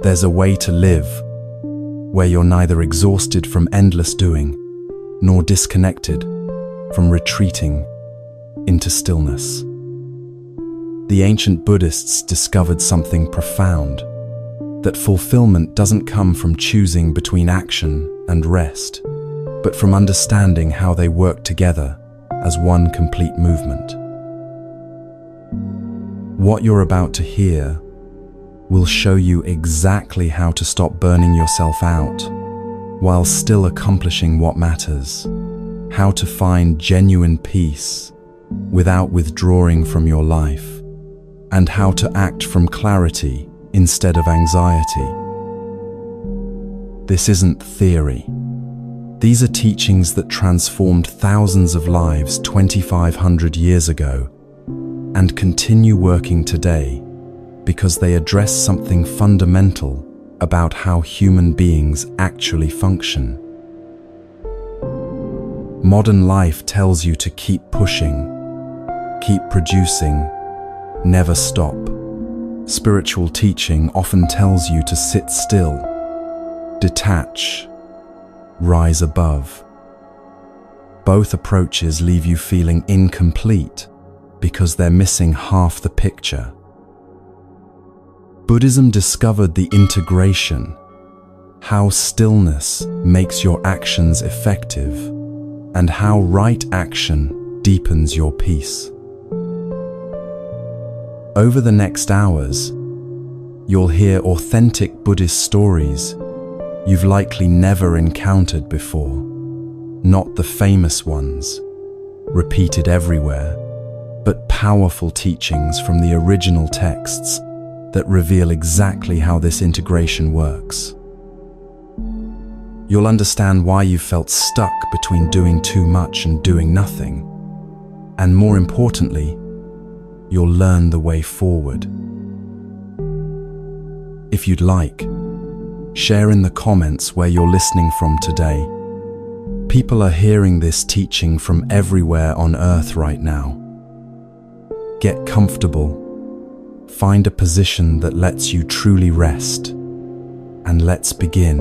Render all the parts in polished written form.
There's a way to live where you're neither exhausted from endless doing nor disconnected from retreating into stillness. The ancient Buddhists discovered something profound, that fulfillment doesn't come from choosing between action and rest, but from understanding how they work together as one complete movement. What you're about to hear will show you exactly how to stop burning yourself out while still accomplishing what matters, how to find genuine peace without withdrawing from your life, and how to act from clarity instead of anxiety. This isn't theory. These are teachings that transformed thousands of lives 2,500 years ago and continue working today because they address something fundamental about how human beings actually function. Modern life tells you to keep pushing, keep producing, never stop. Spiritual teaching often tells you to sit still, detach, rise above. Both approaches leave you feeling incomplete because they're missing half the picture. Buddhism discovered the integration, how stillness makes your actions effective, and how right action deepens your peace. Over the next hours, you'll hear authentic Buddhist stories you've likely never encountered before, not the famous ones, repeated everywhere, but powerful teachings from the original texts that reveal exactly how this integration works. You'll understand why you felt stuck between doing too much and doing nothing, and more importantly, you'll learn the way forward. If you'd like, share in the comments where you're listening from today. People are hearing this teaching from everywhere on earth right now. Get comfortable, find a position that lets you truly rest, and let's begin.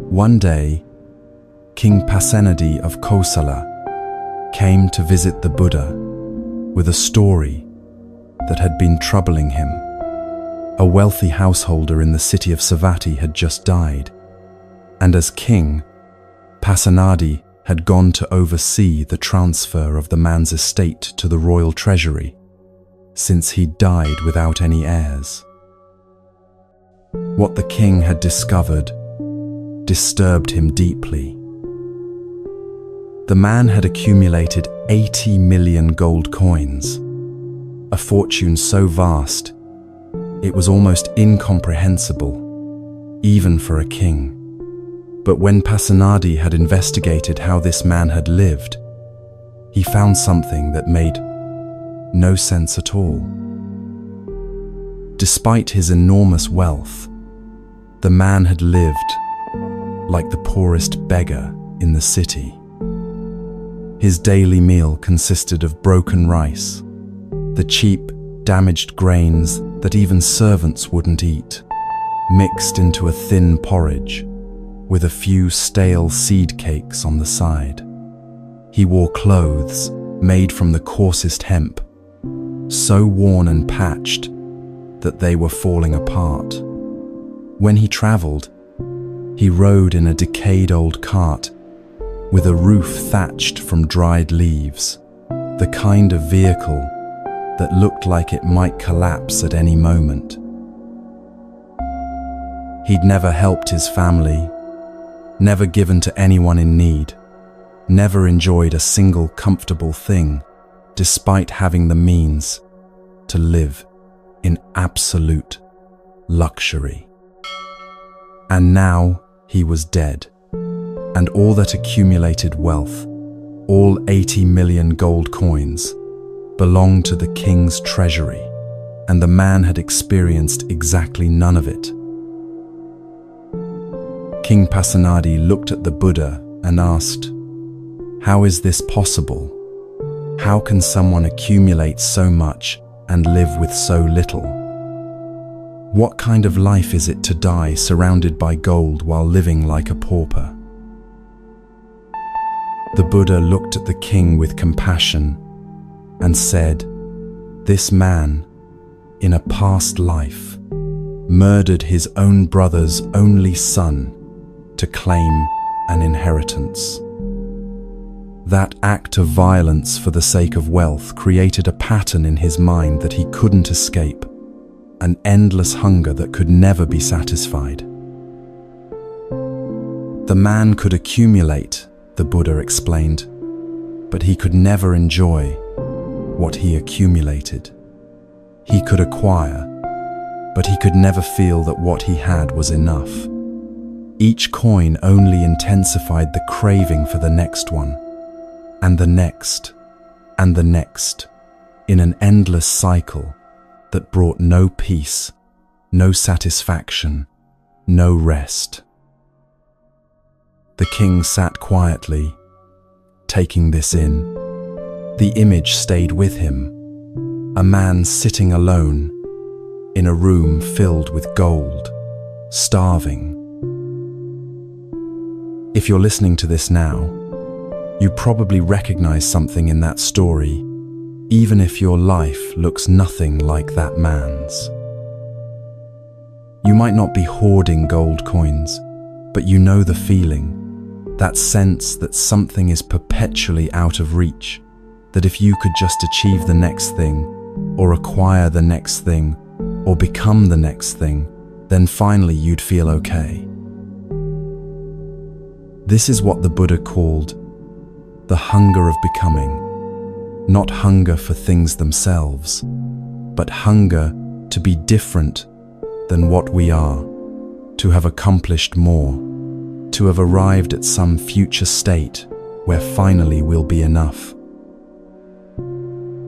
One day, King Pasenadi of Kosala came to visit the Buddha with a story that had been troubling him. A wealthy householder in the city of Savatthi had just died, and as king, Pasenadi had gone to oversee the transfer of the man's estate to the royal treasury, since he died without any heirs. What the king had discovered disturbed him deeply. The man had accumulated 80 million gold coins, a fortune so vast it was almost incomprehensible, even for a king. But when Pasenadi had investigated how this man had lived, he found something that made no sense at all. Despite his enormous wealth, the man had lived like the poorest beggar in the city. His daily meal consisted of broken rice, the cheap, damaged grains that even servants wouldn't eat, mixed into a thin porridge, with a few stale seed cakes on the side. He wore clothes made from the coarsest hemp, so worn and patched that they were falling apart. When he traveled, he rode in a decayed old cart with a roof thatched from dried leaves, the kind of vehicle that looked like it might collapse at any moment. He'd never helped his family, never given to anyone in need, never enjoyed a single comfortable thing, despite having the means to live in absolute luxury. And now he was dead, and all that accumulated wealth, all 80 million gold coins, belonged to the king's treasury, and the man had experienced exactly none of it. King Pasenadi looked at the Buddha and asked, "How is this possible? How can someone accumulate so much and live with so little? What kind of life is it to die surrounded by gold while living like a pauper? The Buddha looked at the king with compassion and said, "This man, in a past life, murdered his own brother's only son to claim an inheritance. That act of violence for the sake of wealth created a pattern in his mind that he couldn't escape, an endless hunger that could never be satisfied. The man could accumulate," the Buddha explained, "but he could never enjoy what he accumulated. He could acquire, but he could never feel that what he had was enough. Each coin only intensified the craving for the next one, and the next, and the next, in an endless cycle that brought no peace, no satisfaction, no rest." The king sat quietly, taking this in. The image stayed with him, a man sitting alone in a room filled with gold, starving. If you're listening to this now, you probably recognize something in that story, even if your life looks nothing like that man's. You might not be hoarding gold coins, but you know the feeling, that sense that something is perpetually out of reach, that if you could just achieve the next thing, or acquire the next thing, or become the next thing, then finally you'd feel okay. This is what the Buddha called the hunger of becoming. Not hunger for things themselves, but hunger to be different than what we are, to have accomplished more, to have arrived at some future state where finally we'll be enough.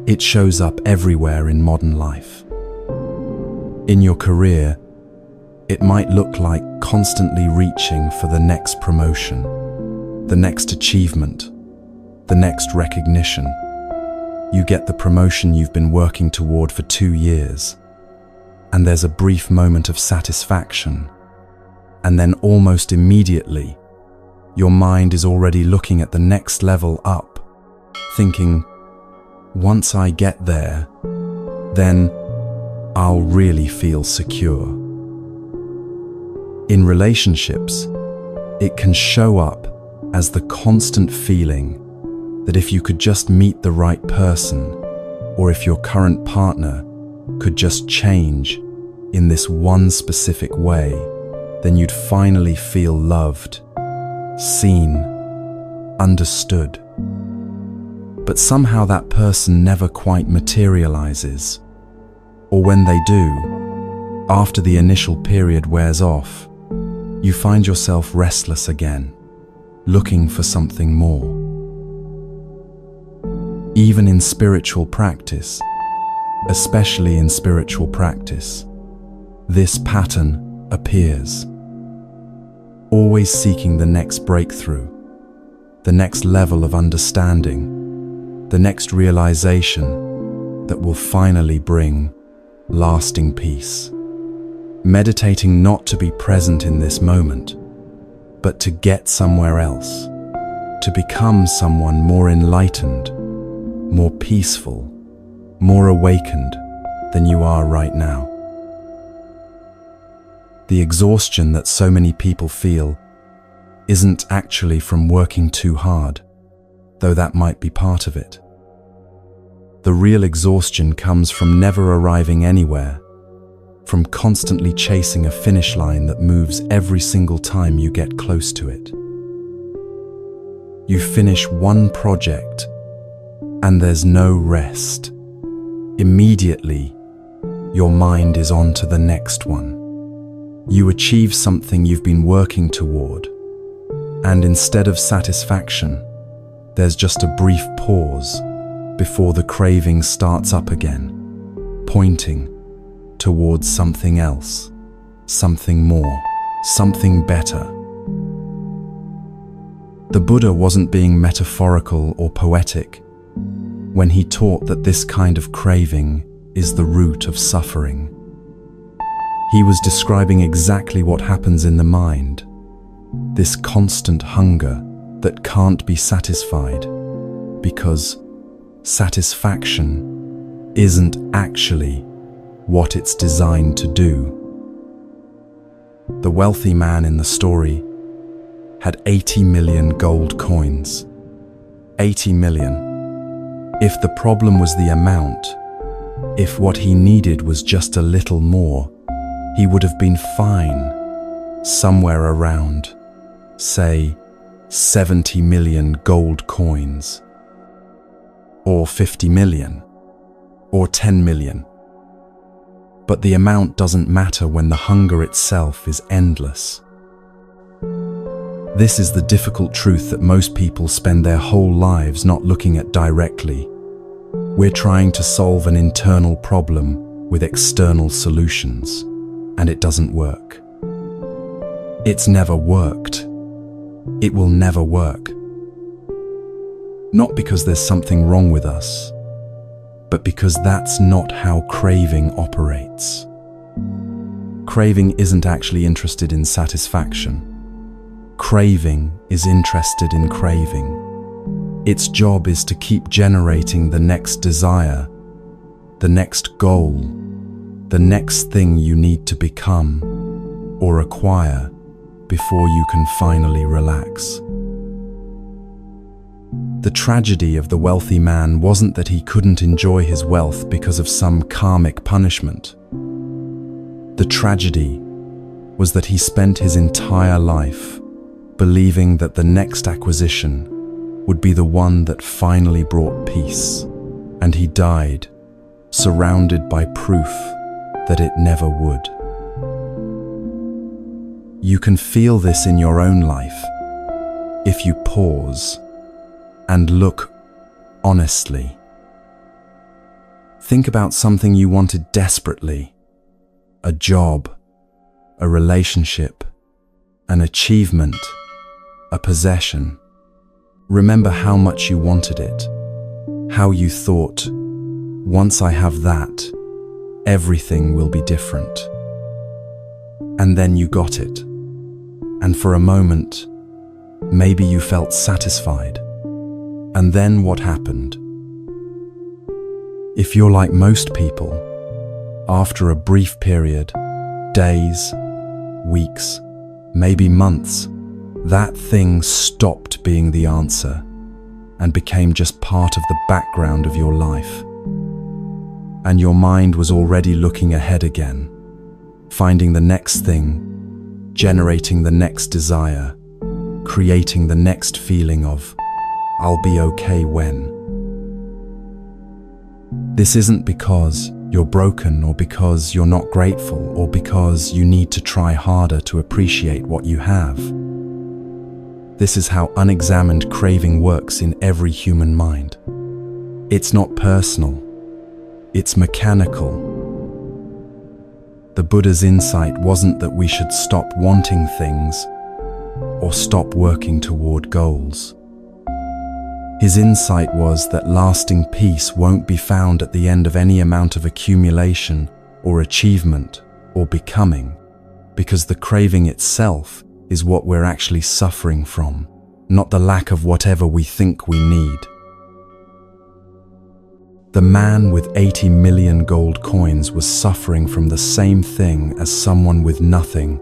It shows up everywhere in modern life. In your career, it might look like constantly reaching for the next promotion, the next achievement, the next recognition. You get the promotion you've been working toward for 2 years, and there's a brief moment of satisfaction, and then almost immediately, your mind is already looking at the next level up, thinking, once I get there, then I'll really feel secure. In relationships, it can show up as the constant feeling that if you could just meet the right person, or if your current partner could just change in this one specific way, then you'd finally feel loved, seen, understood. But somehow that person never quite materializes. Or when they do, after the initial period wears off, you find yourself restless again, looking for something more. Even in spiritual practice, especially in spiritual practice, this pattern appears. Always seeking the next breakthrough, the next level of understanding, the next realization that will finally bring lasting peace. Meditating not to be present in this moment, but to get somewhere else, to become someone more enlightened, more peaceful, more awakened than you are right now. The exhaustion that so many people feel isn't actually from working too hard, though that might be part of it. The real exhaustion comes from never arriving anywhere, from constantly chasing a finish line that moves every single time you get close to it. You finish one project, and there's no rest. Immediately, your mind is on to the next one. You achieve something you've been working toward, and instead of satisfaction, there's just a brief pause before the craving starts up again, pointing towards something else, something more, something better. The Buddha wasn't being metaphorical or poetic. when he taught that this kind of craving is the root of suffering. He was describing exactly what happens in the mind, this constant hunger that can't be satisfied, because satisfaction isn't actually what it's designed to do. The wealthy man in the story had 80 million gold coins. 80 million. If the problem was the amount, if what he needed was just a little more, he would have been fine somewhere around, say, 70 million gold coins, or 50 million, or 10 million. But the amount doesn't matter when the hunger itself is endless. This is the difficult truth that most people spend their whole lives not looking at directly. We're trying to solve an internal problem with external solutions, and it doesn't work. It's never worked. It will never work. Not because there's something wrong with us, but because that's not how craving operates. Craving isn't actually interested in satisfaction. Craving is interested in craving. Its job is to keep generating the next desire, the next goal, the next thing you need to become or acquire before you can finally relax. The tragedy of the wealthy man wasn't that he couldn't enjoy his wealth because of some karmic punishment. The tragedy was that he spent his entire life believing that the next acquisition would be the one that finally brought peace, and he died surrounded by proof that it never would. You can feel this in your own life if you pause and look honestly. Think about something you wanted desperately: a job, a relationship, an achievement, a possession. Remember how much you wanted it, how you thought, once I have that, everything will be different. And then you got it. And for a moment, maybe you felt satisfied. And then what happened? If you're like most people, after a brief period, days, weeks, maybe months, that thing stopped being the answer and became just part of the background of your life. And your mind was already looking ahead again, finding the next thing, generating the next desire, creating the next feeling of, I'll be okay when. This isn't because you're broken or because you're not grateful or because you need to try harder to appreciate what you have. This is how unexamined craving works in every human mind. It's not personal. It's mechanical. The Buddha's insight wasn't that we should stop wanting things or stop working toward goals. His insight was that lasting peace won't be found at the end of any amount of accumulation or achievement or becoming, because the craving itself is what we're actually suffering from, not the lack of whatever we think we need. The man with 80 million gold coins was suffering from the same thing as someone with nothing,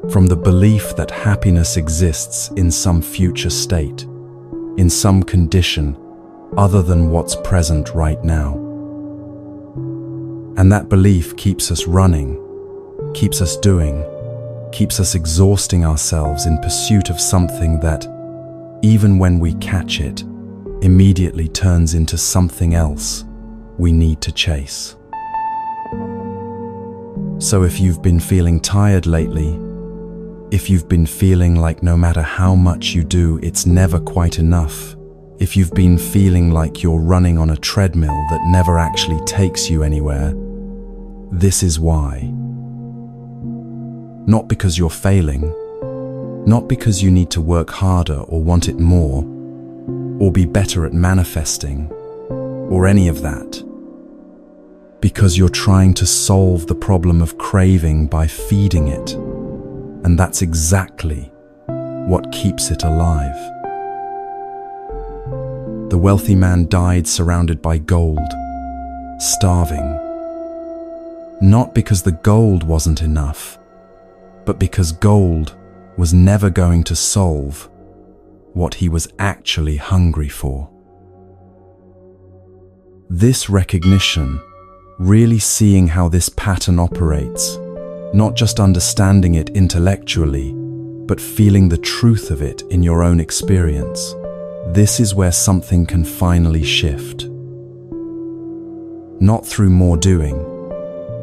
from the belief that happiness exists in some future state, in some condition other than what's present right now. And that belief keeps us running, keeps us doing, keeps us exhausting ourselves in pursuit of something that, even when we catch it, immediately turns into something else we need to chase. So if you've been feeling tired lately, if you've been feeling like no matter how much you do, it's never quite enough, if you've been feeling like you're running on a treadmill that never actually takes you anywhere, this is why. Not because you're failing, not because you need to work harder or want it more, or be better at manifesting, or any of that. Because you're trying to solve the problem of craving by feeding it, and that's exactly what keeps it alive. The wealthy man died surrounded by gold, starving. Not because the gold wasn't enough, but because gold was never going to solve what he was actually hungry for. This recognition, really seeing how this pattern operates, not just understanding it intellectually, but feeling the truth of it in your own experience, this is where something can finally shift. Not through more doing,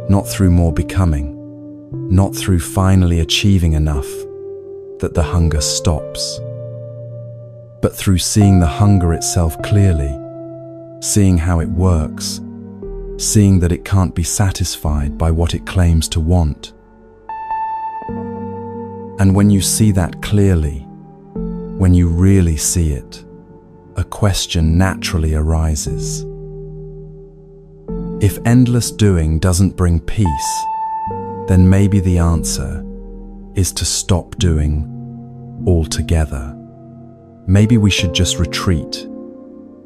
not through more becoming, not through finally achieving enough that the hunger stops, but through seeing the hunger itself clearly, seeing how it works, seeing that it can't be satisfied by what it claims to want. And when you see that clearly, when you really see it, a question naturally arises. If endless doing doesn't bring peace, then maybe the answer is to stop doing altogether. Maybe we should just retreat,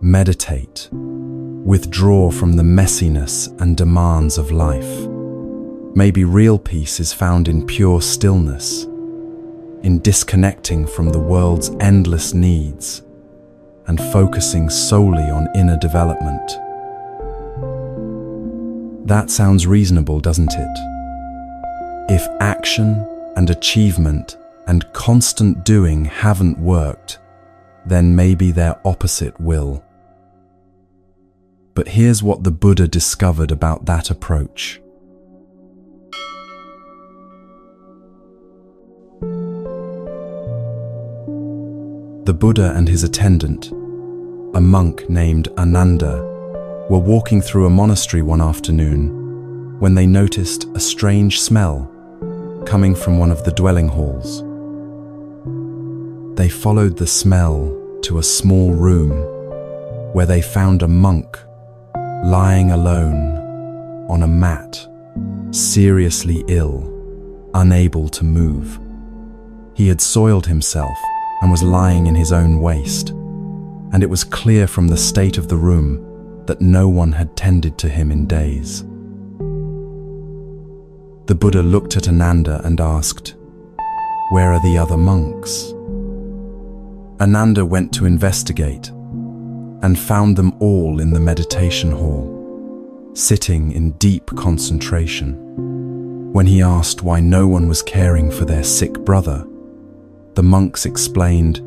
meditate, withdraw from the messiness and demands of life. Maybe real peace is found in pure stillness, in disconnecting from the world's endless needs and focusing solely on inner development. That sounds reasonable, doesn't it? If action and achievement and constant doing haven't worked, then maybe their opposite will. But here's what the Buddha discovered about that approach. The Buddha and his attendant, a monk named Ananda, were walking through a monastery one afternoon when they noticed a strange smell coming from one of the dwelling halls. They followed the smell to a small room where they found a monk lying alone on a mat, seriously ill, unable to move. He had soiled himself and was lying in his own waste, and it was clear from the state of the room that no one had tended to him in days. The Buddha looked at Ananda and asked, "Where are the other monks?" Ananda went to investigate and found them all in the meditation hall, sitting in deep concentration. When he asked why no one was caring for their sick brother, the monks explained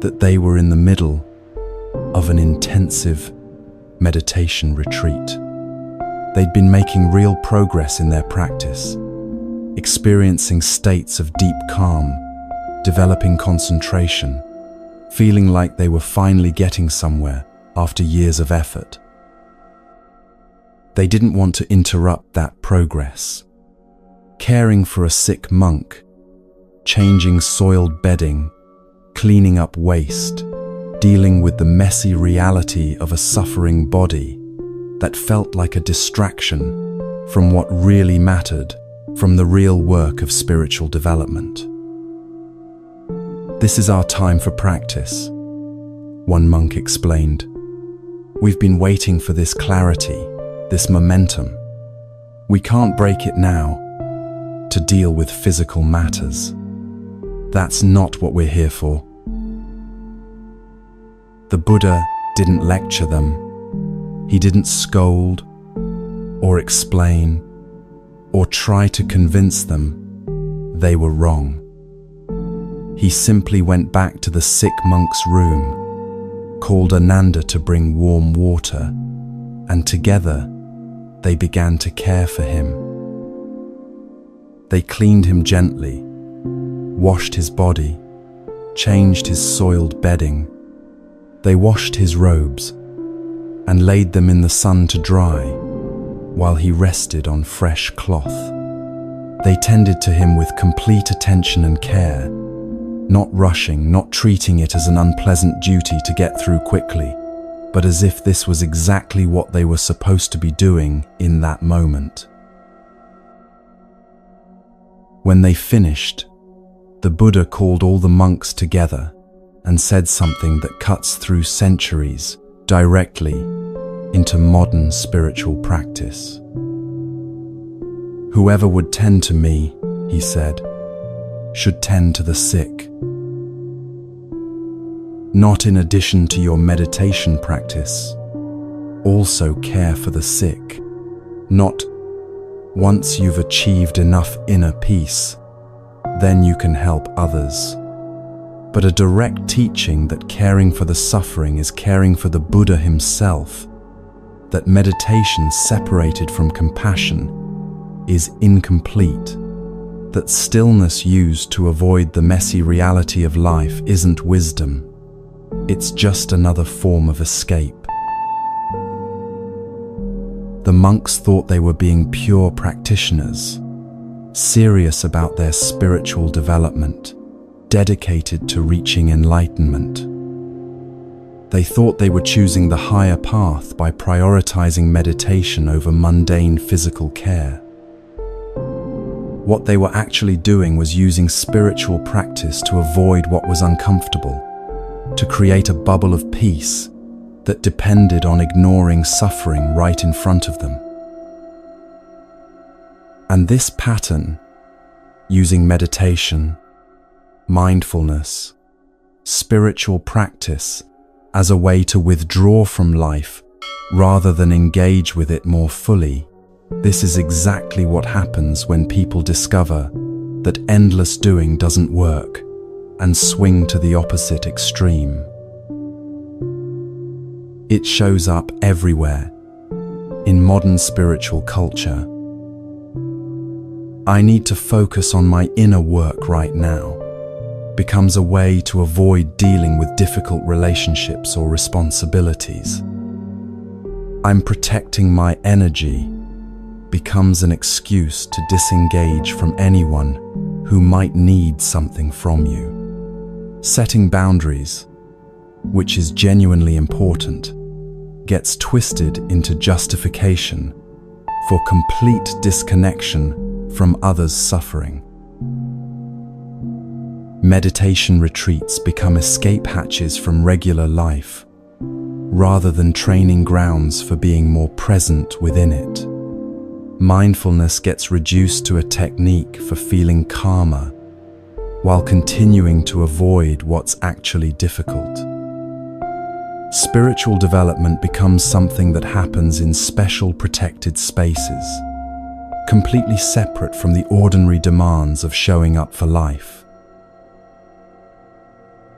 that they were in the middle of an intensive meditation retreat. They'd been making real progress in their practice, experiencing states of deep calm, developing concentration, feeling like they were finally getting somewhere after years of effort. They didn't want to interrupt that progress. Caring for a sick monk, changing soiled bedding, cleaning up waste, dealing with the messy reality of a suffering body that felt like a distraction from what really mattered, from the real work of spiritual development. "This is our time for practice," one monk explained. "We've been waiting for this clarity, this momentum. We can't break it now to deal with physical matters. That's not what we're here for." The Buddha didn't lecture them. He didn't scold or explain or try to convince them they were wrong. He simply went back to the sick monk's room, called Ananda to bring warm water, and together they began to care for him. They cleaned him gently, washed his body, changed his soiled bedding. They washed his robes and laid them in the sun to dry while he rested on fresh cloth. They tended to him with complete attention and care, not rushing, not treating it as an unpleasant duty to get through quickly, but as if this was exactly what they were supposed to be doing in that moment. When they finished, the Buddha called all the monks together and said something that cuts through centuries directly into modern spiritual practice. "Whoever would tend to me," he said, "should tend to the sick. Not in addition to your meditation practice, also care for the sick. Not once you've achieved enough inner peace, then you can help others. But a direct teaching that caring for the suffering is caring for the Buddha himself, that meditation separated from compassion is incomplete, that stillness used to avoid the messy reality of life isn't wisdom. It's just another form of escape." The monks thought they were being pure practitioners, serious about their spiritual development, dedicated to reaching enlightenment. They thought they were choosing the higher path by prioritizing meditation over mundane physical care. What they were actually doing was using spiritual practice to avoid what was uncomfortable, to create a bubble of peace that depended on ignoring suffering right in front of them. And this pattern, using meditation, mindfulness, spiritual practice as a way to withdraw from life rather than engage with it more fully, this is exactly what happens when people discover that endless doing doesn't work and swing to the opposite extreme. It shows up everywhere in modern spiritual culture. "I need to focus on my inner work right now" becomes a way to avoid dealing with difficult relationships or responsibilities. "I'm protecting my energy" becomes an excuse to disengage from anyone who might need something from you. Setting boundaries, which is genuinely important, gets twisted into justification for complete disconnection from others' suffering. Meditation retreats become escape hatches from regular life, rather than training grounds for being more present within it. Mindfulness gets reduced to a technique for feeling calmer, while continuing to avoid what's actually difficult. Spiritual development becomes something that happens in special protected spaces, completely separate from the ordinary demands of showing up for life.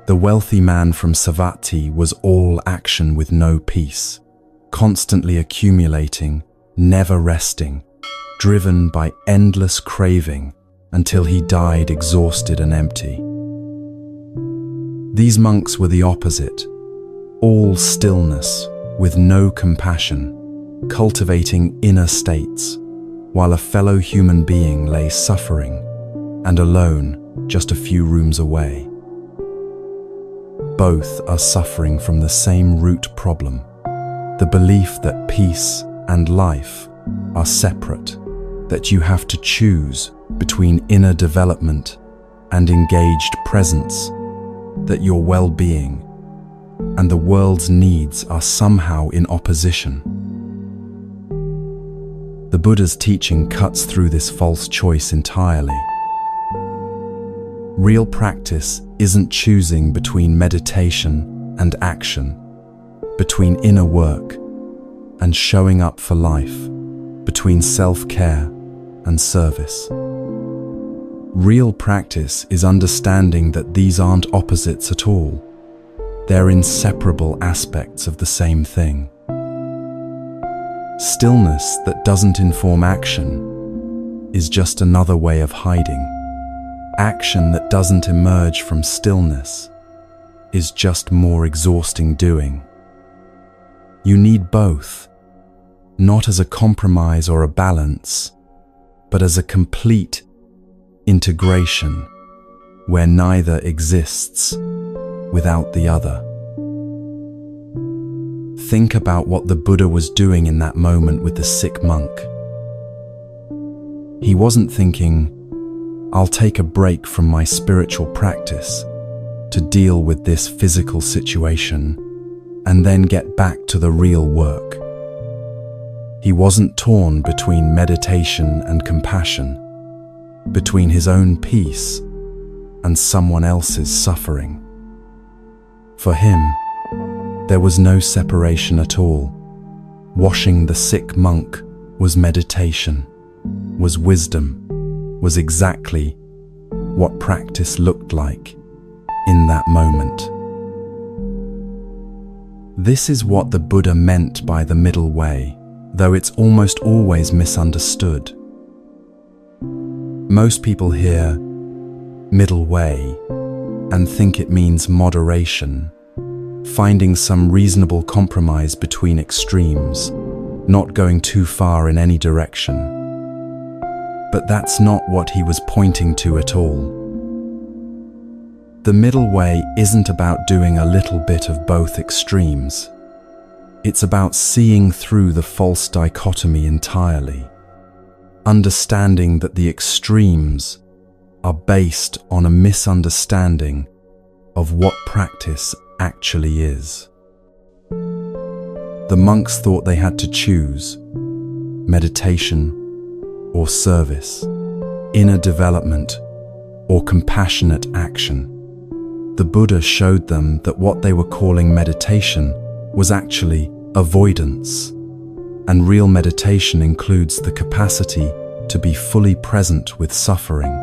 The wealthy man from Savatthi was all action with no peace, constantly accumulating, never resting, driven by endless craving until he died exhausted and empty. These monks were the opposite, all stillness with no compassion, cultivating inner states, while a fellow human being lay suffering and alone just a few rooms away. Both are suffering from the same root problem, the belief that peace and life are separate, that you have to choose between inner development and engaged presence, that your well-being and the world's needs are somehow in opposition. The Buddha's teaching cuts through this false choice entirely. Real practice isn't choosing between meditation and action, between inner work and showing up for life, between self-care and service. Real practice is understanding that these aren't opposites at all. They're inseparable aspects of the same thing. Stillness that doesn't inform action is just another way of hiding. Action that doesn't emerge from stillness is just more exhausting doing. You need both, not as a compromise or a balance, but as a complete integration where neither exists without the other. Think about what the Buddha was doing in that moment with the sick monk. He wasn't thinking, "I'll take a break from my spiritual practice to deal with this physical situation and then get back to the real work." He wasn't torn between meditation and compassion, between his own peace and someone else's suffering. For him, there was no separation at all. Washing the sick monk was meditation, was wisdom, was exactly what practice looked like in that moment. This is what the Buddha meant by the middle way, though it's almost always misunderstood. Most people hear middle way and think it means moderation, finding some reasonable compromise between extremes, not going too far in any direction. But that's not what he was pointing to at all. The middle way isn't about doing a little bit of both extremes. It's about seeing through the false dichotomy entirely, understanding that the extremes are based on a misunderstanding of what practice actually is. The monks thought they had to choose meditation or service, inner development or compassionate action. The Buddha showed them that what they were calling meditation was actually avoidance, and real meditation includes the capacity to be fully present with suffering,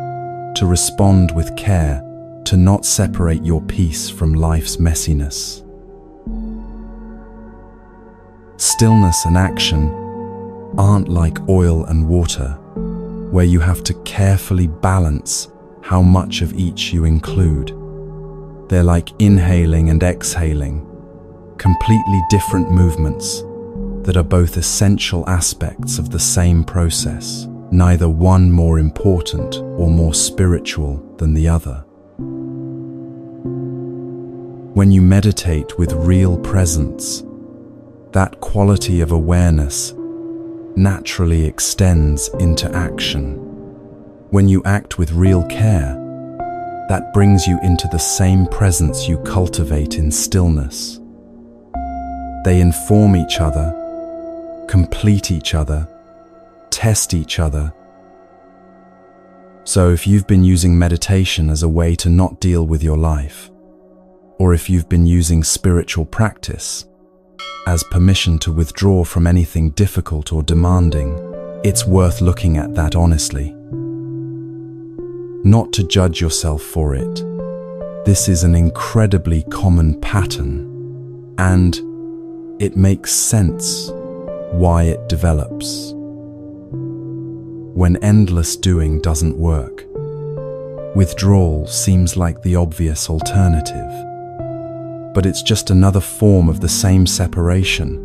to respond with care, to not separate your peace from life's messiness. Stillness and action aren't like oil and water, where you have to carefully balance how much of each you include. They're like inhaling and exhaling, completely different movements that are both essential aspects of the same process, neither one more important or more spiritual than the other. When you meditate with real presence, that quality of awareness naturally extends into action. When you act with real care, that brings you into the same presence you cultivate in stillness. They inform each other, complete each other, test each other. So if you've been using meditation as a way to not deal with your life, or if you've been using spiritual practice as permission to withdraw from anything difficult or demanding, it's worth looking at that honestly. Not to judge yourself for it. This is an incredibly common pattern, and it makes sense why it develops. When endless doing doesn't work, withdrawal seems like the obvious alternative. But it's just another form of the same separation,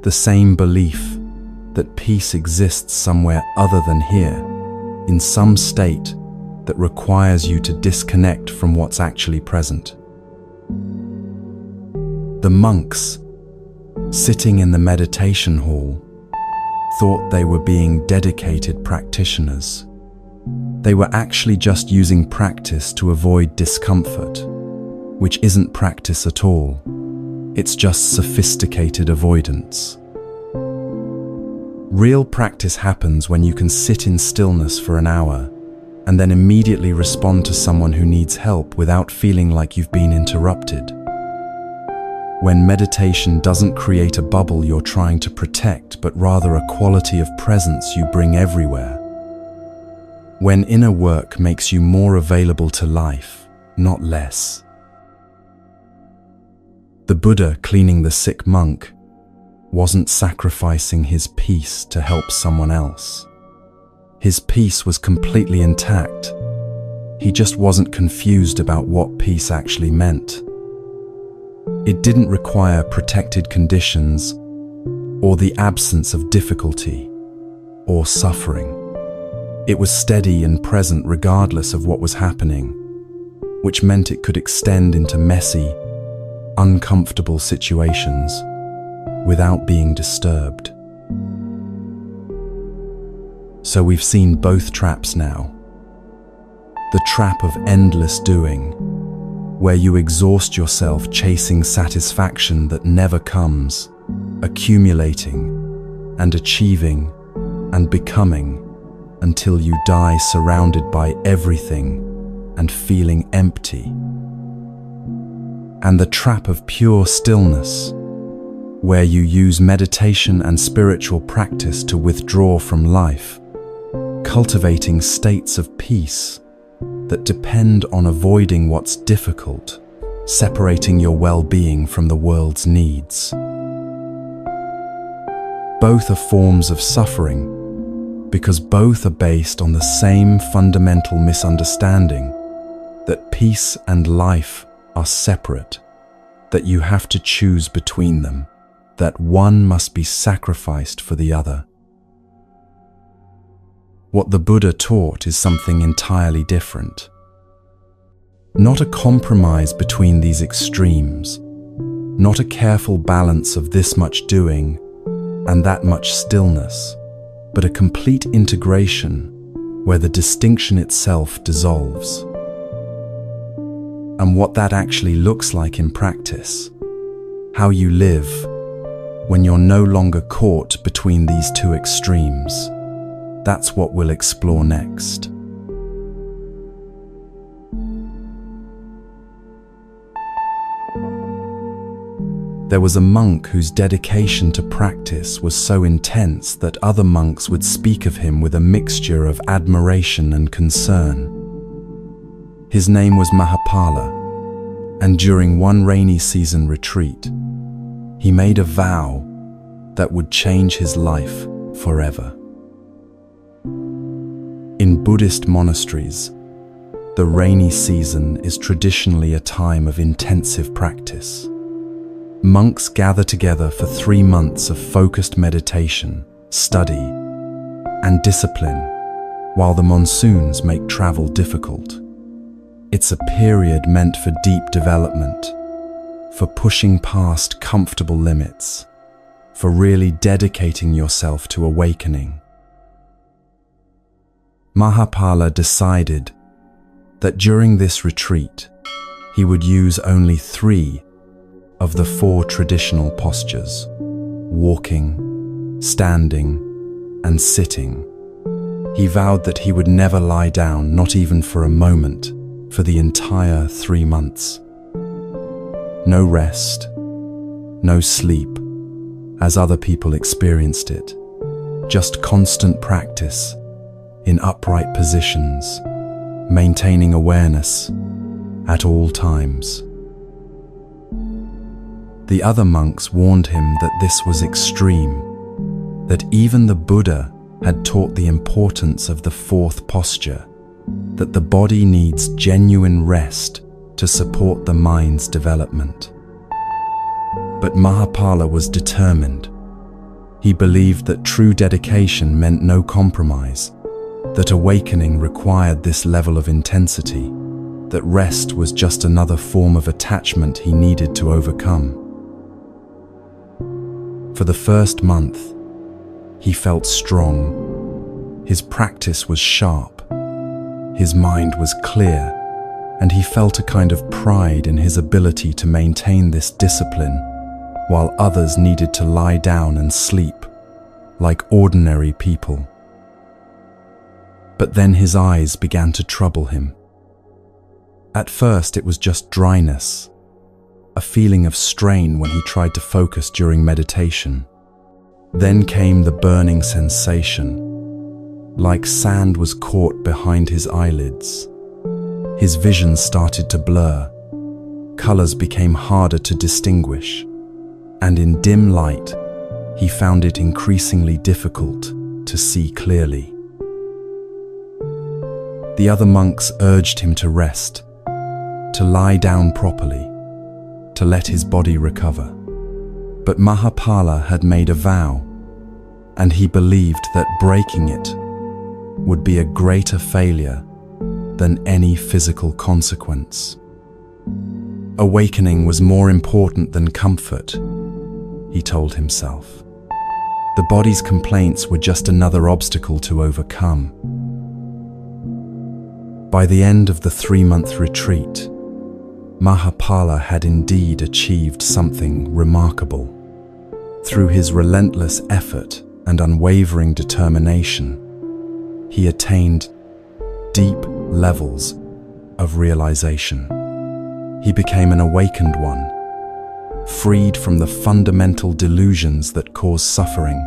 the same belief that peace exists somewhere other than here, in some state that requires you to disconnect from what's actually present. The monks, sitting in the meditation hall, thought they were being dedicated practitioners. They were actually just using practice to avoid discomfort, which isn't practice at all. It's just sophisticated avoidance. Real practice happens when you can sit in stillness for an hour and then immediately respond to someone who needs help without feeling like you've been interrupted. When meditation doesn't create a bubble you're trying to protect, but rather a quality of presence you bring everywhere. When inner work makes you more available to life, not less. The Buddha cleaning the sick monk wasn't sacrificing his peace to help someone else. His peace was completely intact. He just wasn't confused about what peace actually meant. It didn't require protected conditions or the absence of difficulty or suffering. It was steady and present regardless of what was happening, which meant it could extend into messy, uncomfortable situations without being disturbed. So we've seen both traps now. The trap of endless doing, where you exhaust yourself chasing satisfaction that never comes, accumulating and achieving and becoming until you die surrounded by everything and feeling empty. And the trap of pure stillness, where you use meditation and spiritual practice to withdraw from life, cultivating states of peace that depend on avoiding what's difficult, separating your well-being from the world's needs. Both are forms of suffering because both are based on the same fundamental misunderstanding that peace and life are separate, that you have to choose between them, that one must be sacrificed for the other. What the Buddha taught is something entirely different. Not a compromise between these extremes, not a careful balance of this much doing and that much stillness, but a complete integration where the distinction itself dissolves. And what that actually looks like in practice, how you live when you're no longer caught between these two extremes, that's what we'll explore next. There was a monk whose dedication to practice was so intense that other monks would speak of him with a mixture of admiration and concern. His name was Mahapala, and during one rainy season retreat, he made a vow that would change his life forever. In Buddhist monasteries, the rainy season is traditionally a time of intensive practice. Monks gather together for 3 months of focused meditation, study, and discipline, while the monsoons make travel difficult. It's a period meant for deep development, for pushing past comfortable limits, for really dedicating yourself to awakening. Mahapala decided that during this retreat, he would use only 3 of the 4 traditional postures: walking, standing, and sitting. He vowed that he would never lie down, not even for a moment, for the entire 3 months. No rest, no sleep, as other people experienced it, just constant practice in upright positions, maintaining awareness at all times. The other monks warned him that this was extreme, that even the Buddha had taught the importance of the 4th posture, that the body needs genuine rest to support the mind's development. But Mahapala was determined. He believed that true dedication meant no compromise, that awakening required this level of intensity, that rest was just another form of attachment he needed to overcome. For the first month, he felt strong. His practice was sharp. His mind was clear, and he felt a kind of pride in his ability to maintain this discipline, while others needed to lie down and sleep like ordinary people. But then his eyes began to trouble him. At first it was just dryness, a feeling of strain when he tried to focus during meditation. Then came the burning sensation, like sand was caught behind his eyelids. His vision started to blur, colors became harder to distinguish, and in dim light, he found it increasingly difficult to see clearly. The other monks urged him to rest, to lie down properly, to let his body recover. But Mahapala had made a vow, and he believed that breaking it would be a greater failure than any physical consequence. Awakening was more important than comfort. he told himself. The body's complaints were just another obstacle to overcome. By the end of the 3-month retreat, Mahapala had indeed achieved something remarkable. Through his relentless effort and unwavering determination, he attained deep levels of realization. He became an awakened one, freed from the fundamental delusions that cause suffering.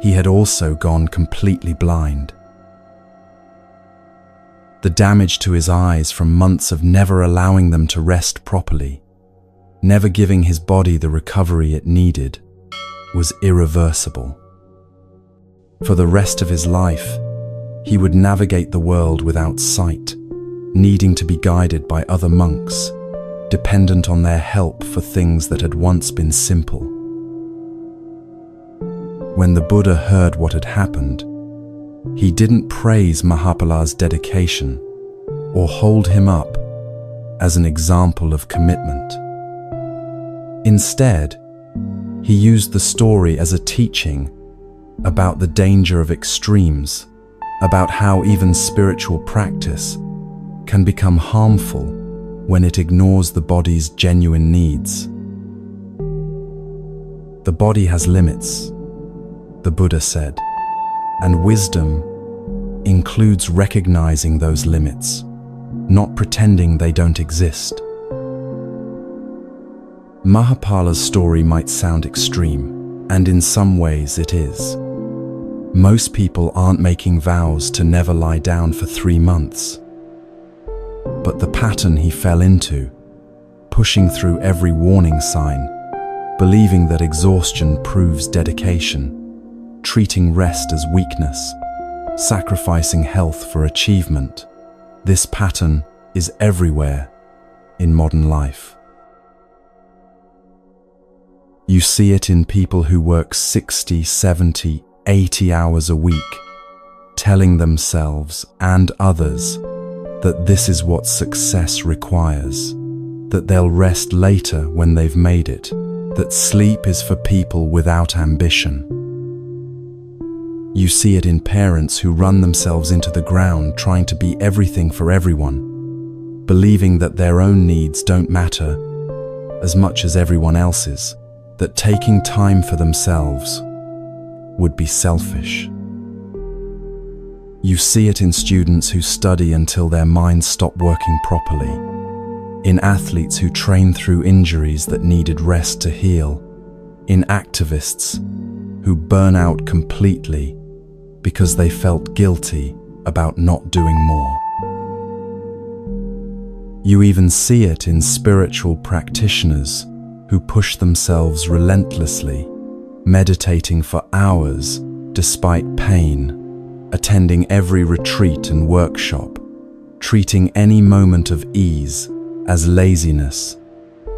He had also gone completely blind. The damage to his eyes from months of never allowing them to rest properly, never giving his body the recovery it needed, was irreversible. For the rest of his life, he would navigate the world without sight, needing to be guided by other monks, dependent on their help for things that had once been simple. When the Buddha heard what had happened, he didn't praise Mahapala's dedication or hold him up as an example of commitment. Instead, he used the story as a teaching about the danger of extremes, about how even spiritual practice can become harmful when it ignores the body's genuine needs. The body has limits, the Buddha said, and wisdom includes recognizing those limits, not pretending they don't exist. Mahapala's story might sound extreme, and in some ways it is. Most people aren't making vows to never lie down for 3 months. But the pattern he fell into, pushing through every warning sign, believing that exhaustion proves dedication, treating rest as weakness, sacrificing health for achievement, this pattern is everywhere in modern life. You see it in people who work 60, 70, 80 hours a week, telling themselves and others that this is what success requires, that they'll rest later when they've made it, that sleep is for people without ambition. You see it in parents who run themselves into the ground trying to be everything for everyone, believing that their own needs don't matter as much as everyone else's, that taking time for themselves would be selfish. You see it in students who study until their minds stop working properly, in athletes who train through injuries that needed rest to heal, in activists who burn out completely because they felt guilty about not doing more. You even see it in spiritual practitioners who push themselves relentlessly, meditating for hours despite pain, attending every retreat and workshop, treating any moment of ease as laziness,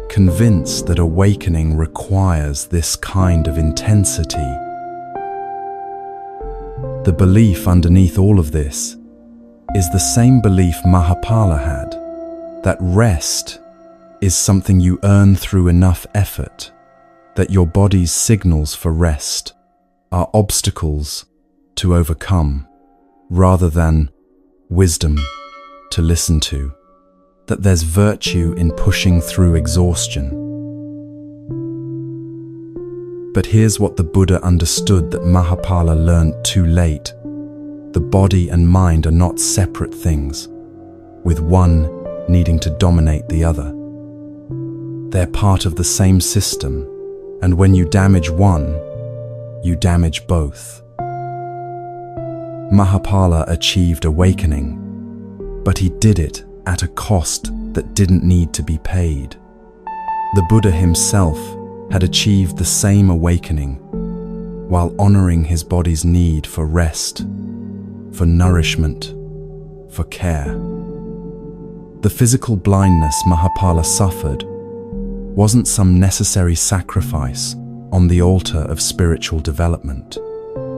convinced that awakening requires this kind of intensity. The belief underneath all of this is the same belief Mahapala had, that rest is something you earn through enough effort, that your body's signals for rest are obstacles to overcome, rather than wisdom to listen to, that there's virtue in pushing through exhaustion. But here's what the Buddha understood that Mahapala learned too late. The body and mind are not separate things, with one needing to dominate the other. They're part of the same system, and when you damage one, you damage both. Mahapala achieved awakening, but he did it at a cost that didn't need to be paid. The Buddha himself had achieved the same awakening while honoring his body's need for rest, for nourishment, for care. The physical blindness Mahapala suffered wasn't some necessary sacrifice on the altar of spiritual development.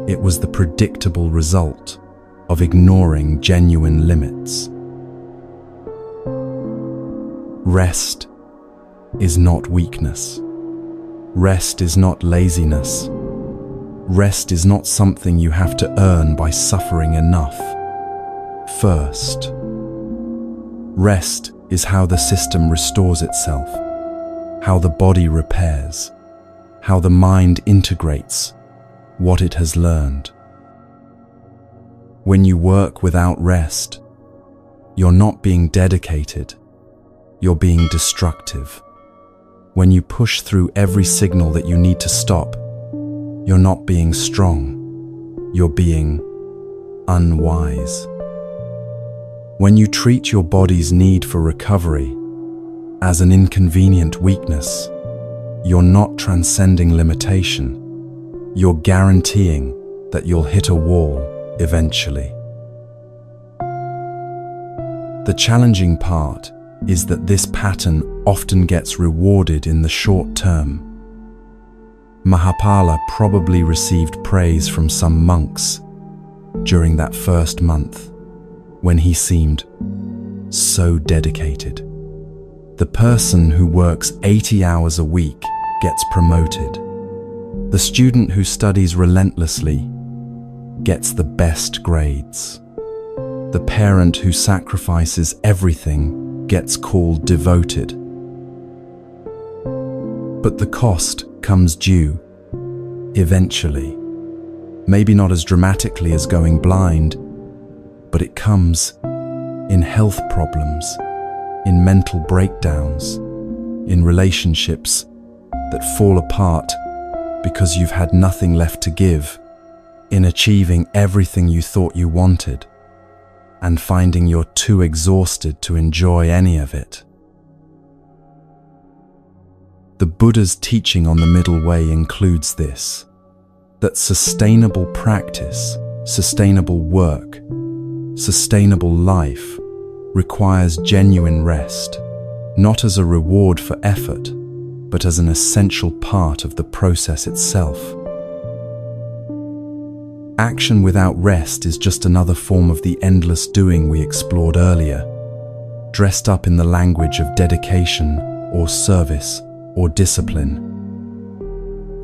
It was the predictable result of ignoring genuine limits. Rest is not weakness. Rest is not laziness. Rest is not something you have to earn by suffering enough first. Rest is how the system restores itself, how the body repairs, how the mind integrates what it has learned. When you work without rest, you're not being dedicated, you're being destructive. When you push through every signal that you need to stop, you're not being strong, you're being unwise. When you treat your body's need for recovery as an inconvenient weakness, you're not transcending limitation, you're guaranteeing that you'll hit a wall eventually. The challenging part is that this pattern often gets rewarded in the short term. Mahapala probably received praise from some monks during that first month when he seemed so dedicated. The person who works 80 hours a week gets promoted. The student who studies relentlessly gets the best grades. The parent who sacrifices everything gets called devoted. But the cost comes due eventually. Maybe not as dramatically as going blind, but it comes in health problems, in mental breakdowns, in relationships that fall apart because you've had nothing left to give, in achieving everything you thought you wanted, and finding you're too exhausted to enjoy any of it. The Buddha's teaching on the middle way includes this, that sustainable practice, sustainable work, sustainable life requires genuine rest, not as a reward for effort, but as an essential part of the process itself. Action without rest is just another form of the endless doing we explored earlier, dressed up in the language of dedication or service or discipline.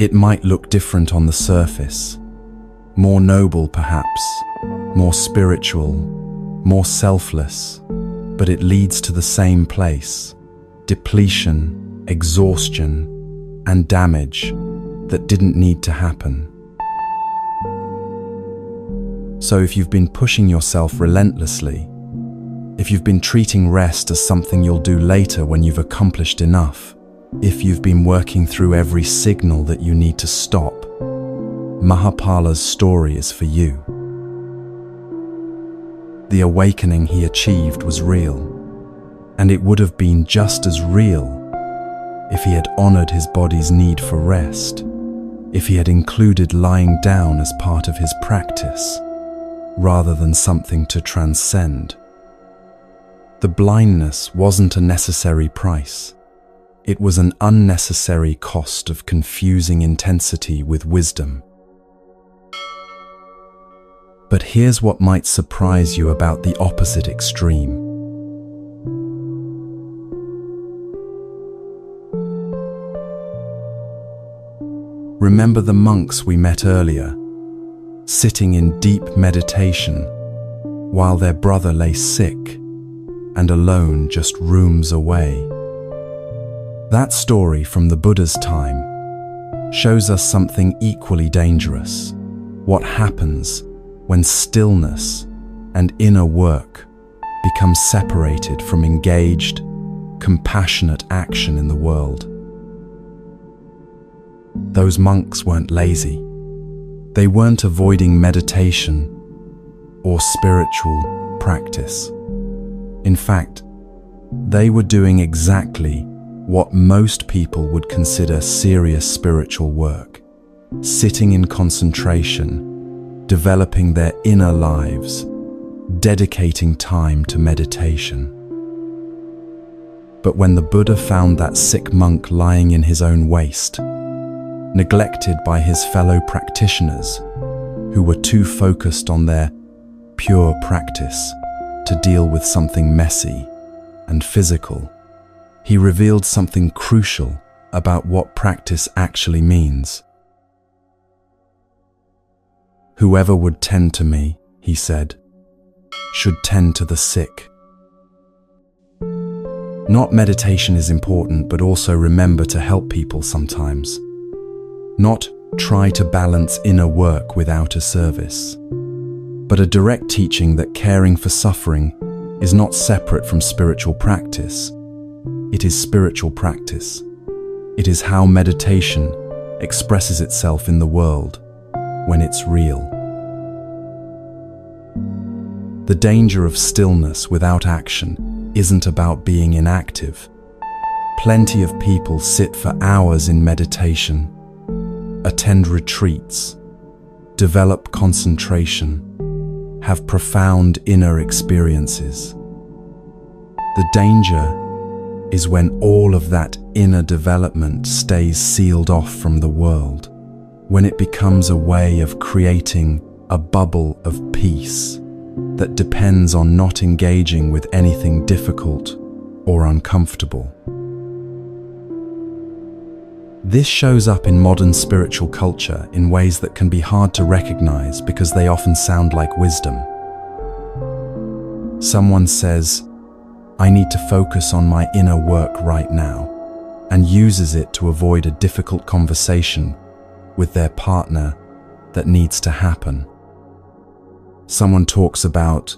It might look different on the surface, more noble perhaps, more spiritual, more selfless, but it leads to the same place: depletion, exhaustion, and damage that didn't need to happen. So if you've been pushing yourself relentlessly, if you've been treating rest as something you'll do later when you've accomplished enough, if you've been working through every signal that you need to stop, Mahapala's story is for you. The awakening he achieved was real, and it would have been just as real if he had honored his body's need for rest, if he had included lying down as part of his practice, rather than something to transcend. The blindness wasn't a necessary price. It was an unnecessary cost of confusing intensity with wisdom. But here's what might surprise you about the opposite extreme. Remember the monks we met earlier, sitting in deep meditation while their brother lay sick and alone just rooms away. That story from the Buddha's time shows us something equally dangerous: what happens when stillness and inner work become separated from engaged, compassionate action in the world. Those monks weren't lazy. They weren't avoiding meditation or spiritual practice. In fact, they were doing exactly what most people would consider serious spiritual work: sitting in concentration, developing their inner lives, dedicating time to meditation. But when the Buddha found that sick monk lying in his own waste, neglected by his fellow practitioners who were too focused on their pure practice to deal with something messy and physical, he revealed something crucial about what practice actually means. "Whoever would tend to me," he said, "should tend to the sick." Not meditation is important, but also remember to help people sometimes. Not try to balance inner work with outer service, but a direct teaching that caring for suffering is not separate from spiritual practice. It is spiritual practice. It is how meditation expresses itself in the world when it's real. The danger of stillness without action isn't about being inactive. Plenty of people sit for hours in meditation, attend retreats, develop concentration, have profound inner experiences. The danger is when all of that inner development stays sealed off from the world, when it becomes a way of creating a bubble of peace that depends on not engaging with anything difficult or uncomfortable. This shows up in modern spiritual culture in ways that can be hard to recognize because they often sound like wisdom. Someone says, "I need to focus on my inner work right now," and uses it to avoid a difficult conversation with their partner that needs to happen. Someone talks about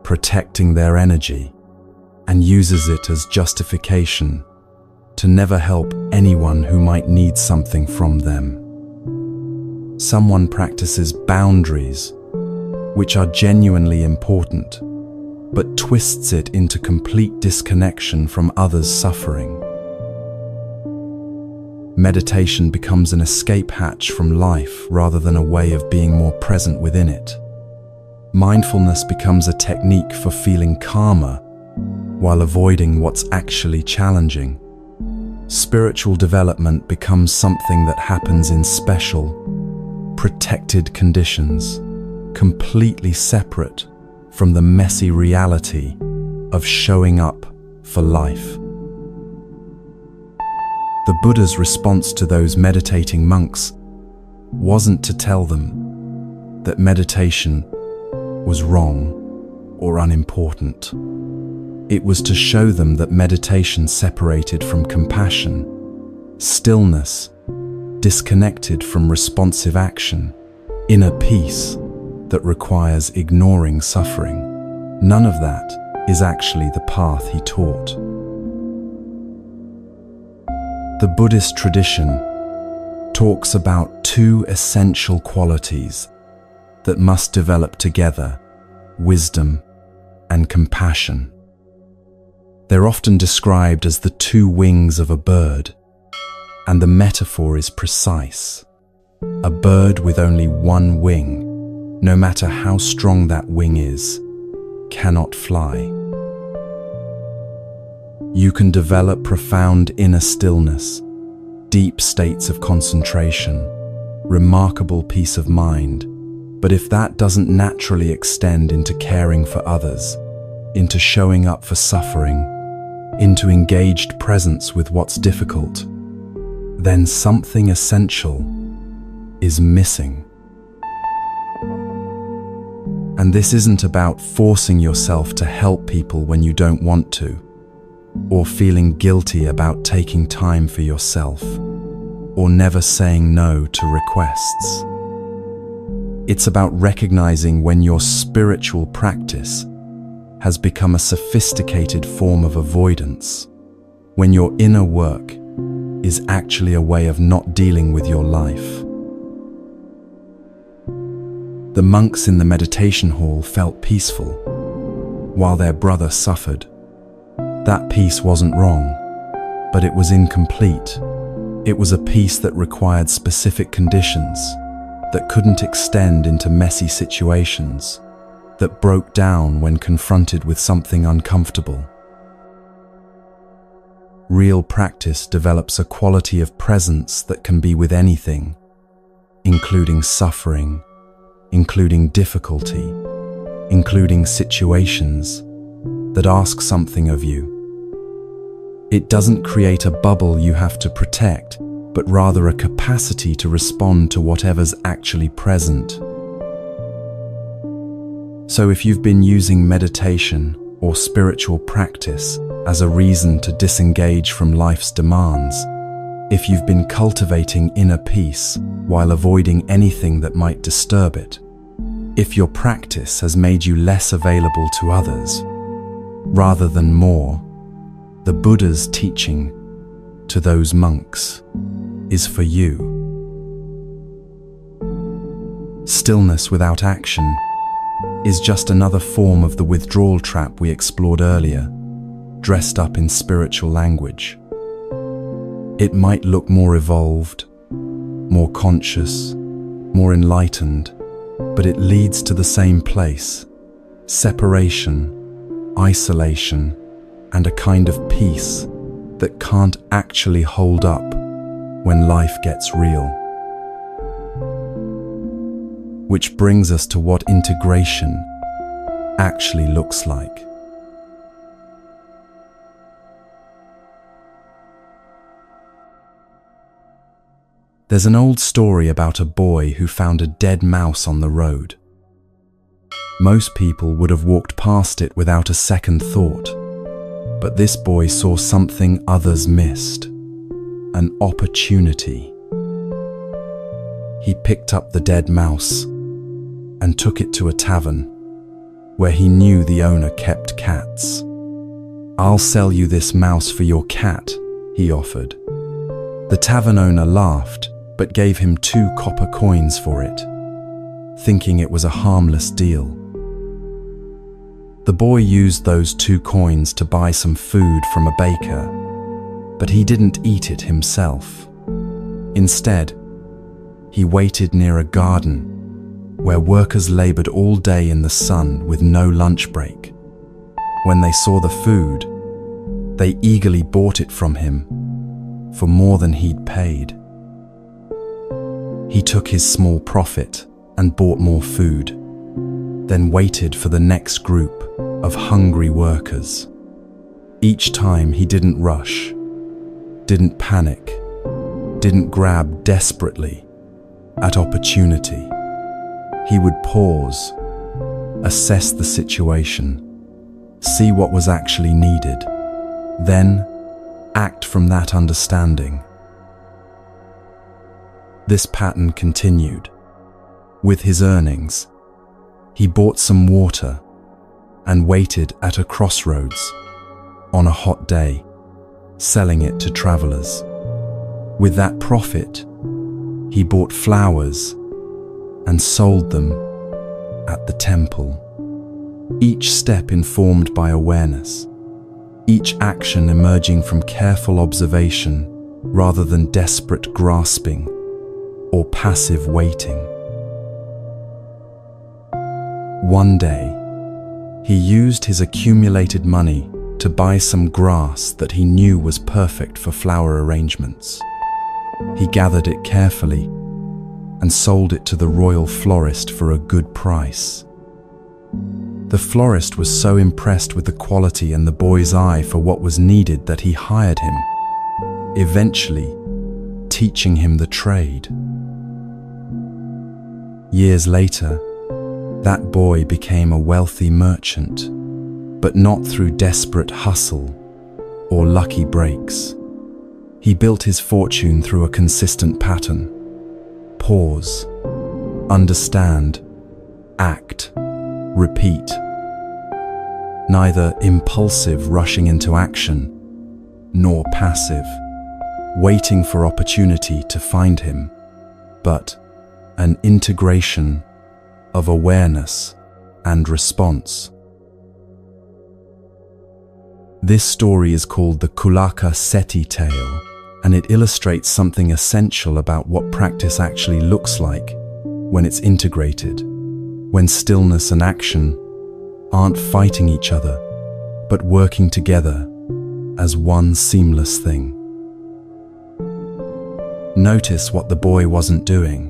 protecting their energy and uses it as justification to never help anyone who might need something from them. Someone practices boundaries, which are genuinely important, but twists it into complete disconnection from others' suffering. Meditation becomes an escape hatch from life rather than a way of being more present within it. Mindfulness becomes a technique for feeling calmer while avoiding what's actually challenging. Spiritual development becomes something that happens in special, protected conditions, completely separate from the messy reality of showing up for life. The Buddha's response to those meditating monks wasn't to tell them that meditation was wrong or unimportant. It was to show them that meditation separated from compassion, stillness, disconnected from responsive action, inner peace that requires ignoring suffering. None of that is actually the path he taught. The Buddhist tradition talks about two essential qualities that must develop together: wisdom and compassion. They're often described as the two wings of a bird, and the metaphor is precise. A bird with only one wing, no matter how strong that wing is, cannot fly. You can develop profound inner stillness, deep states of concentration, remarkable peace of mind, but if that doesn't naturally extend into caring for others, into showing up for suffering, into engaged presence with what's difficult, then something essential is missing. And this isn't about forcing yourself to help people when you don't want to, or feeling guilty about taking time for yourself, or never saying no to requests. It's about recognizing when your spiritual practice has become a sophisticated form of avoidance, when your inner work is actually a way of not dealing with your life. The monks in the meditation hall felt peaceful, while their brother suffered. That peace wasn't wrong, but it was incomplete. It was a peace that required specific conditions, that couldn't extend into messy situations, that broke down when confronted with something uncomfortable. Real practice develops a quality of presence that can be with anything, including suffering, including difficulty, including situations that ask something of you. It doesn't create a bubble you have to protect, but rather a capacity to respond to whatever's actually present. So if you've been using meditation or spiritual practice as a reason to disengage from life's demands, if you've been cultivating inner peace while avoiding anything that might disturb it, if your practice has made you less available to others, rather than more, the Buddha's teaching to those monks is for you. Stillness without action is just another form of the withdrawal trap we explored earlier, dressed up in spiritual language. It might look more evolved, more conscious, more enlightened, but it leads to the same place: separation, isolation, and a kind of peace that can't actually hold up when life gets real. Which brings us to what integration actually looks like. There's an old story about a boy who found a dead mouse on the road. Most people would have walked past it without a second thought, but this boy saw something others missed: an opportunity. He picked up the dead mouse and took it to a tavern where he knew the owner kept cats. "I'll sell you this mouse for your cat," he offered. The tavern owner laughed, but gave him 2 copper coins for it, thinking it was a harmless deal. The boy used those 2 coins to buy some food from a baker, but he didn't eat it himself. Instead, he waited near a garden where workers labored all day in the sun with no lunch break. When they saw the food, they eagerly bought it from him for more than he'd paid. He took his small profit and bought more food, then waited for the next group of hungry workers. Each time he didn't rush, didn't panic, didn't grab desperately at opportunity. He would pause, assess the situation, see what was actually needed, then act from that understanding. This pattern continued. With his earnings, he bought some water and waited at a crossroads on a hot day, selling it to travelers. With that profit, he bought flowers and sold them at the temple. Each step informed by awareness, each action emerging from careful observation rather than desperate grasping or passive waiting. One day, he used his accumulated money to buy some grass that he knew was perfect for flower arrangements. He gathered it carefully and sold it to the royal florist for a good price. The florist was so impressed with the quality and the boy's eye for what was needed that he hired him, eventually teaching him the trade. Years later, that boy became a wealthy merchant, but not through desperate hustle or lucky breaks. He built his fortune through a consistent pattern: pause, understand, act, repeat. Neither impulsive rushing into action, nor passive, waiting for opportunity to find him, but an integration of awareness and response. This story is called the Kulaka Seti tale, and it illustrates something essential about what practice actually looks like when it's integrated, when stillness and action aren't fighting each other, but working together as one seamless thing. Notice what the boy wasn't doing.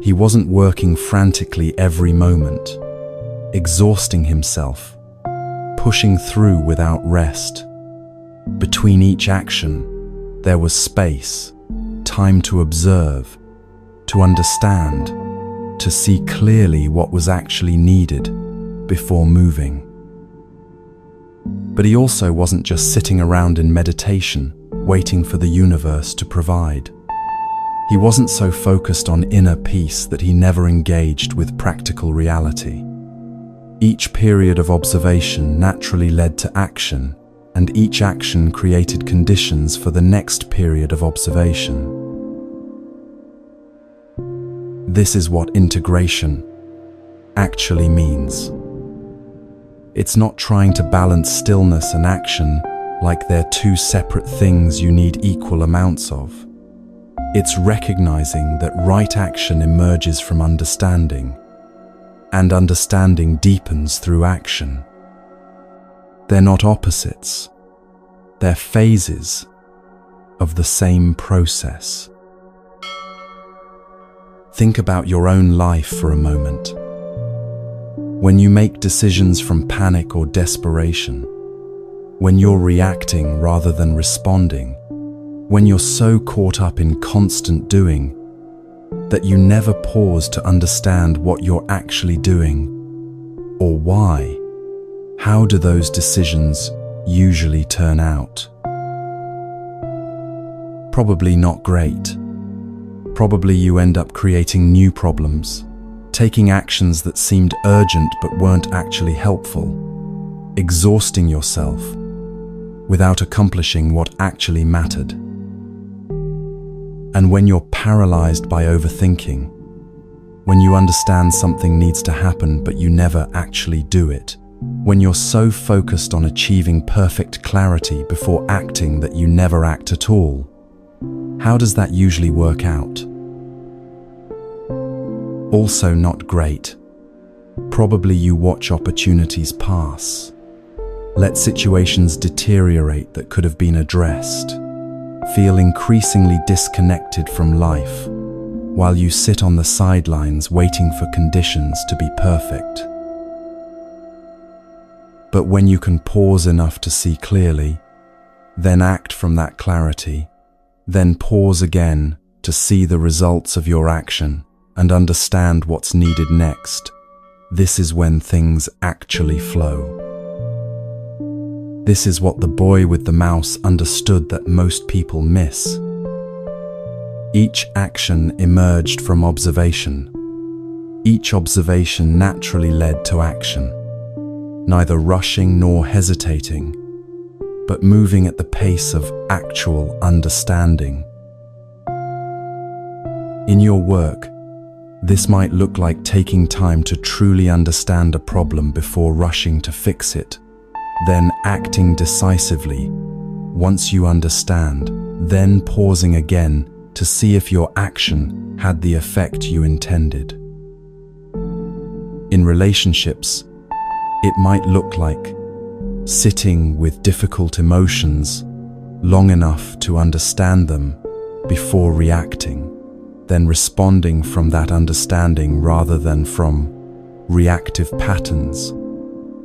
He wasn't working frantically every moment, exhausting himself, pushing through without rest. Between each action, there was space, time to observe, to understand, to see clearly what was actually needed before moving. But he also wasn't just sitting around in meditation, waiting for the universe to provide. He wasn't so focused on inner peace that he never engaged with practical reality. Each period of observation naturally led to action, and each action created conditions for the next period of observation. This is what integration actually means. It's not trying to balance stillness and action like they're two separate things you need equal amounts of. It's recognizing that right action emerges from understanding, and understanding deepens through action. They're not opposites. They're phases of the same process. Think about your own life for a moment. When you make decisions from panic or desperation, when you're reacting rather than responding, when you're so caught up in constant doing that you never pause to understand what you're actually doing or why, how do those decisions usually turn out? Probably not great. Probably you end up creating new problems, taking actions that seemed urgent but weren't actually helpful, exhausting yourself without accomplishing what actually mattered. And when you're paralyzed by overthinking, when you understand something needs to happen but you never actually do it, when you're so focused on achieving perfect clarity before acting that you never act at all, how does that usually work out? Also not great. Probably you watch opportunities pass, let situations deteriorate that could have been addressed, feel increasingly disconnected from life, while you sit on the sidelines waiting for conditions to be perfect. But when you can pause enough to see clearly, then act from that clarity, then pause again to see the results of your action and understand what's needed next, this is when things actually flow. This is what the boy with the mouse understood that most people miss. Each action emerged from observation. Each observation naturally led to action, neither rushing nor hesitating, but moving at the pace of actual understanding. In your work, this might look like taking time to truly understand a problem before rushing to fix it, then acting decisively once you understand, then pausing again to see if your action had the effect you intended. In relationships, it might look like sitting with difficult emotions long enough to understand them before reacting, then responding from that understanding rather than from reactive patterns,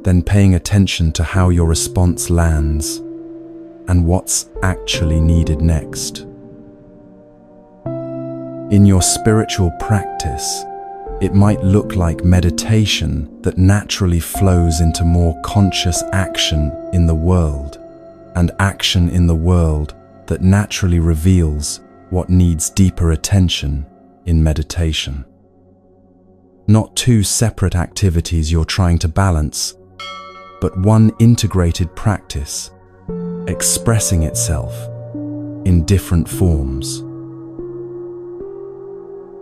then paying attention to how your response lands and what's actually needed next. In your spiritual practice, it might look like meditation that naturally flows into more conscious action in the world, and action in the world that naturally reveals what needs deeper attention in meditation. Not two separate activities you're trying to balance, but one integrated practice, expressing itself in different forms.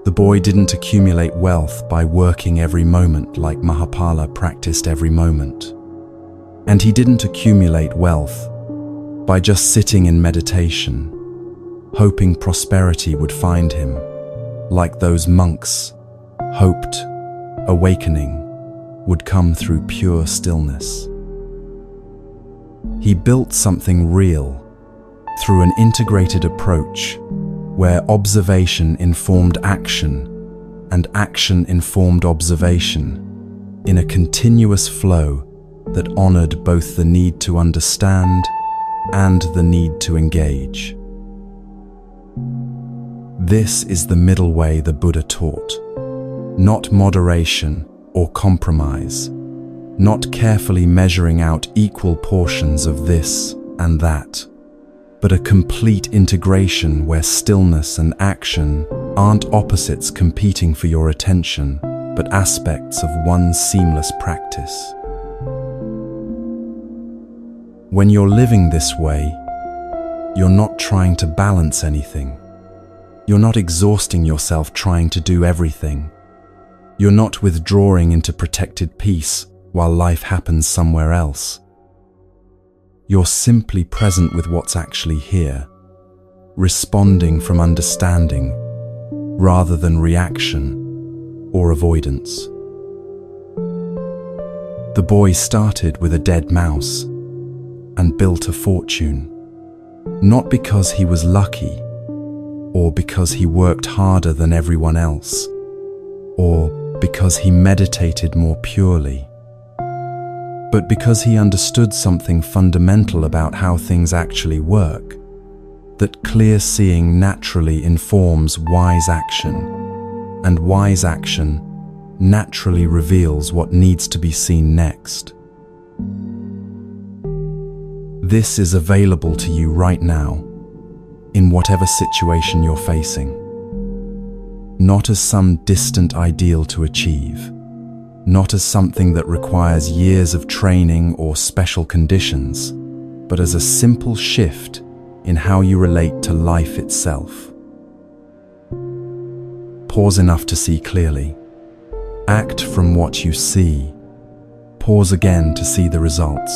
The boy didn't accumulate wealth by working every moment like Mahapala practiced every moment. And he didn't accumulate wealth by just sitting in meditation, hoping prosperity would find him, like those monks hoped awakening would come through pure stillness. He built something real through an integrated approach where observation informed action and action informed observation in a continuous flow that honored both the need to understand and the need to engage. This is the middle way the Buddha taught. Not moderation or compromise, not carefully measuring out equal portions of this and that, but a complete integration where stillness and action aren't opposites competing for your attention, but aspects of one seamless practice. When you're living this way, you're not trying to balance anything. You're not exhausting yourself trying to do everything. You're not withdrawing into protected peace while life happens somewhere else. You're simply present with what's actually here, responding from understanding rather than reaction or avoidance. The boy started with a dead mouse and built a fortune, not because he was lucky or because he worked harder than everyone else or because he meditated more purely, but because he understood something fundamental about how things actually work, that clear seeing naturally informs wise action, and wise action naturally reveals what needs to be seen next. This is available to you right now, in whatever situation you're facing. Not as some distant ideal to achieve, not as something that requires years of training or special conditions, but as a simple shift in how you relate to life itself. Pause enough to see clearly. Act from what you see. Pause again to see the results.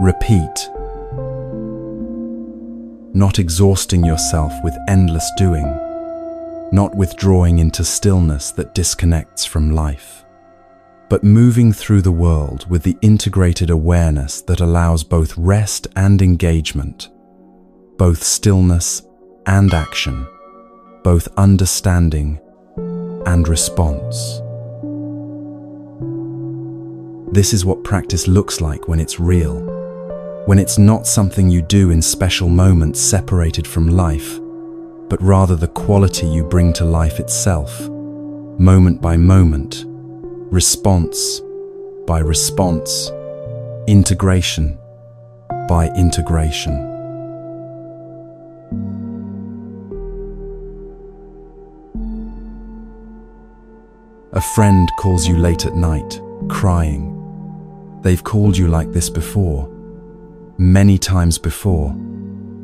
Repeat. Not exhausting yourself with endless doing, not withdrawing into stillness that disconnects from life, but moving through the world with the integrated awareness that allows both rest and engagement, both stillness and action, both understanding and response. This is what practice looks like when it's real, when it's not something you do in special moments separated from life, but rather the quality you bring to life itself, moment by moment, response by response, integration by integration. A friend calls you late at night, crying. They've called you like this before, many times before,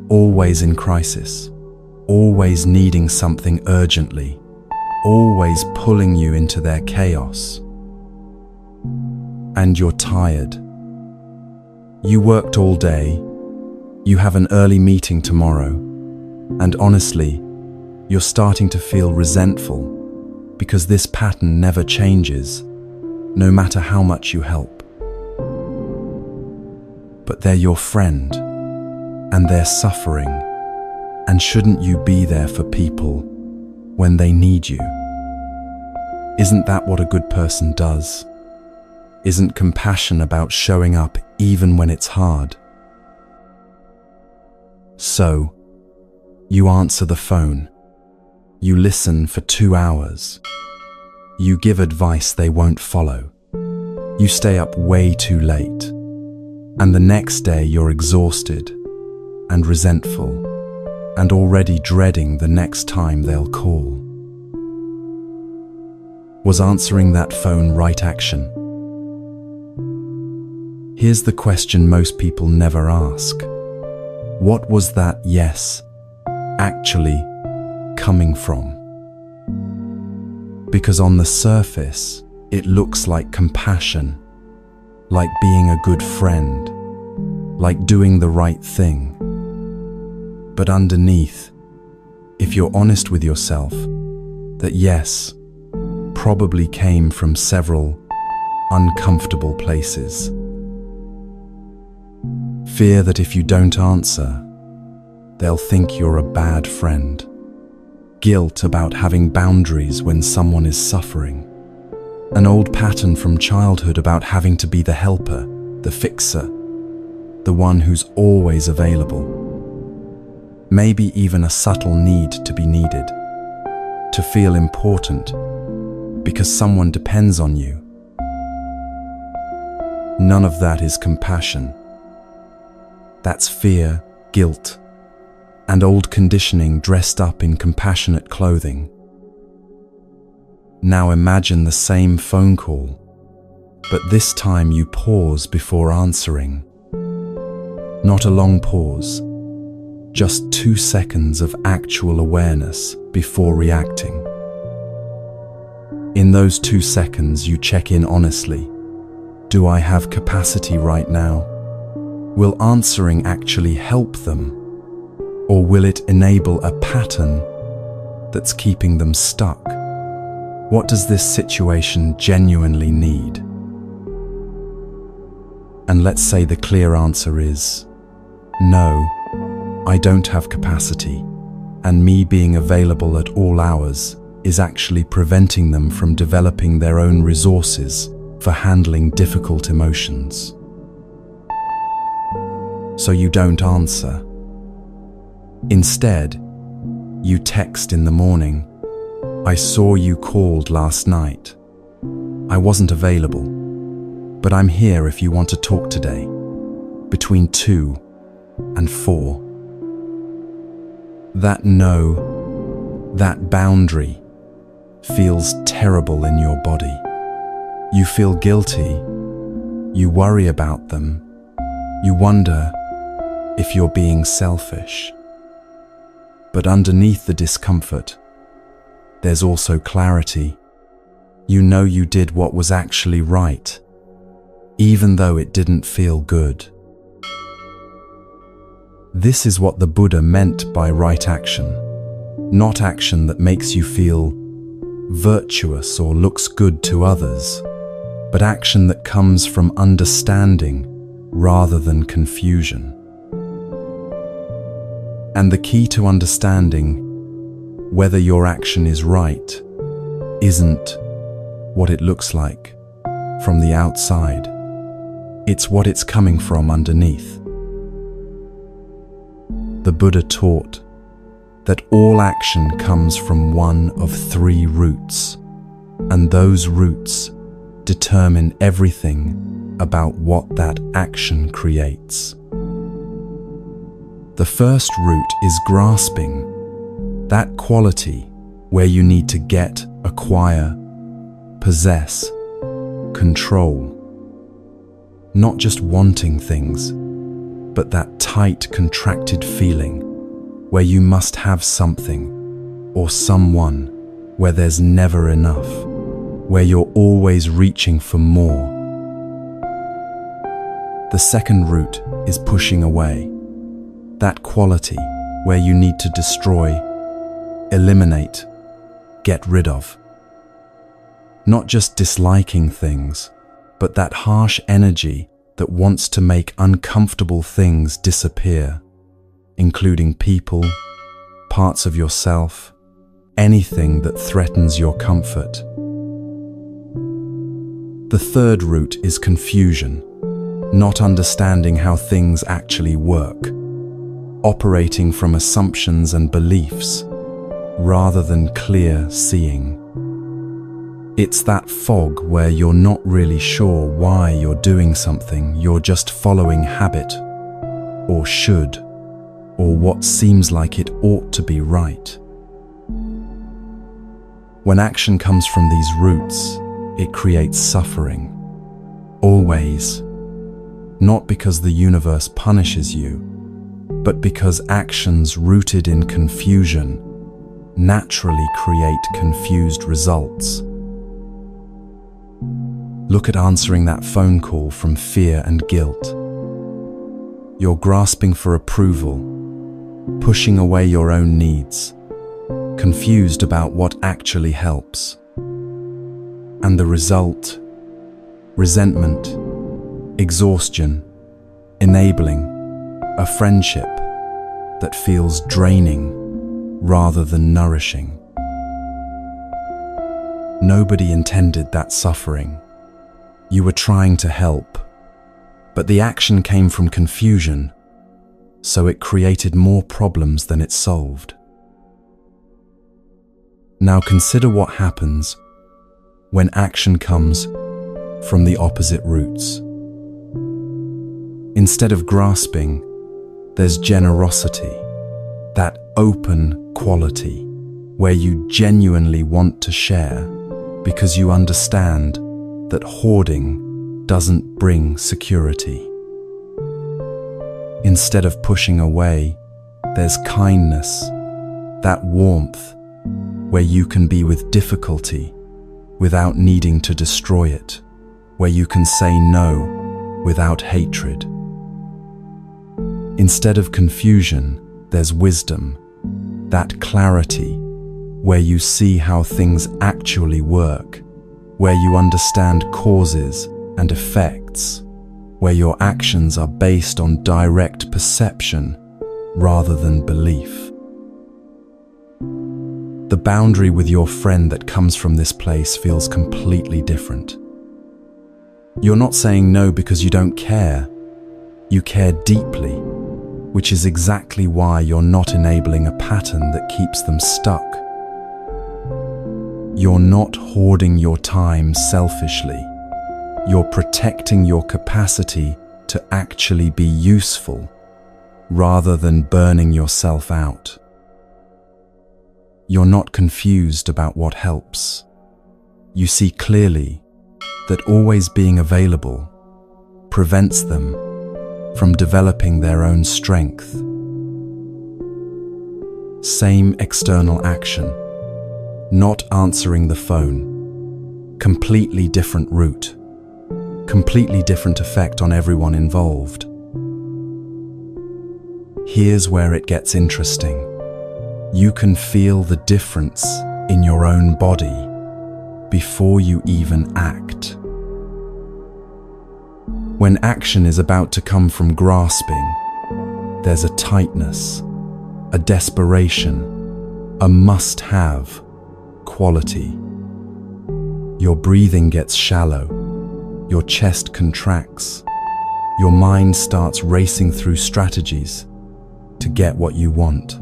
always in crisis, always needing something urgently, always pulling you into their chaos. And you're tired. You worked all day, you have an early meeting tomorrow, and honestly, you're starting to feel resentful because this pattern never changes, no matter how much you help. But they're your friend, and they're suffering, and shouldn't you be there for people when they need you? Isn't that what a good person does? Isn't compassion about showing up even when it's hard? So, you answer the phone. You listen for 2 hours. You give advice they won't follow. You stay up way too late. And the next day you're exhausted and resentful and already dreading the next time they'll call. Was answering that phone right action? Here's the question most people never ask. What was that yes actually coming from? Because on the surface, it looks like compassion, like being a good friend, like doing the right thing. But underneath, if you're honest with yourself, that yes probably came from several uncomfortable places. Fear that if you don't answer, they'll think you're a bad friend. Guilt about having boundaries when someone is suffering. An old pattern from childhood about having to be the helper, the fixer, the one who's always available. Maybe even a subtle need to be needed, to feel important, because someone depends on you. None of that is compassion. That's fear, guilt, and old conditioning dressed up in compassionate clothing. Now imagine the same phone call, but this time you pause before answering. Not a long pause, just 2 seconds of actual awareness before reacting. In those 2 seconds, you check in honestly. Do I have capacity right now? Will answering actually help them? Or will it enable a pattern that's keeping them stuck? What does this situation genuinely need? And let's say the clear answer is, no, I don't have capacity, and me being available at all hours is actually preventing them from developing their own resources for handling difficult emotions. So you don't answer. Instead, you text in the morning, I saw you called last night. I wasn't available, but I'm here if you want to talk today, between 2 and 4. That no, that boundary feels terrible in your body. You feel guilty, you worry about them, you wonder if you're being selfish. But underneath the discomfort, there's also clarity. You know you did what was actually right, even though it didn't feel good. This is what the Buddha meant by right action, not action that makes you feel virtuous or looks good to others, but action that comes from understanding rather than confusion. And the key to understanding whether your action is right isn't what it looks like from the outside. It's what it's coming from underneath. The Buddha taught that all action comes from one of 3 roots, and those roots determine everything about what that action creates. The first root is grasping, that quality where you need to get, acquire, possess, control. Not just wanting things, but that tight, contracted feeling where you must have something or someone, where there's never enough, where you're always reaching for more. The second root is pushing away, that quality where you need to destroy, eliminate, get rid of. Not just disliking things, but that harsh energy that wants to make uncomfortable things disappear, including people, parts of yourself, anything that threatens your comfort. The third root is confusion, not understanding how things actually work, operating from assumptions and beliefs rather than clear seeing. It's that fog where you're not really sure why you're doing something, you're just following habit, or should, or what seems like it ought to be right. When action comes from these roots, it creates suffering. Always. Not because the universe punishes you, but because actions rooted in confusion naturally create confused results. Look at answering that phone call from fear and guilt. You're grasping for approval, pushing away your own needs, confused about what actually helps. And the result? Resentment, exhaustion, enabling, a friendship that feels draining rather than nourishing. Nobody intended that suffering. You were trying to help, But the action came from confusion, so it created more problems than it solved. Now consider what happens when action comes from the opposite roots. Instead of grasping, there's generosity, that open quality where you genuinely want to share because you understand that hoarding doesn't bring security. Instead of pushing away, there's kindness, that warmth where you can be with difficulty without needing to destroy it, where you can say no without hatred. Instead of confusion, there's wisdom, that clarity where you see how things actually work, where you understand causes and effects, where your actions are based on direct perception rather than belief. The boundary with your friend that comes from this place feels completely different. You're not saying no because you don't care. You care deeply, which is exactly why you're not enabling a pattern that keeps them stuck. You're not hoarding your time selfishly. You're protecting your capacity to actually be useful rather than burning yourself out. You're not confused about what helps. You see clearly that always being available prevents them from developing their own strength. Same external action, not answering the phone, completely different route, completely different effect on everyone involved. Here's where it gets interesting. You can feel the difference in your own body before you even act. When action is about to come from grasping, there's a tightness, a desperation, a must-have quality. Your breathing gets shallow, your chest contracts, your mind starts racing through strategies to get what you want.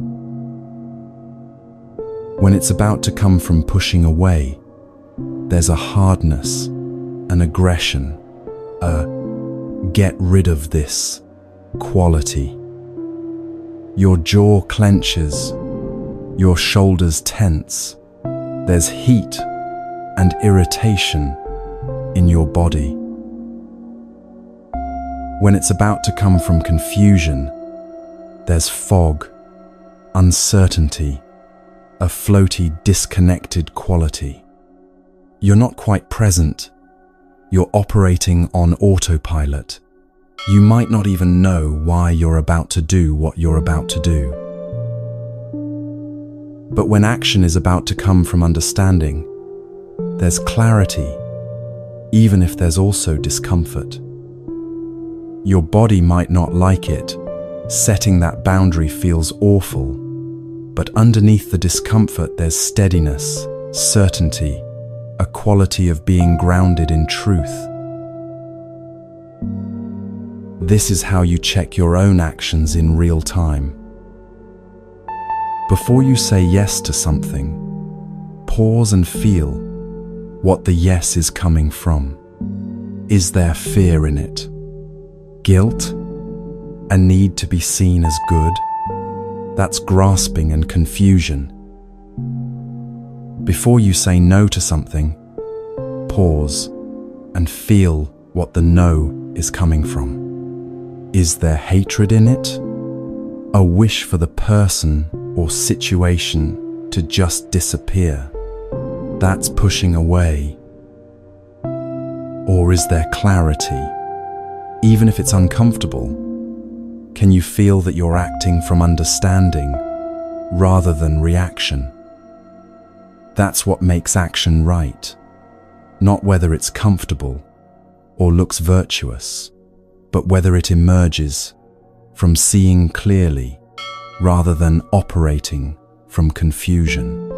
When it's about to come from pushing away, there's a hardness, an aggression, a get rid of this quality. Your jaw clenches, your shoulders tense. There's heat and irritation in your body. When it's about to come from confusion, there's fog, uncertainty, a floaty, disconnected quality. You're not quite present. You're operating on autopilot. You might not even know why you're about to do what you're about to do. But when action is about to come from understanding, there's clarity, even if there's also discomfort. Your body might not like it. Setting that boundary feels awful. But underneath the discomfort, there's steadiness, certainty, a quality of being grounded in truth. This is how you check your own actions in real time. Before you say yes to something, pause and feel what the yes is coming from. Is there fear in it? Guilt? A need to be seen as good? That's grasping and confusion. Before you say no to something, pause and feel what the no is coming from. Is there hatred in it? A wish for the person or situation to just disappear? That's pushing away. Or is there clarity? Even if it's uncomfortable, can you feel that you're acting from understanding rather than reaction? That's what makes action right. Not whether it's comfortable or looks virtuous, but whether it emerges from seeing clearly rather than operating from confusion.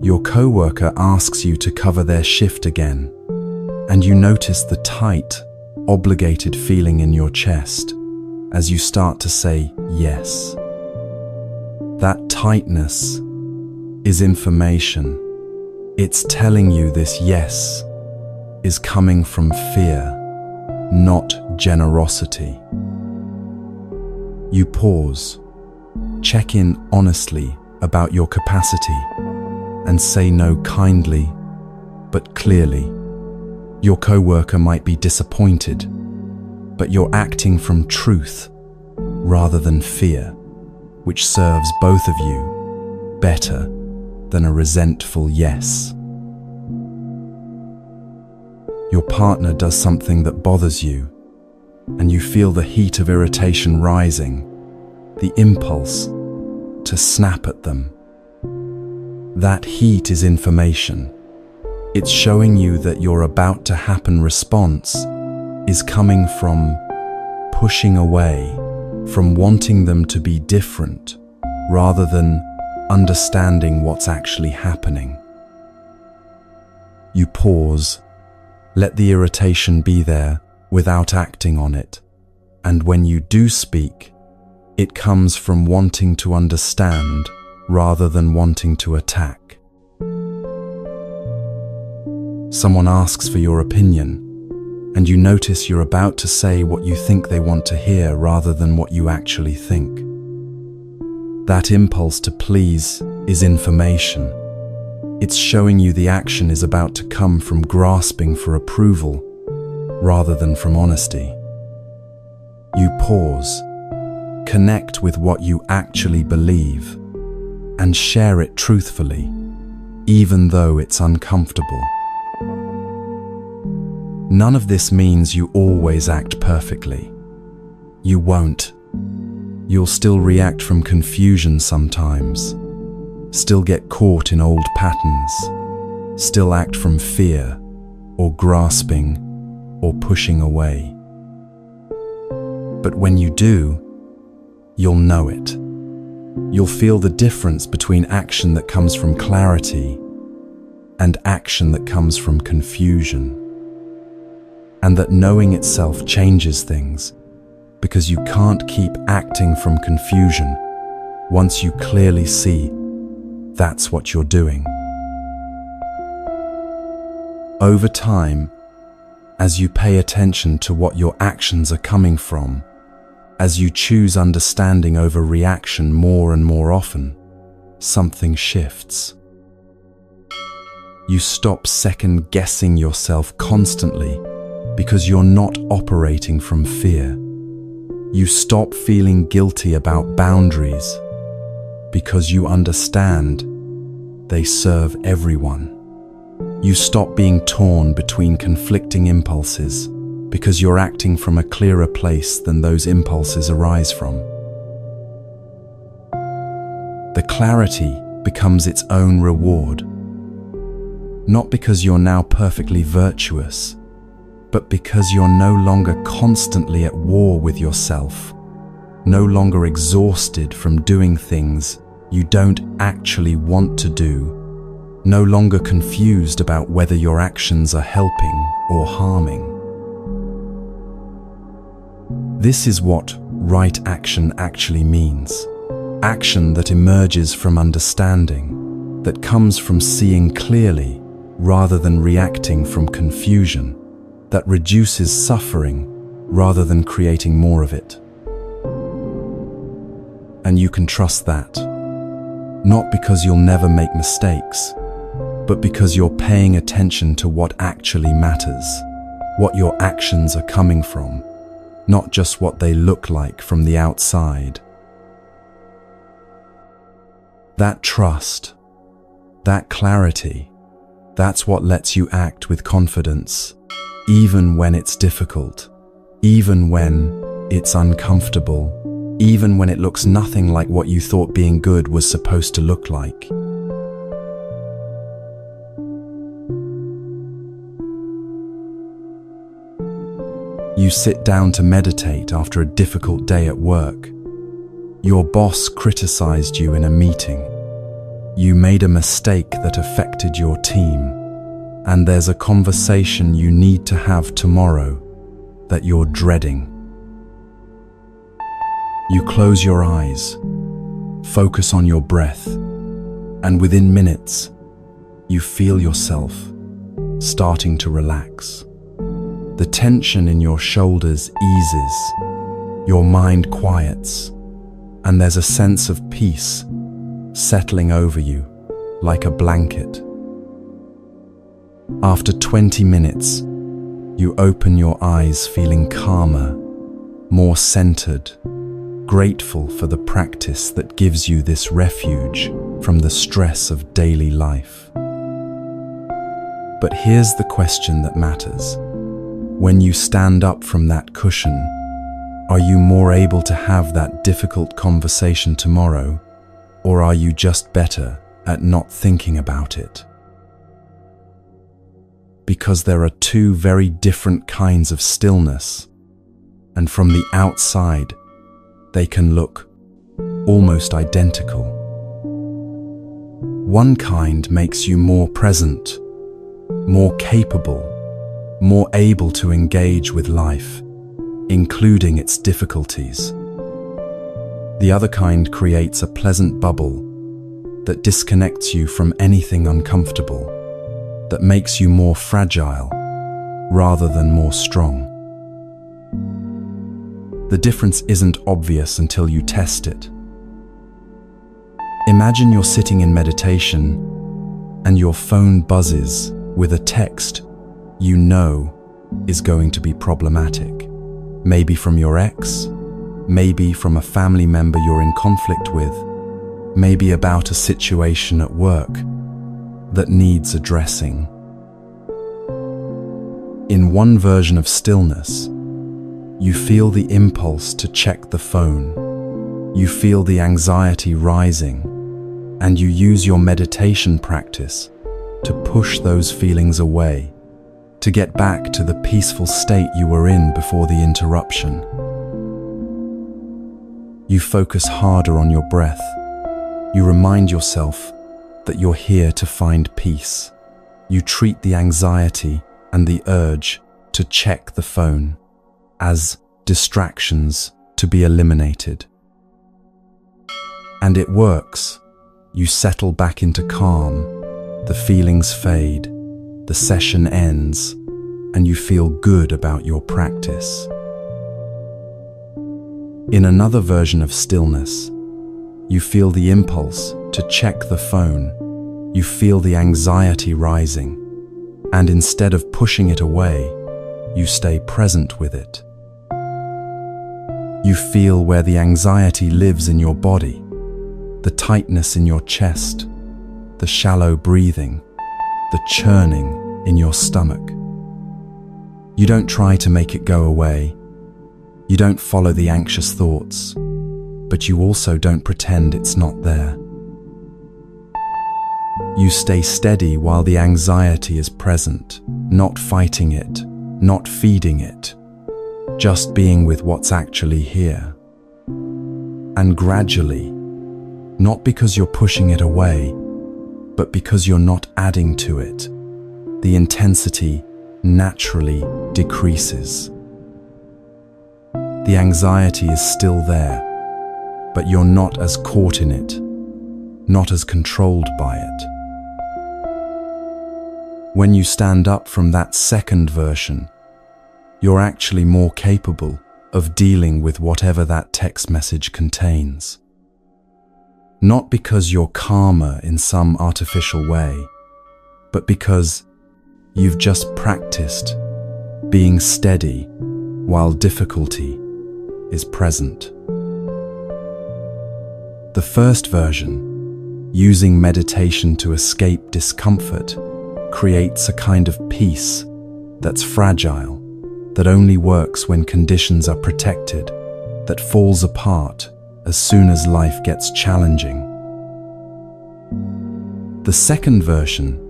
Your coworker asks you to cover their shift again. and you notice the tight, obligated feeling in your chest as you start to say yes. That tightness is information. It's telling you this yes is coming from fear, not generosity. You pause, check in honestly about your capacity, and say no kindly but clearly. Your coworker might be disappointed, but you're acting from truth rather than fear, which serves both of you better than a resentful yes. Your partner does something that bothers you, and you feel the heat of irritation rising, the impulse to snap at them. That heat is information. It's showing you that your about to happen response is coming from pushing away, from wanting them to be different, rather than understanding what's actually happening. You pause, let the irritation be there without acting on it, and when you do speak, it comes from wanting to understand rather than wanting to attack. Someone asks for your opinion, and you notice you're about to say what you think they want to hear rather than what you actually think. That impulse to please is information. It's showing you the action is about to come from grasping for approval rather than from honesty. You pause, connect with what you actually believe, and share it truthfully, even though it's uncomfortable. None of this means you always act perfectly. You won't. You'll still react from confusion sometimes, still get caught in old patterns, still act from fear, or grasping, or pushing away. But when you do, you'll know it. You'll feel the difference between action that comes from clarity and action that comes from confusion. And that knowing itself changes things, because you can't keep acting from confusion once you clearly see that's what you're doing. Over time, as you pay attention to what your actions are coming from, as you choose understanding over reaction more and more often, something shifts. You stop second-guessing yourself constantly because you're not operating from fear. You stop feeling guilty about boundaries because you understand they serve everyone. You stop being torn between conflicting impulses because you're acting from a clearer place than those impulses arise from. The clarity becomes its own reward, not because you're now perfectly virtuous, but because you're no longer constantly at war with yourself, no longer exhausted from doing things you don't actually want to do, no longer confused about whether your actions are helping or harming. This is what right action actually means. Action that emerges from understanding, that comes from seeing clearly rather than reacting from confusion, that reduces suffering rather than creating more of it. And you can trust that, not because you'll never make mistakes, but because you're paying attention to what actually matters, what your actions are coming from, not just what they look like from the outside. That trust, that clarity, that's what lets you act with confidence, even when it's difficult, even when it's uncomfortable, even when it looks nothing like what you thought being good was supposed to look like. You sit down to meditate after a difficult day at work. Your boss criticized you in a meeting. You made a mistake that affected your team, and there's a conversation you need to have tomorrow that you're dreading. You close your eyes, focus on your breath, and within minutes, you feel yourself starting to relax. The tension in your shoulders eases, your mind quiets, and there's a sense of peace settling over you like a blanket. After 20 minutes, you open your eyes feeling calmer, more centered, grateful for the practice that gives you this refuge from the stress of daily life. But here's the question that matters. When you stand up from that cushion, are you more able to have that difficult conversation tomorrow, or are you just better at not thinking about it? Because there are two very different kinds of stillness, and from the outside, they can look almost identical. One kind makes you more present, more capable, more able to engage with life, including its difficulties. The other kind creates a pleasant bubble that disconnects you from anything uncomfortable, that makes you more fragile rather than more strong. The difference isn't obvious until you test it. Imagine you're sitting in meditation and your phone buzzes with a text you know is going to be problematic. Maybe from your ex, maybe from a family member you're in conflict with, maybe about a situation at work that needs addressing. In one version of stillness, you feel the impulse to check the phone, you feel the anxiety rising, and you use your meditation practice to push those feelings away, to get back to the peaceful state you were in before the interruption. You focus harder on your breath. You remind yourself that you're here to find peace. You treat the anxiety and the urge to check the phone as distractions to be eliminated. And it works. You settle back into calm, the feelings fade, the session ends, and you feel good about your practice. In another version of stillness, you feel the impulse to check the phone, you feel the anxiety rising, and instead of pushing it away, you stay present with it. You feel where the anxiety lives in your body, the tightness in your chest, the shallow breathing, the churning in your stomach. You don't try to make it go away. You don't follow the anxious thoughts, but you also don't pretend it's not there. You stay steady while the anxiety is present, not fighting it, not feeding it, just being with what's actually here. And gradually, not because you're pushing it away, but because you're not adding to it, the intensity naturally decreases. The anxiety is still there, but you're not as caught in it, not as controlled by it. When you stand up from that second version, you're actually more capable of dealing with whatever that text message contains. Not because you're calmer in some artificial way, but because you've just practiced being steady while difficulty is present. The first version, using meditation to escape discomfort, creates a kind of peace that's fragile, that only works when conditions are protected, that falls apart as soon as life gets challenging. The second version,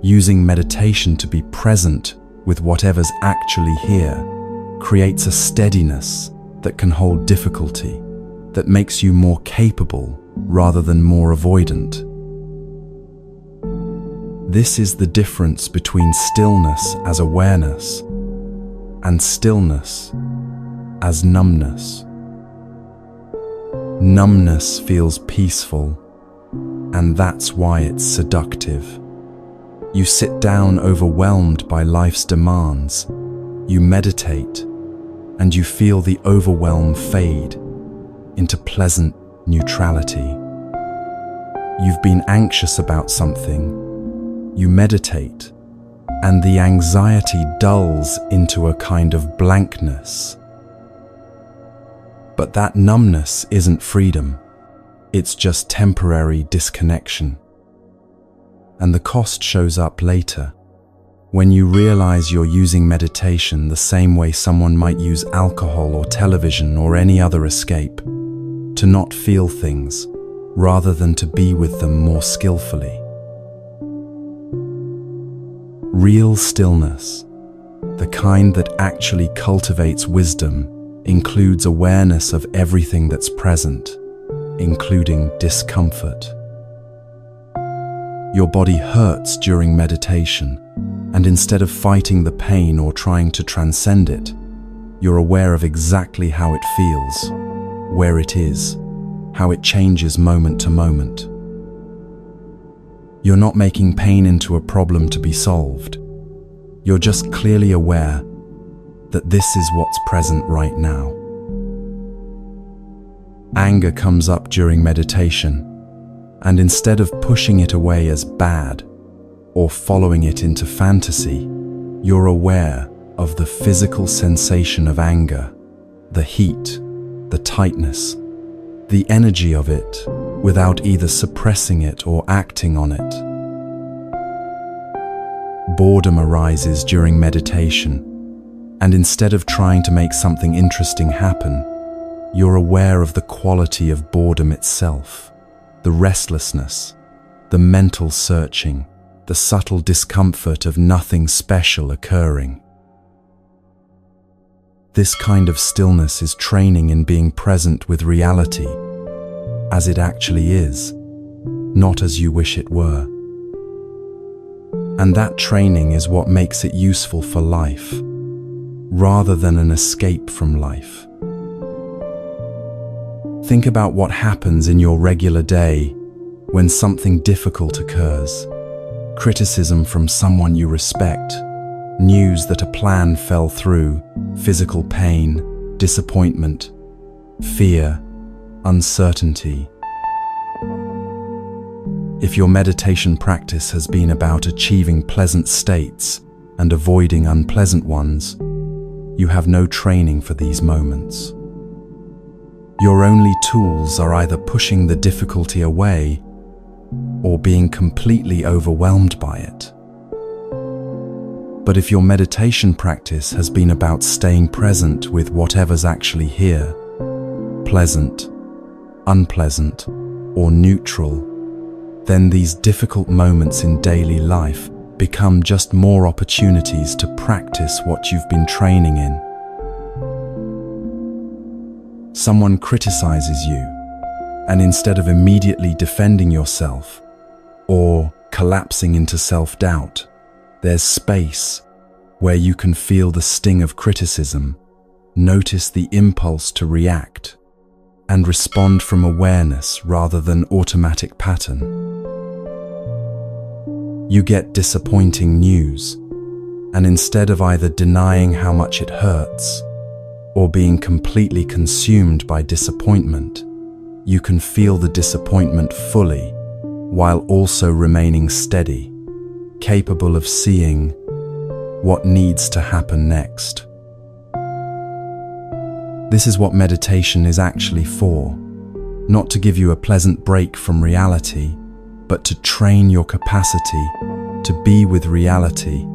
using meditation to be present with whatever's actually here, creates a steadiness that can hold difficulty, that makes you more capable rather than more avoidant. This is the difference between stillness as awareness and stillness as numbness. Numbness feels peaceful, and that's why it's seductive. You sit down overwhelmed by life's demands, you meditate, and you feel the overwhelm fade into pleasant neutrality. You've been anxious about something, you meditate, and the anxiety dulls into a kind of blankness. But that numbness isn't freedom, it's just temporary disconnection. And the cost shows up later, when you realize you're using meditation the same way someone might use alcohol or television or any other escape, to not feel things, rather than to be with them more skillfully. Real stillness, the kind that actually cultivates wisdom, includes awareness of everything that's present, including discomfort. Your body hurts during meditation, and instead of fighting the pain or trying to transcend it, you're aware of exactly how it feels, where it is, how it changes moment to moment. You're not making pain into a problem to be solved. You're just clearly aware that this is what's present right now. Anger comes up during meditation, and instead of pushing it away as bad or following it into fantasy, you're aware of the physical sensation of anger, the heat, the tightness, the energy of it, without either suppressing it or acting on it. Boredom arises during meditation, and instead of trying to make something interesting happen, you're aware of the quality of boredom itself, the restlessness, the mental searching, the subtle discomfort of nothing special occurring. This kind of stillness is training in being present with reality, as it actually is, not as you wish it were. And that training is what makes it useful for life, rather than an escape from life. Think about what happens in your regular day when something difficult occurs. Criticism from someone you respect, news that a plan fell through, physical pain, disappointment, fear, uncertainty. If your meditation practice has been about achieving pleasant states and avoiding unpleasant ones, you have no training for these moments. Your only tools are either pushing the difficulty away or being completely overwhelmed by it. But if your meditation practice has been about staying present with whatever's actually here, pleasant, unpleasant, or neutral, then these difficult moments in daily life become just more opportunities to practice what you've been training in. Someone criticizes you, and instead of immediately defending yourself or collapsing into self-doubt, there's space where you can feel the sting of criticism, notice the impulse to react, and respond from awareness rather than automatic pattern. You get disappointing news, and instead of either denying how much it hurts or being completely consumed by disappointment, you can feel the disappointment fully while also remaining steady, capable of seeing what needs to happen next. This is what meditation is actually for, not to give you a pleasant break from reality, but to train your capacity to be with reality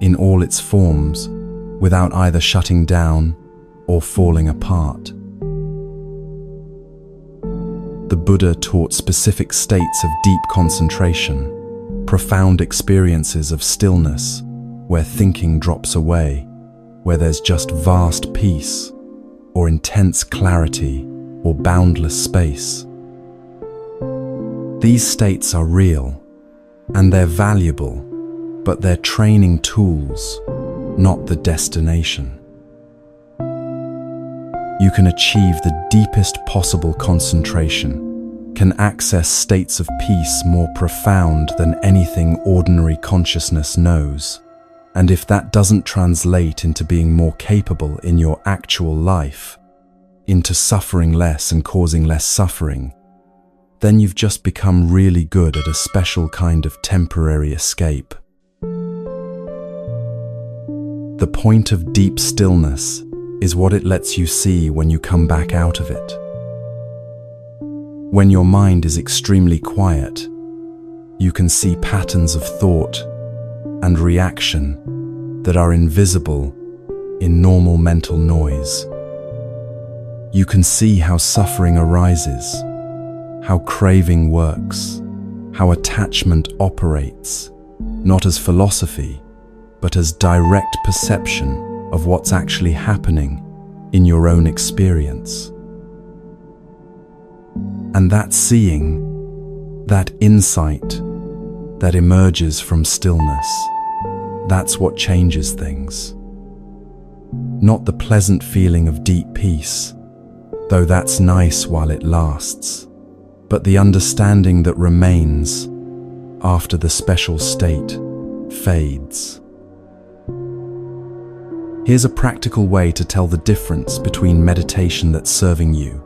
in all its forms without either shutting down or falling apart. The Buddha taught specific states of deep concentration, profound experiences of stillness, where thinking drops away, where there's just vast peace, or intense clarity, or boundless space. These states are real, And they're valuable, but they're training tools, not the destination. You can achieve the deepest possible concentration, can access states of peace more profound than anything ordinary consciousness knows. And if that doesn't translate into being more capable in your actual life, into suffering less and causing less suffering, then you've just become really good at a special kind of temporary escape. The point of deep stillness is what it lets you see when you come back out of it. When your mind is extremely quiet, you can see patterns of thought and reaction that are invisible in normal mental noise. You can see how suffering arises, how craving works, how attachment operates, not as philosophy, but as direct perception of what's actually happening in your own experience. And that seeing, that insight that emerges from stillness, that's what changes things. Not the pleasant feeling of deep peace, though that's nice while it lasts, but the understanding that remains after the special state fades. Here's a practical way to tell the difference between meditation that's serving you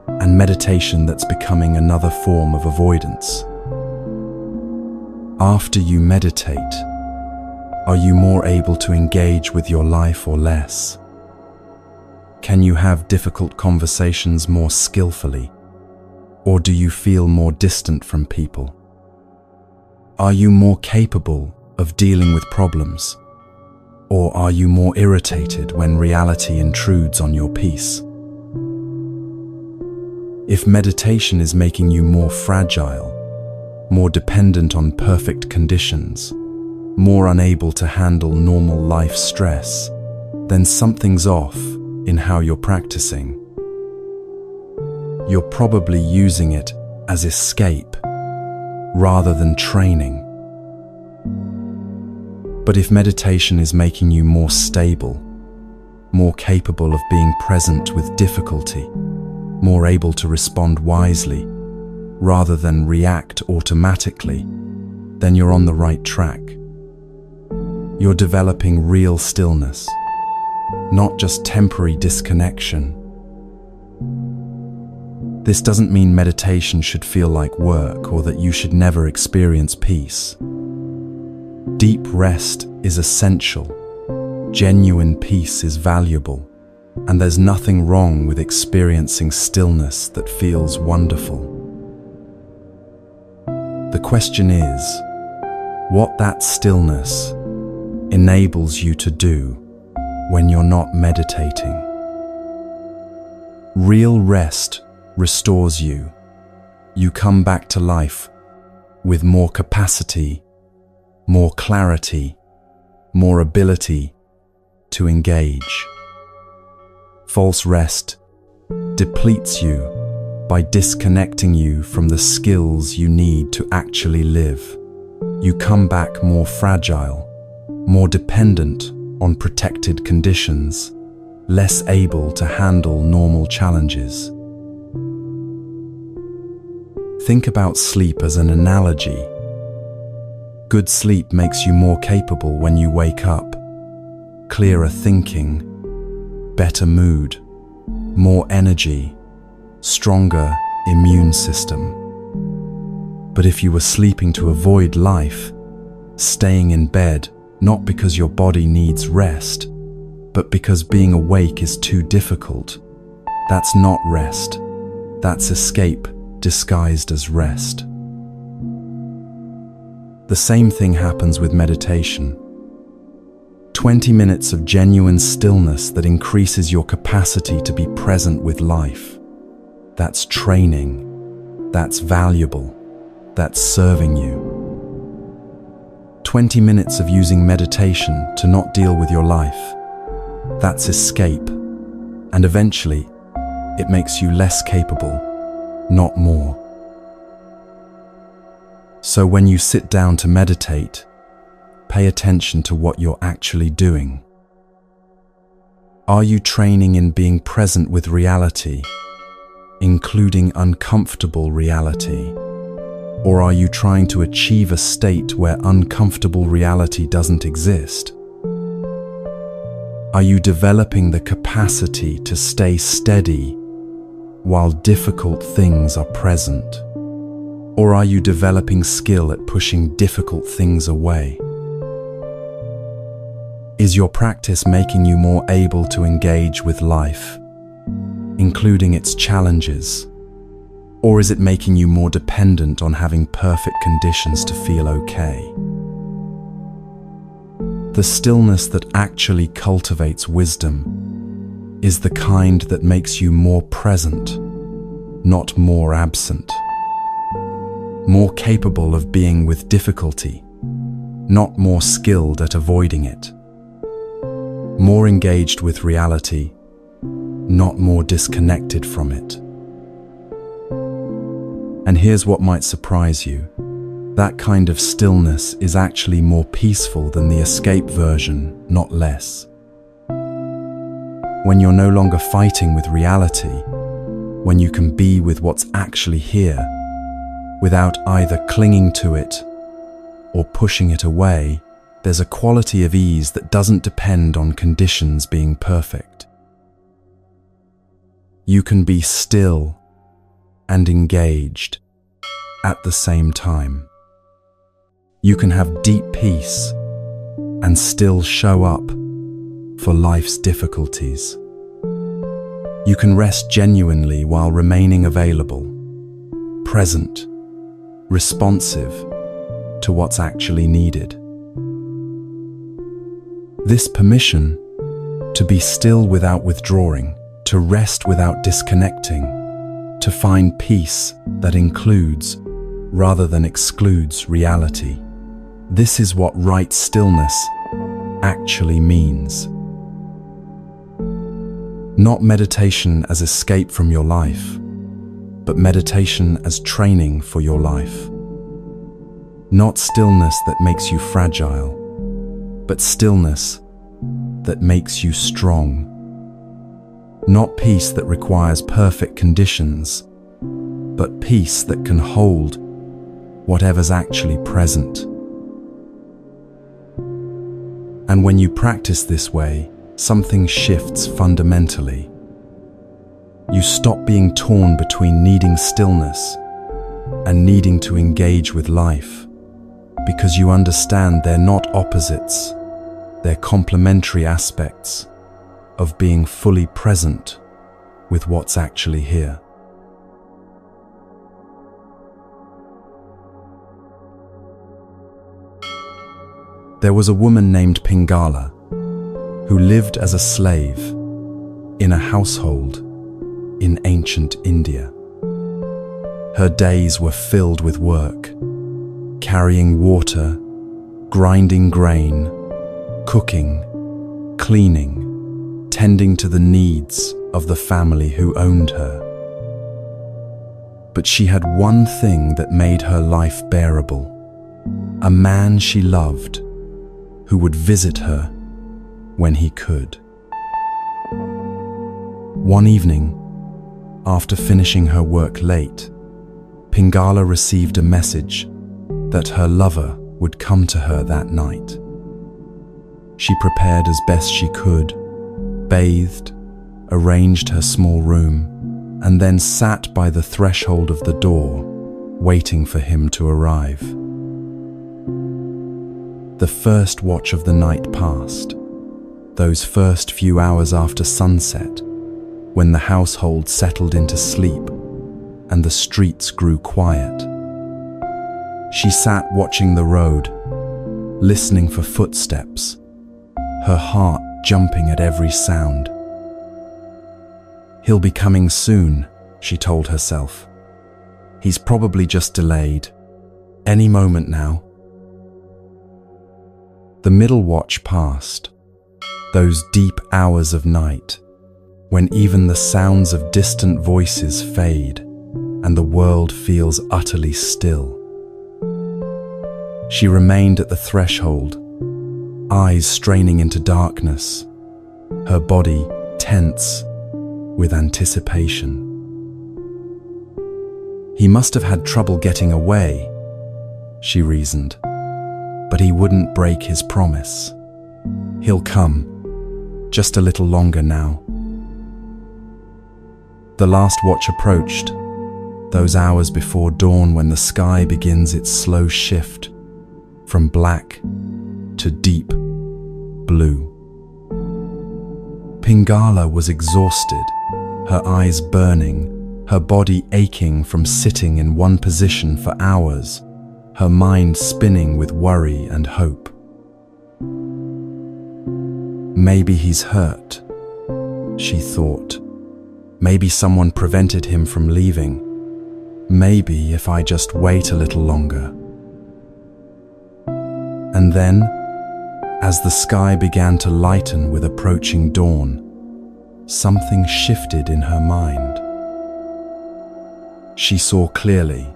and meditation that's becoming another form of avoidance. After you meditate, are you more able to engage with your life or less? Can you have difficult conversations more skillfully? Or do you feel more distant from people? Are you more capable of dealing with problems? Or are you more irritated when reality intrudes on your peace? If meditation is making you more fragile, more dependent on perfect conditions, more unable to handle normal life stress, then something's off in how you're practicing. You're probably using it as escape rather than training. But if meditation is making you more stable, more capable of being present with difficulty, more able to respond wisely rather than react automatically, then you're on the right track. You're developing real stillness, not just temporary disconnection. This doesn't mean meditation should feel like work or that you should never experience peace. Deep rest is essential. Genuine peace is valuable, and there's nothing wrong with experiencing stillness that feels wonderful. The question is, what that stillness enables you to do when you're not meditating. Real rest restores you. You come back to life with more capacity, more clarity, more ability to engage. False rest depletes you by disconnecting you from the skills you need to actually live. You come back more fragile, more dependent on protected conditions, less able to handle normal challenges. Think about sleep as an analogy. Good sleep makes you more capable when you wake up. Clearer thinking, better mood, more energy, stronger immune system. But if you were sleeping to avoid life, staying in bed not because your body needs rest, but because being awake is too difficult, that's not rest. That's escape disguised as rest. The same thing happens with meditation. 20 minutes of genuine stillness that increases your capacity to be present with life. That's training. That's valuable. That's serving you. 20 minutes of using meditation to not deal with your life. That's escape. And eventually, it makes you less capable, not more. So when you sit down to meditate, pay attention to what you're actually doing. Are you training in being present with reality, including uncomfortable reality? Or are you trying to achieve a state where uncomfortable reality doesn't exist? Are you developing the capacity to stay steady while difficult things are present? Or are you developing skill at pushing difficult things away? Is your practice making you more able to engage with life, including its challenges? Or is it making you more dependent on having perfect conditions to feel okay? The stillness that actually cultivates wisdom is the kind that makes you more present, not more absent. More capable of being with difficulty, not more skilled at avoiding it. More engaged with reality, not more disconnected from it. And here's what might surprise you. That kind of stillness is actually more peaceful than the escape version, not less. When you're no longer fighting with reality, when you can be with what's actually here, without either clinging to it or pushing it away, there's a quality of ease that doesn't depend on conditions being perfect. You can be still and engaged at the same time. You can have deep peace and still show up for life's difficulties. You can rest genuinely while remaining available, present, responsive to what's actually needed. This permission to be still without withdrawing, to rest without disconnecting, to find peace that includes rather than excludes reality. This is what right stillness actually means. Not meditation as escape from your life, but meditation as training for your life. Not stillness that makes you fragile, but stillness that makes you strong. Not peace that requires perfect conditions, but peace that can hold whatever's actually present. And when you practice this way, something shifts fundamentally. You stop being torn between needing stillness and needing to engage with life, because you understand they're not opposites, they're complementary aspects of being fully present with what's actually here. There was a woman named Pingala who lived as a slave in a household in ancient India. Her days were filled with work, carrying water, grinding grain, cooking, cleaning, tending to the needs of the family who owned her. But she had one thing that made her life bearable: a man she loved who would visit her when he could. One evening, after finishing her work late, Pingala received a message that her lover would come to her that night. She prepared as best she could, bathed, arranged her small room, and then sat by the threshold of the door, waiting for him to arrive. The first watch of the night passed, those first few hours after sunset, when the household settled into sleep and the streets grew quiet. She sat watching the road, listening for footsteps, her heart jumping at every sound. "He'll be coming soon," she told herself. "He's probably just delayed. Any moment now." The middle watch passed, those deep hours of night, when even the sounds of distant voices fade and the world feels utterly still. She remained at the threshold, eyes straining into darkness, her body tense with anticipation. He must have had trouble getting away, she reasoned, but he wouldn't break his promise. He'll come, just a little longer now. The last watch approached, those hours before dawn when the sky begins its slow shift from black to deep blue. Pingala was exhausted, her eyes burning, her body aching from sitting in one position for hours, her mind spinning with worry and hope. Maybe he's hurt, she thought. Maybe someone prevented him from leaving. Maybe if I just wait a little longer. And then, as the sky began to lighten with approaching dawn, something shifted in her mind. She saw clearly,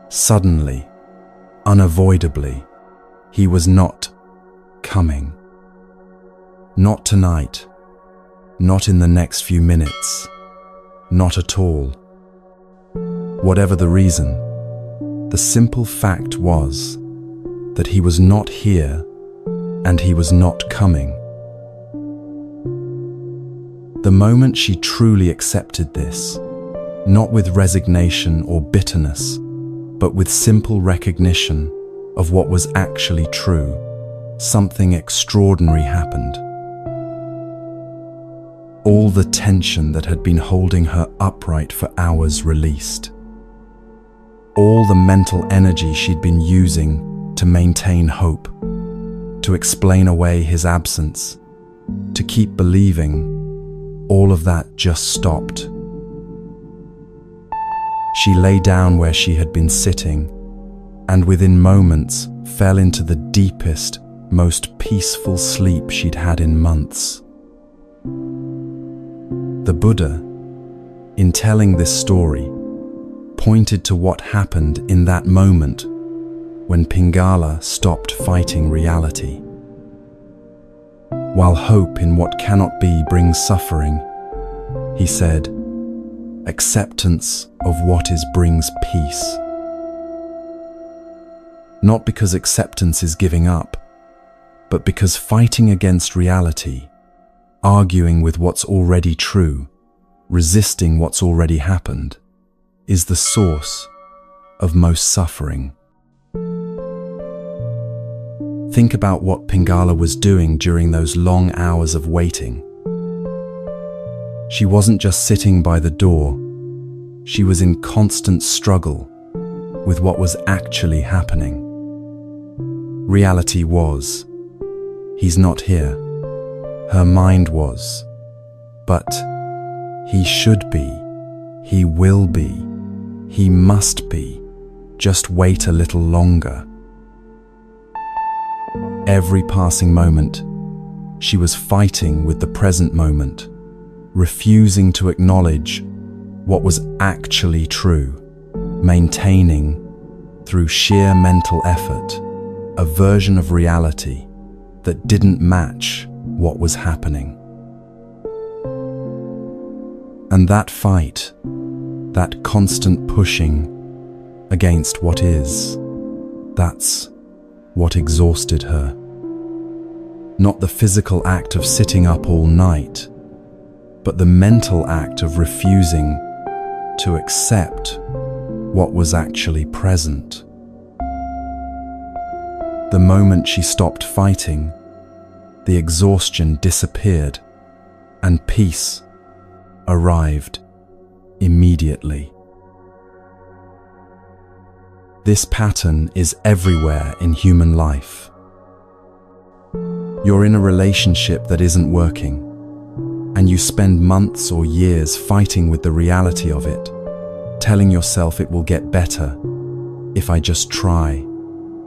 suddenly, unavoidably, he was not coming. Not tonight, not in the next few minutes, not at all. Whatever the reason, the simple fact was that he was not here and he was not coming. The moment she truly accepted this, not with resignation or bitterness, but with simple recognition of what was actually true, something extraordinary happened. All the tension that had been holding her upright for hours released. All the mental energy she'd been using to maintain hope, to explain away his absence, to keep believing, all of that just stopped. She lay down where she had been sitting, and within moments fell into the deepest, most peaceful sleep she'd had in months. The Buddha, in telling this story, pointed to what happened in that moment when Pingala stopped fighting reality. While hope in what cannot be brings suffering, he said, acceptance of what is brings peace. Not because acceptance is giving up, but because fighting against reality, arguing with what's already true, resisting what's already happened, is the source of most suffering. Think about what Pingala was doing during those long hours of waiting. She wasn't just sitting by the door, she was in constant struggle with what was actually happening. Reality was, he's not here. Her mind was, but he should be, he will be, he must be, just wait a little longer. Every passing moment, she was fighting with the present moment, refusing to acknowledge what was actually true, maintaining, through sheer mental effort, a version of reality that didn't match what was happening. And that fight, that constant pushing against what is, that's what exhausted her. Not the physical act of sitting up all night, but the mental act of refusing to accept what was actually present. The moment she stopped fighting, the exhaustion disappeared, and peace arrived immediately. This pattern is everywhere in human life. You're in a relationship that isn't working, and you spend months or years fighting with the reality of it, telling yourself it will get better if I just try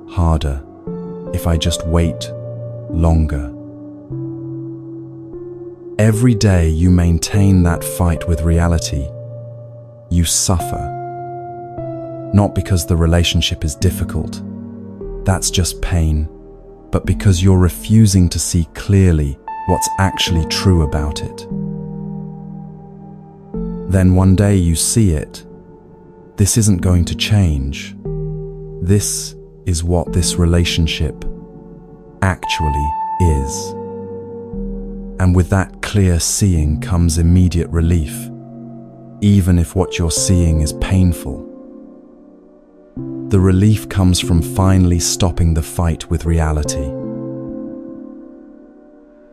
harder, if I just wait longer. Every day you maintain that fight with reality, you suffer. Not because the relationship is difficult, that's just pain, but because you're refusing to see clearly what's actually true about it. Then one day you see it. This isn't going to change. This is what this relationship actually is. And with that clear seeing comes immediate relief, even if what you're seeing is painful. The relief comes from finally stopping the fight with reality.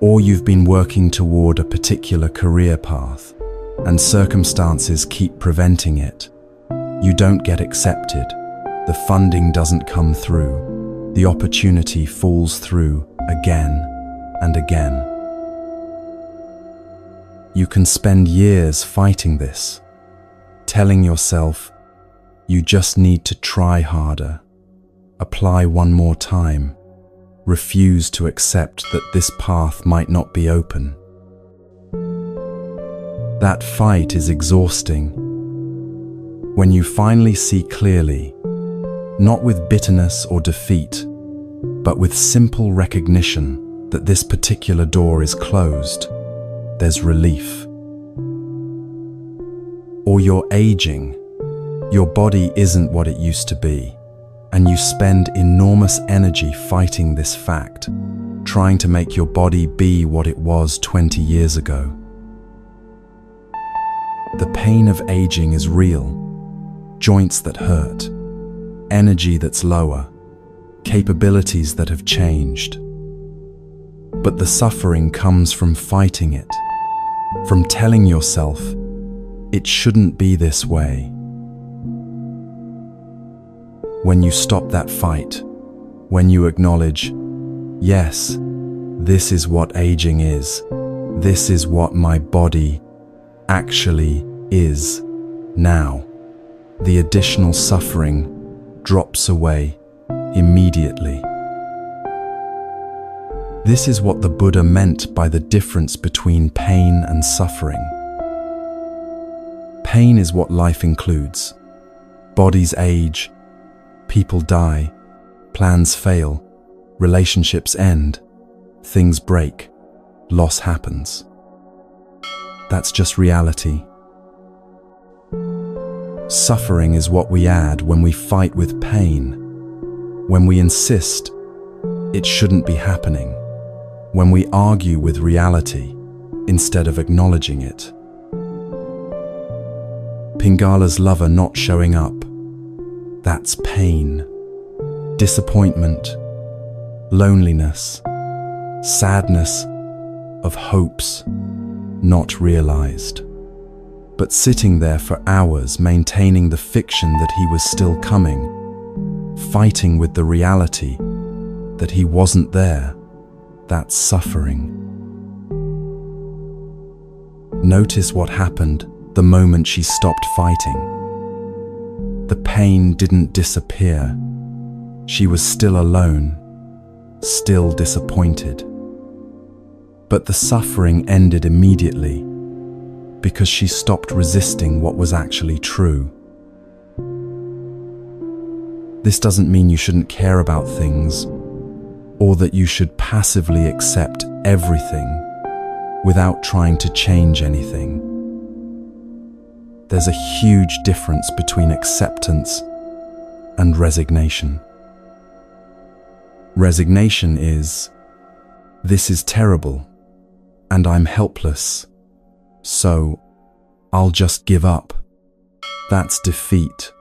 Or you've been working toward a particular career path, and circumstances keep preventing it. You don't get accepted, the funding doesn't come through, the opportunity falls through again and again. You can spend years fighting this, telling yourself you just need to try harder, apply one more time, refuse to accept that this path might not be open. That fight is exhausting. When you finally see clearly, not with bitterness or defeat, but with simple recognition that this particular door is closed, there's relief. Or you're aging, your body isn't what it used to be, and you spend enormous energy fighting this fact, trying to make your body be what it was 20 years ago. The pain of aging is real. Joints that hurt, energy that's lower, capabilities that have changed. But the suffering comes from fighting it, from telling yourself, it shouldn't be this way. When you stop that fight, when you acknowledge, yes, this is what aging is, this is what my body actually is now, the additional suffering drops away immediately. This is what the Buddha meant by the difference between pain and suffering. Pain is what life includes. Bodies age, people die, plans fail, relationships end, things break, loss happens. That's just reality. Suffering is what we add when we fight with pain, when we insist it shouldn't be happening, when we argue with reality instead of acknowledging it. Pingala's lover not showing up, that's pain, disappointment, loneliness, sadness of hopes not realized. But sitting there for hours maintaining the fiction that he was still coming, fighting with the reality that he wasn't there, that's suffering. Notice what happened the moment she stopped fighting. The pain didn't disappear. She was still alone, still disappointed. But the suffering ended immediately because she stopped resisting what was actually true. This doesn't mean you shouldn't care about things or that you should passively accept everything without trying to change anything. There's a huge difference between acceptance and resignation. Resignation is, this is terrible, and I'm helpless, so I'll just give up. That's defeat,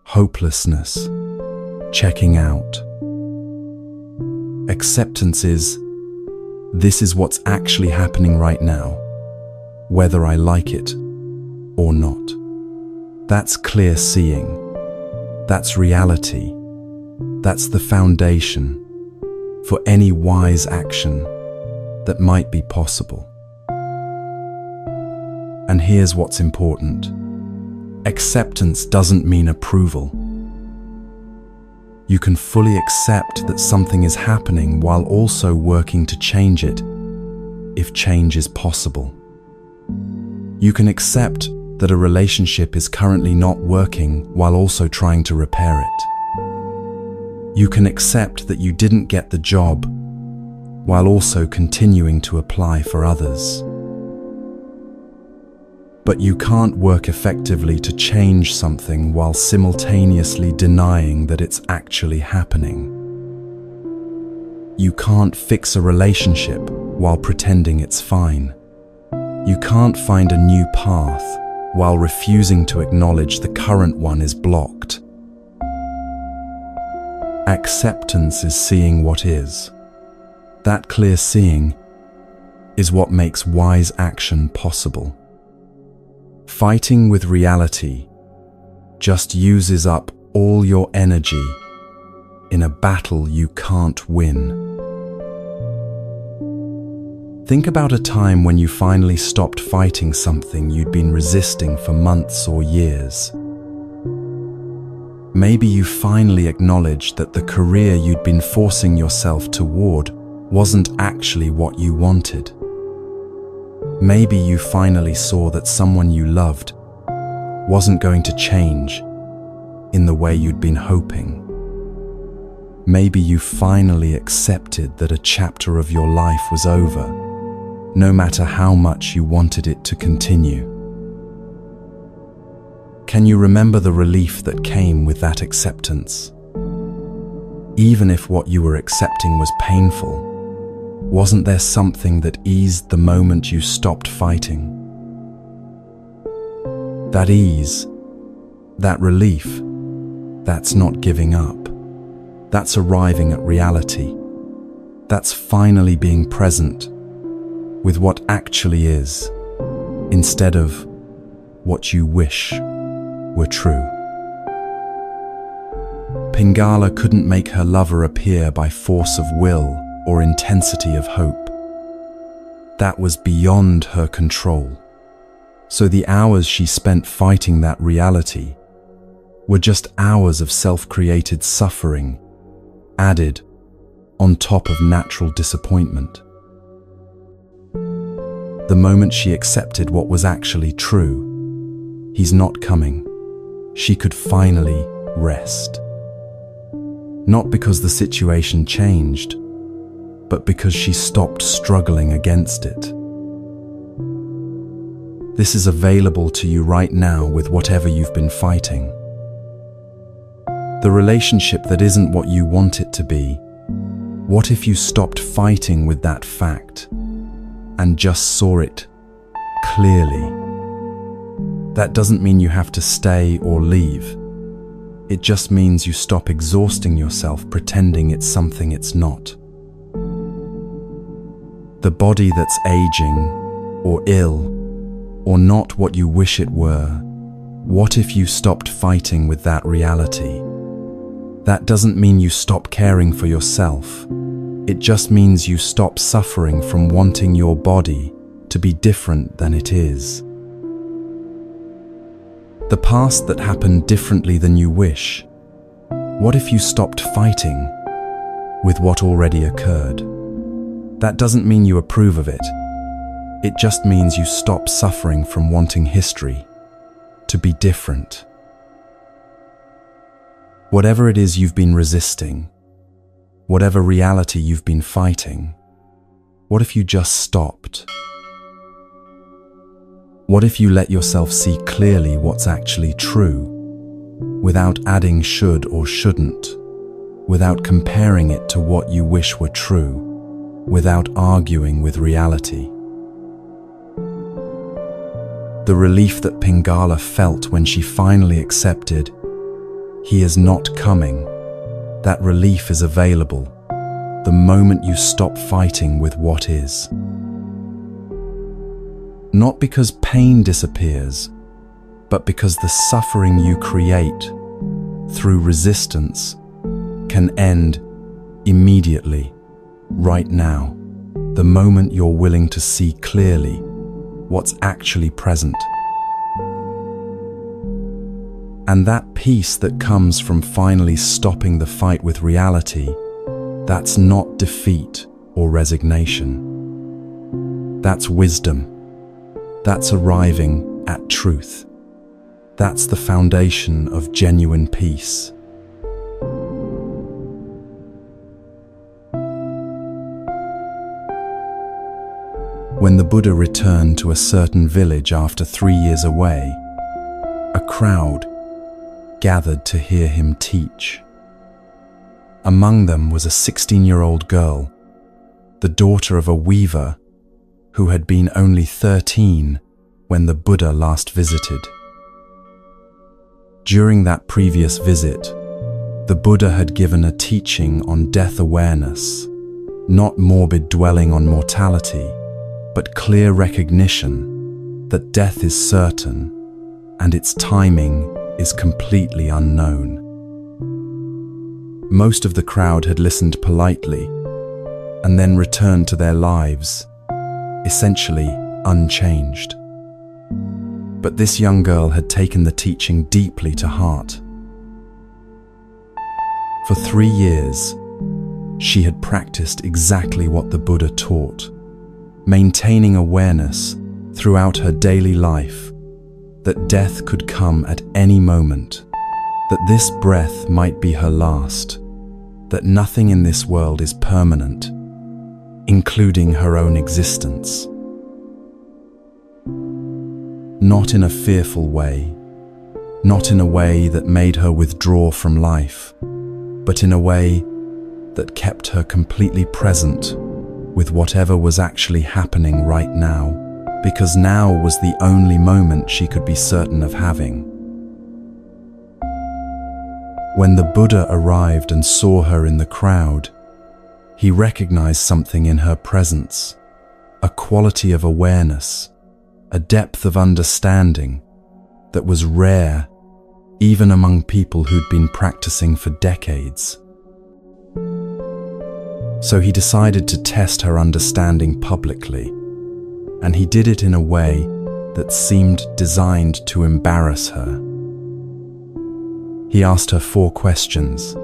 hopelessness, checking out. Acceptance is, this is what's actually happening right now, whether I like it or not. That's clear seeing. That's reality. That's the foundation for any wise action that might be possible. And here's what's important. Acceptance doesn't mean approval. You can fully accept that something is happening while also working to change it, if change is possible. You can accept that a relationship is currently not working while also trying to repair it. You can accept that you didn't get the job while also continuing to apply for others. But you can't work effectively to change something while simultaneously denying that it's actually happening. You can't fix a relationship while pretending it's fine. You can't find a new path while refusing to acknowledge the current one is blocked. Acceptance is seeing what is. That clear seeing is what makes wise action possible. Fighting with reality just uses up all your energy in a battle you can't win. Think about a time when you finally stopped fighting something you'd been resisting for months or years. Maybe you finally acknowledged that the career you'd been forcing yourself toward wasn't actually what you wanted. Maybe you finally saw that someone you loved wasn't going to change in the way you'd been hoping. Maybe you finally accepted that a chapter of your life was over, no matter how much you wanted it to continue. Can you remember the relief that came with that acceptance? Even if what you were accepting was painful, wasn't there something that eased the moment you stopped fighting? That ease, that relief, that's not giving up. That's arriving at reality. That's finally being present with what actually is, instead of what you wish were true. Pingala couldn't make her lover appear by force of will or intensity of hope. That was beyond her control. So the hours she spent fighting that reality were just hours of self-created suffering added on top of natural disappointment. The moment she accepted what was actually true, he's not coming, she could finally rest. Not because the situation changed, but because she stopped struggling against it. This is available to you right now with whatever you've been fighting. The relationship that isn't what you want it to be. What if you stopped fighting with that fact and just saw it clearly? That doesn't mean you have to stay or leave. It just means you stop exhausting yourself pretending it's something it's not. The body that's aging or ill or not what you wish it were, what if you stopped fighting with that reality? That doesn't mean you stop caring for yourself. It just means you stop suffering from wanting your body to be different than it is. The past that happened differently than you wish, what if you stopped fighting with what already occurred? That doesn't mean you approve of it. It just means you stop suffering from wanting history to be different. Whatever it is you've been resisting, whatever reality you've been fighting, what if you just stopped? What if you let yourself see clearly what's actually true, without adding should or shouldn't, without comparing it to what you wish were true, without arguing with reality? The relief that Pingala felt when she finally accepted, he is not coming, that relief is available the moment you stop fighting with what is. Not because pain disappears, but because the suffering you create through resistance can end immediately, right now, the moment you're willing to see clearly what's actually present. And that peace that comes from finally stopping the fight with reality, that's not defeat or resignation. That's wisdom. That's arriving at truth. That's the foundation of genuine peace. When the Buddha returned to a certain village after 3 years away, a crowd gathered to hear him teach. Among them was a 16-year-old girl, the daughter of a weaver who had been only 13 when the Buddha last visited. During that previous visit, the Buddha had given a teaching on death awareness, not morbid dwelling on mortality, but clear recognition that death is certain and its timing is completely unknown. Most of the crowd had listened politely and then returned to their lives, essentially unchanged. But this young girl had taken the teaching deeply to heart. For 3 years, she had practiced exactly what the Buddha taught, maintaining awareness throughout her daily life that death could come at any moment, that this breath might be her last, that nothing in this world is permanent, including her own existence. Not in a fearful way, not in a way that made her withdraw from life, but in a way that kept her completely present with whatever was actually happening right now, because now was the only moment she could be certain of having. When the Buddha arrived and saw her in the crowd, he recognized something in her presence, a quality of awareness, a depth of understanding that was rare even among people who'd been practicing for decades. So he decided to test her understanding publicly, and he did it in a way that seemed designed to embarrass her. He asked her 4 questions,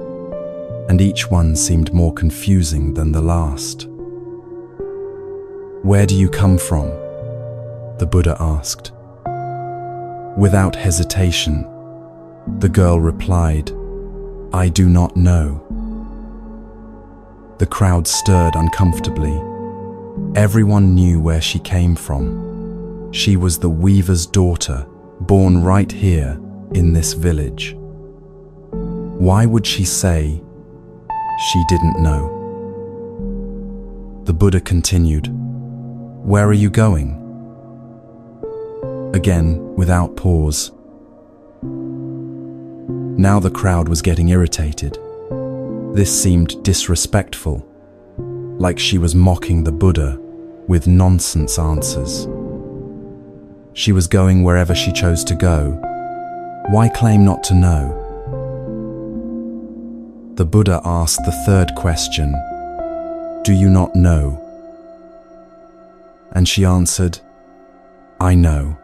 and each one seemed more confusing than the last. "Where do you come from?" the Buddha asked. Without hesitation, the girl replied, "I do not know." The crowd stirred uncomfortably. Everyone knew where she came from. She was the weaver's daughter, born right here in this village. Why would she say she didn't know? The Buddha continued, "Where are you going?" Again, without pause. Now the crowd was getting irritated. This seemed disrespectful, like she was mocking the Buddha with nonsense answers. She was going wherever she chose to go. Why claim not to know? The Buddha asked the 3rd question, "Do you not know?" And she answered, "I know."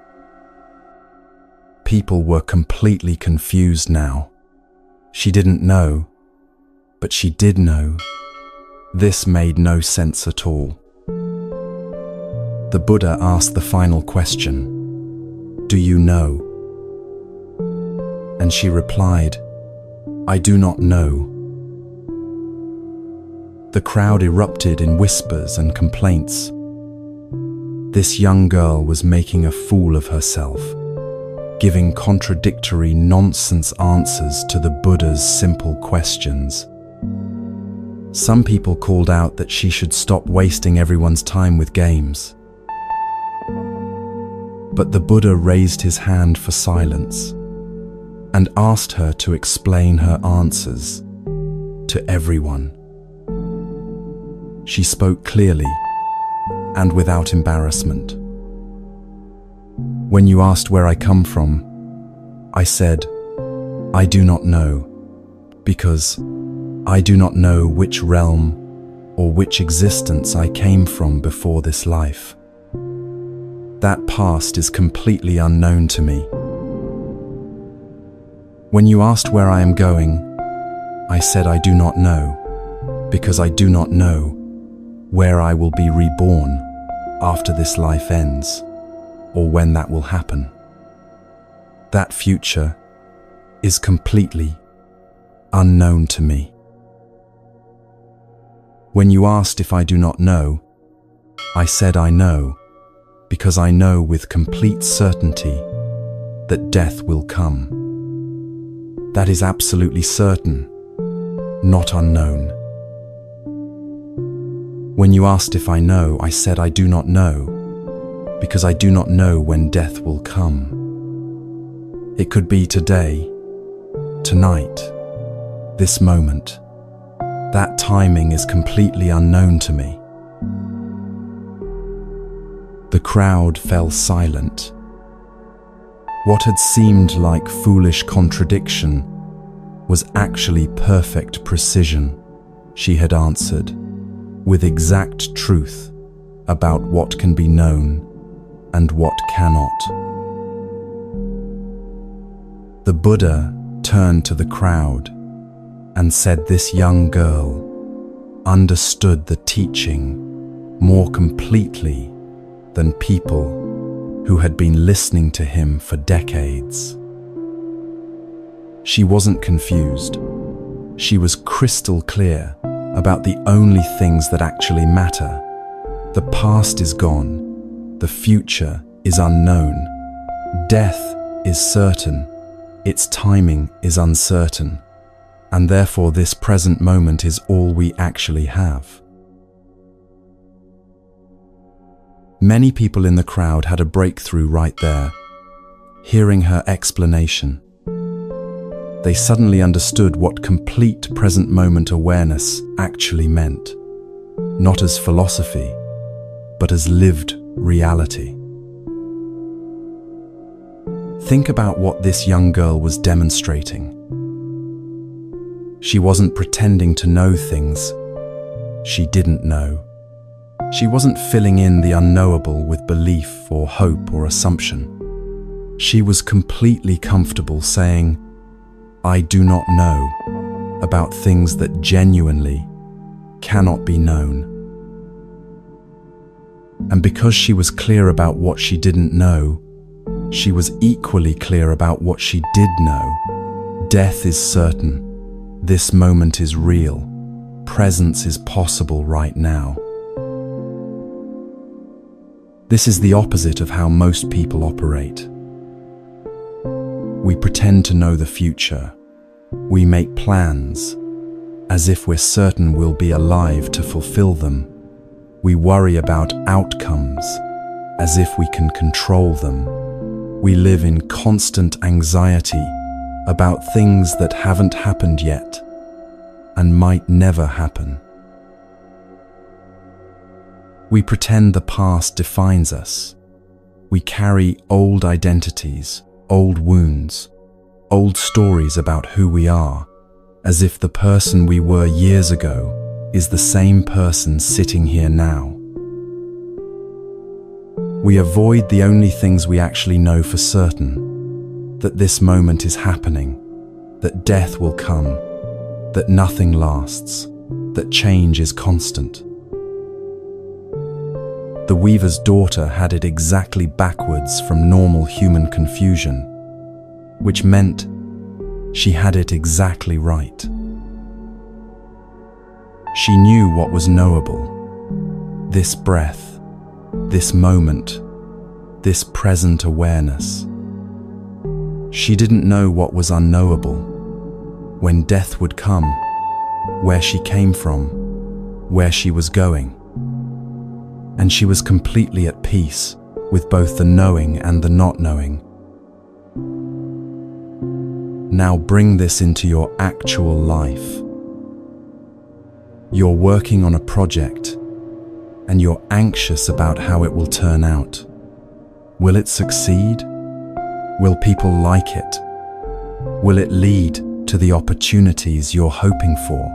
People were completely confused now. She didn't know, but she did know. This made no sense at all. The Buddha asked the final question, "Do you know?" And she replied, "I do not know." The crowd erupted in whispers and complaints. This young girl was making a fool of herself, giving contradictory nonsense answers to the Buddha's simple questions. Some people called out that she should stop wasting everyone's time with games. But the Buddha raised his hand for silence and asked her to explain her answers to everyone. She spoke clearly and without embarrassment. "When you asked where I come from, I said, I do not know, because I do not know which realm or which existence I came from before this life. That past is completely unknown to me. When you asked where I am going, I said I do not know, because I do not know where I will be reborn after this life ends, or when that will happen. That future is completely unknown to me. When you asked if I do not know, I said I know, because I know with complete certainty that death will come. That is absolutely certain, not unknown. When you asked if I know, I said I do not know, because I do not know when death will come. It could be today, tonight, this moment. That timing is completely unknown to me. The crowd fell silent. What had seemed like foolish contradiction was actually perfect precision. She had answered, with exact truth about what can be known and what cannot. The Buddha turned to the crowd and said this young girl understood the teaching more completely than people who had been listening to him for decades. She wasn't confused. She was crystal clear about the only things that actually matter. The past is gone. The future is unknown. Death is certain. Its timing is uncertain. And therefore this present moment is all we actually have. Many people in the crowd had a breakthrough right there, hearing her explanation. They suddenly understood what complete present moment awareness actually meant, not as philosophy, but as lived reality. Think about what this young girl was demonstrating. She wasn't pretending to know things she didn't know. She wasn't filling in the unknowable with belief or hope or assumption. She was completely comfortable saying, I do not know about things that genuinely cannot be known. And because she was clear about what she didn't know, she was equally clear about what she did know. Death is certain. This moment is real. Presence is possible right now. This is the opposite of how most people operate. We pretend to know the future. We make plans as if we're certain we'll be alive to fulfill them. We worry about outcomes as if we can control them. We live in constant anxiety about things that haven't happened yet and might never happen. We pretend the past defines us. We carry old identities, old wounds, old stories about who we are, as if the person we were years ago is the same person sitting here now. We avoid the only things we actually know for certain, that this moment is happening, that death will come, that nothing lasts, that change is constant. The weaver's daughter had it exactly backwards from normal human confusion, which meant she had it exactly right. She knew what was knowable, this breath, this moment, this present awareness. She didn't know what was unknowable, when death would come, where she came from, where she was going. And she was completely at peace with both the knowing and the not knowing. Now bring this into your actual life. You're working on a project and you're anxious about how it will turn out. Will it succeed? Will people like it? Will it lead to the opportunities you're hoping for?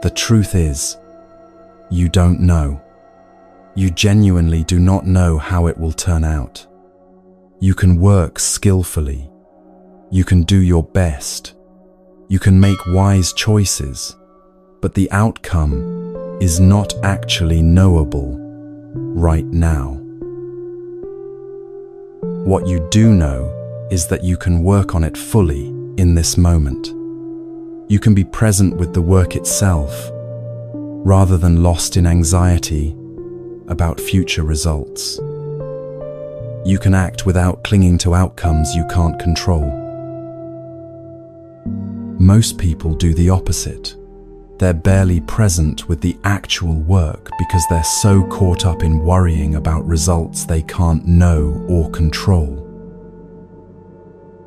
The truth is, you don't know. You genuinely do not know how it will turn out. You can work skillfully. You can do your best. You can make wise choices, but the outcome is not actually knowable right now. What you do know is that you can work on it fully in this moment. You can be present with the work itself, rather than lost in anxiety about future results. You can act without clinging to outcomes you can't control. Most people do the opposite. They're barely present with the actual work because they're so caught up in worrying about results they can't know or control.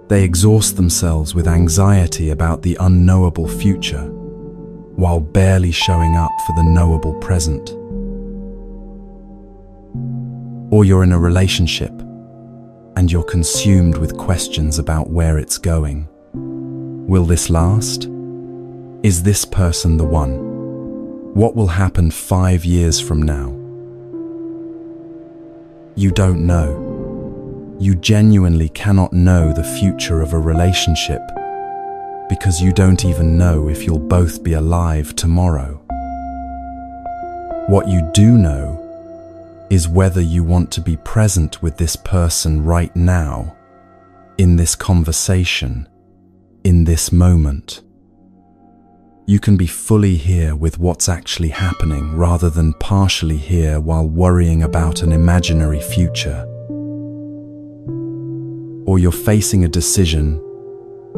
They exhaust themselves with anxiety about the unknowable future, while barely showing up for the knowable present. Or you're in a relationship, and you're consumed with questions about where it's going. Will this last? Is this person the one? What will happen 5 years from now? You don't know. You genuinely cannot know the future of a relationship because you don't even know if you'll both be alive tomorrow. What you do know is whether you want to be present with this person right now, in this conversation, in this moment. You can be fully here with what's actually happening rather than partially here while worrying about an imaginary future. Or you're facing a decision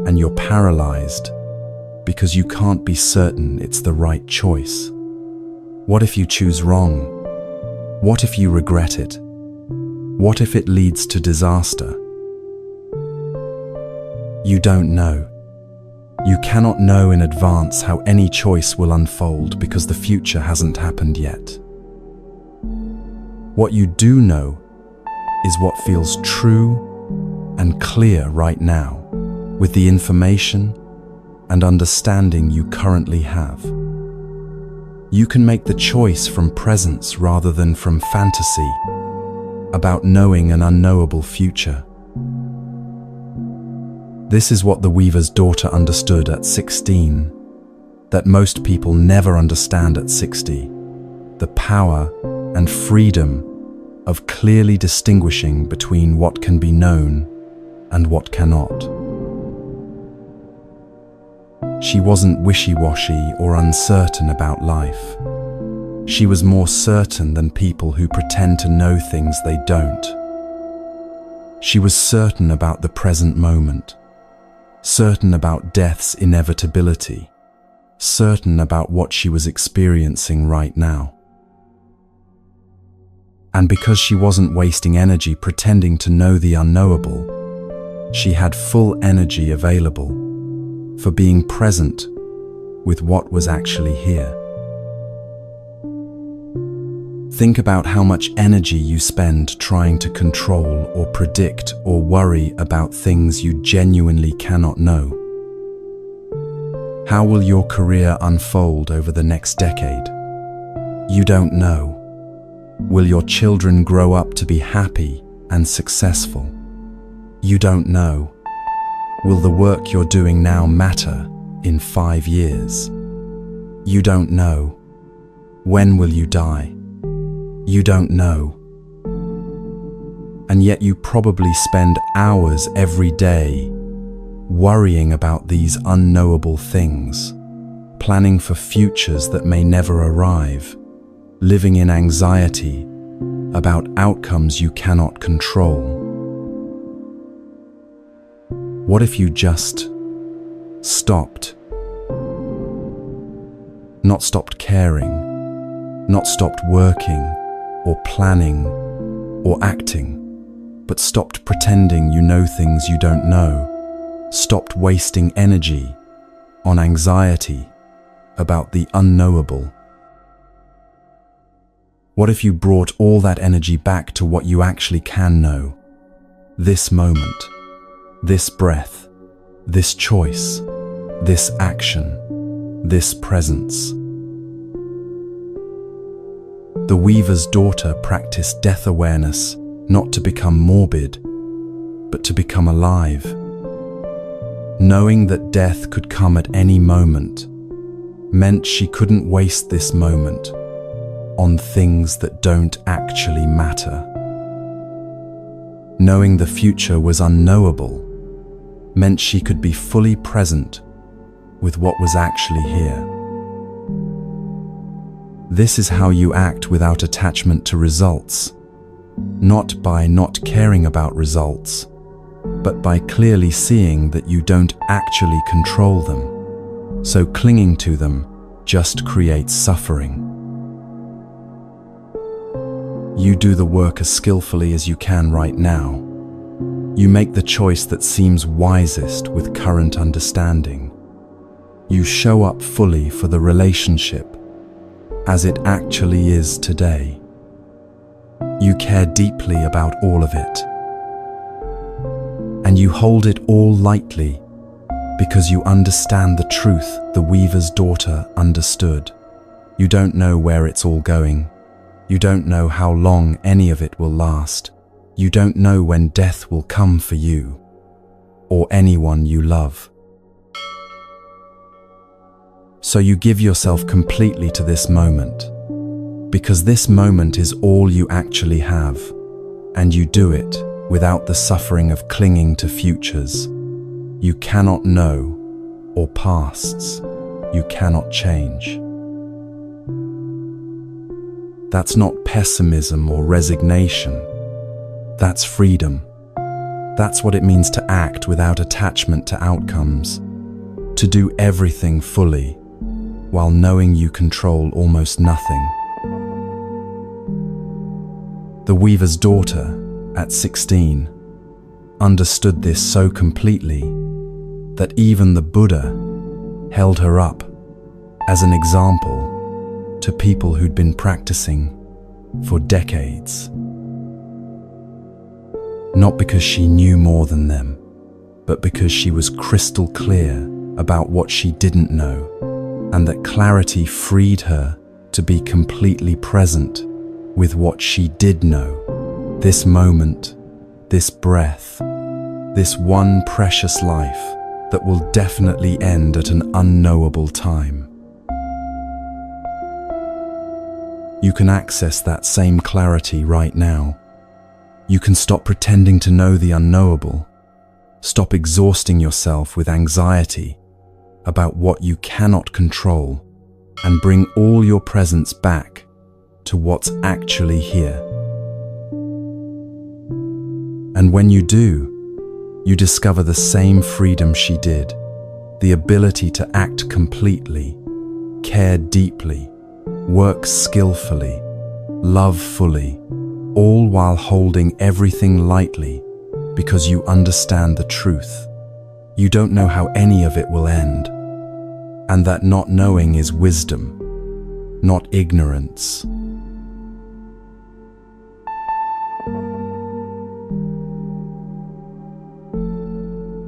and you're paralyzed because you can't be certain it's the right choice. What if you choose wrong? What if you regret it? What if it leads to disaster? You don't know. You cannot know in advance how any choice will unfold because the future hasn't happened yet. What you do know is what feels true and clear right now, with the information and understanding you currently have. You can make the choice from presence rather than from fantasy, about knowing an unknowable future. This is what the weaver's daughter understood at 16, that most people never understand at 60, the power and freedom of clearly distinguishing between what can be known and what cannot. She wasn't wishy-washy or uncertain about life. She was more certain than people who pretend to know things they don't. She was certain about the present moment, certain about death's inevitability, certain about what she was experiencing right now. And because she wasn't wasting energy pretending to know the unknowable, she had full energy available for being present with what was actually here. Think about how much energy you spend trying to control or predict or worry about things you genuinely cannot know. How will your career unfold over the next decade? You don't know. Will your children grow up to be happy and successful? You don't know. Will the work you're doing now matter in 5 years? You don't know. When will you die? You don't know. And yet you probably spend hours every day worrying about these unknowable things, planning for futures that may never arrive, living in anxiety about outcomes you cannot control. What if you just stopped? Not stopped caring, not stopped working or planning or acting, but stopped pretending you know things you don't know, stopped wasting energy on anxiety about the unknowable. What if you brought all that energy back to what you actually can know? This moment, this breath, this choice, this action, this presence. The weaver's daughter practiced death awareness not to become morbid, but to become alive. Knowing that death could come at any moment meant she couldn't waste this moment on things that don't actually matter. Knowing the future was unknowable meant she could be fully present with what was actually here. This is how you act without attachment to results, not by not caring about results, but by clearly seeing that you don't actually control them, so clinging to them just creates suffering. You do the work as skillfully as you can right now. You make the choice that seems wisest with current understanding. You show up fully for the relationship as it actually is today. You care deeply about all of it. And you hold it all lightly because you understand the truth the weaver's daughter understood. You don't know where it's all going. You don't know how long any of it will last. You don't know when death will come for you or anyone you love. So you give yourself completely to this moment, because this moment is all you actually have, and you do it without the suffering of clinging to futures you cannot know or pasts you cannot change. That's not pessimism or resignation. That's freedom. That's what it means to act without attachment to outcomes, to do everything fully while knowing you control almost nothing. The weaver's daughter, at 16, understood this so completely that even the Buddha held her up as an example to people who'd been practicing for decades. Not because she knew more than them, but because she was crystal clear about what she didn't know, and that clarity freed her to be completely present with what she did know. This moment, this breath, this one precious life that will definitely end at an unknowable time. You can access that same clarity right now. You can stop pretending to know the unknowable. Stop exhausting yourself with anxiety about what you cannot control, and bring all your presence back to what's actually here. And when you do, you discover the same freedom she did, the ability to act completely, care deeply, work skillfully, love fully, all while holding everything lightly because you understand the truth. You don't know how any of it will end, and that not knowing is wisdom, not ignorance.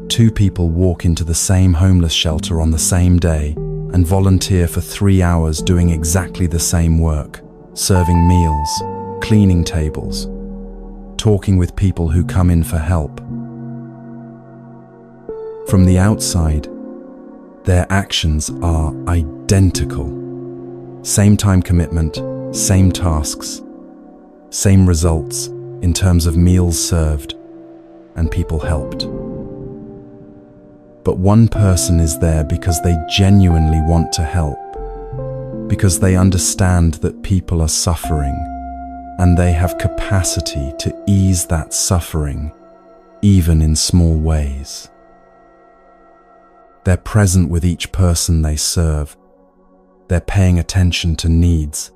Two people walk into the same homeless shelter on the same day and volunteer for 3 hours doing exactly the same work, serving meals, cleaning tables, talking with people who come in for help. From the outside, their actions are identical. Same time commitment, same tasks, same results in terms of meals served and people helped. But one person is there because they genuinely want to help, because they understand that people are suffering and they have capacity to ease that suffering, even in small ways. They're present with each person they serve. They're paying attention to needs.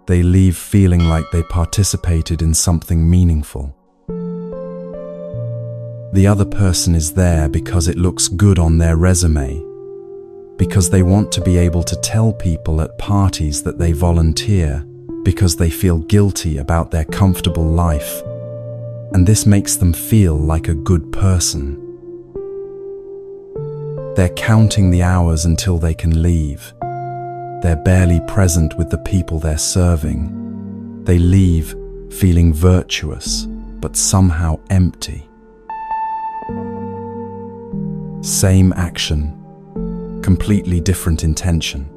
They leave feeling like they participated in something meaningful. The other person is there because it looks good on their resume, because they want to be able to tell people at parties that they volunteer, because they feel guilty about their comfortable life, and this makes them feel like a good person. They're counting the hours until they can leave. They're barely present with the people they're serving. They leave feeling virtuous, but somehow empty. Same action, completely different intention.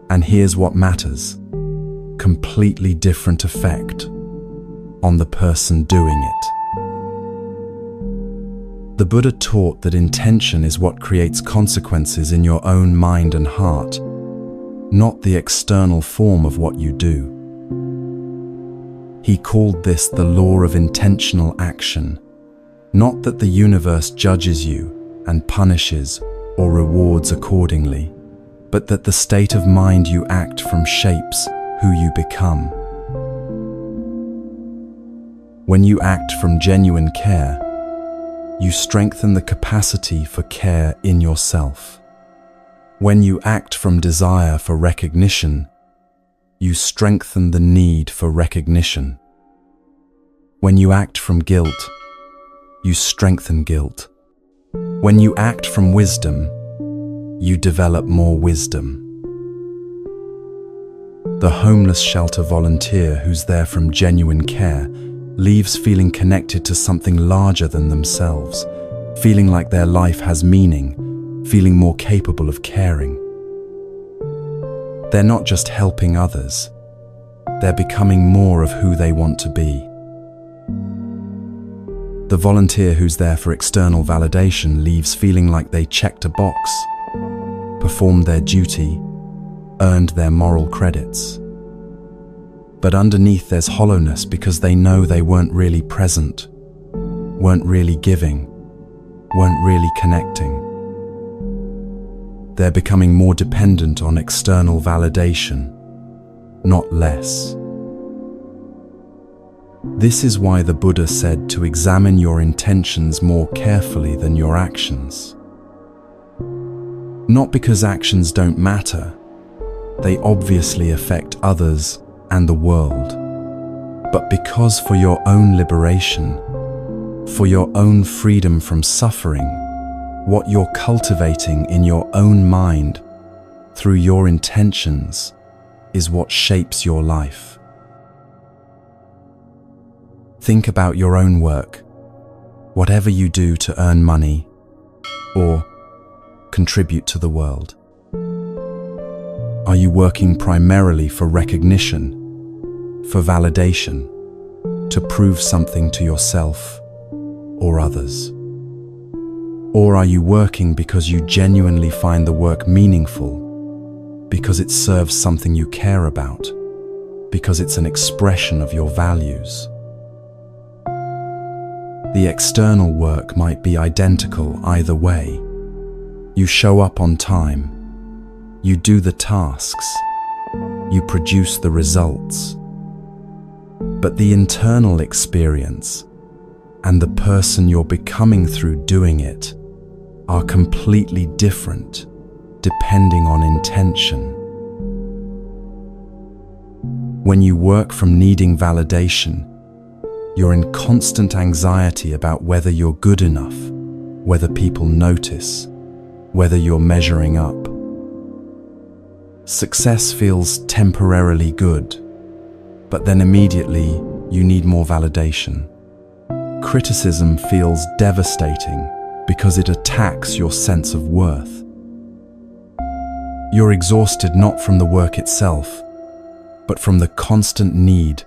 And here's what matters: completely different effect on the person doing it. The Buddha taught that intention is what creates consequences in your own mind and heart. not the external form of what you do. He called this the law of intentional action, not that the universe judges you and punishes or rewards accordingly, but that the state of mind you act from shapes who you become. When you act from genuine care, you strengthen the capacity for care in yourself. When you act from desire for recognition, you strengthen the need for recognition. When you act from guilt, you strengthen guilt. When you act from wisdom, you develop more wisdom. The homeless shelter volunteer who's there from genuine care leaves feeling connected to something larger than themselves, feeling like their life has meaning, feeling more capable of caring. They're not just helping others, they're becoming more of who they want to be. The volunteer who's there for external validation leaves feeling like they checked a box, performed their duty, earned their moral credits. But underneath there's hollowness because they know they weren't really present, weren't really giving, weren't really connecting. They're becoming more dependent on external validation, not less. This is why the Buddha said to examine your intentions more carefully than your actions. Not because actions don't matter, they obviously affect others and the world, but because for your own liberation, for your own freedom from suffering, what you're cultivating in your own mind through your intentions is what shapes your life. Think about your own work, whatever you do to earn money or contribute to the world. Are you working primarily for recognition, for validation, to prove something to yourself or others? Or are you working because you genuinely find the work meaningful, because it serves something you care about, because it's an expression of your values? The external work might be identical either way. You show up on time, you do the tasks, you produce the results. But the internal experience and the person you're becoming through doing it are completely different depending on intention. When you work from needing validation, you're in constant anxiety about whether you're good enough, whether people notice, whether you're measuring up. Success feels temporarily good, but then immediately you need more validation. Criticism feels devastating because it attacks your sense of worth. You're exhausted not from the work itself, but from the constant need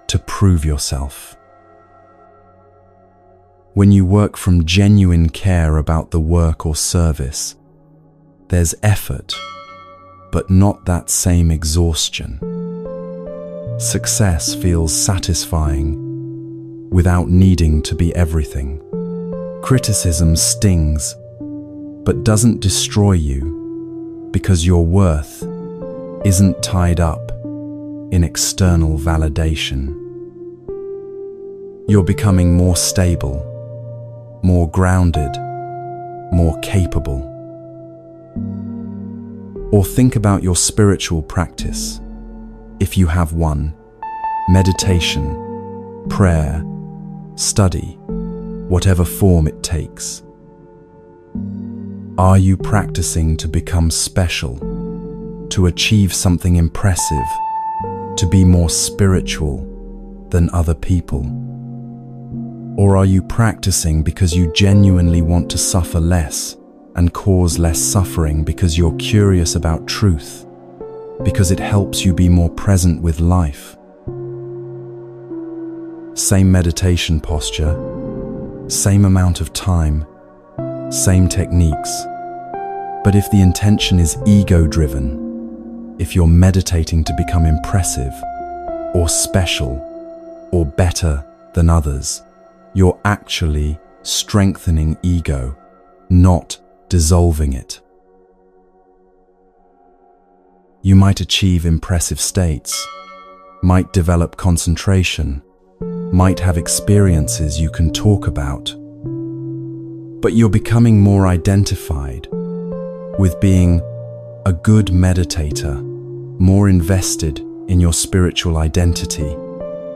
to prove yourself. When you work from genuine care about the work or service, there's effort, but not that same exhaustion. Success feels satisfying without needing to be everything. Criticism stings, but doesn't destroy you because your worth isn't tied up in external validation. You're becoming more stable, more grounded, more capable. Or think about your spiritual practice, if you have one: meditation, prayer, study, whatever form it takes. Are you practicing to become special, to achieve something impressive, to be more spiritual than other people? Or are you practicing because you genuinely want to suffer less and cause less suffering because you're curious about truth, because it helps you be more present with life? Same meditation posture, same amount of time, same techniques. But if the intention is ego-driven, if you're meditating to become impressive, or special, or better than others. You're actually strengthening ego, not dissolving it. You might achieve impressive states, might develop concentration, might have experiences you can talk about, but you're becoming more identified with being a good meditator, more invested in your spiritual identity,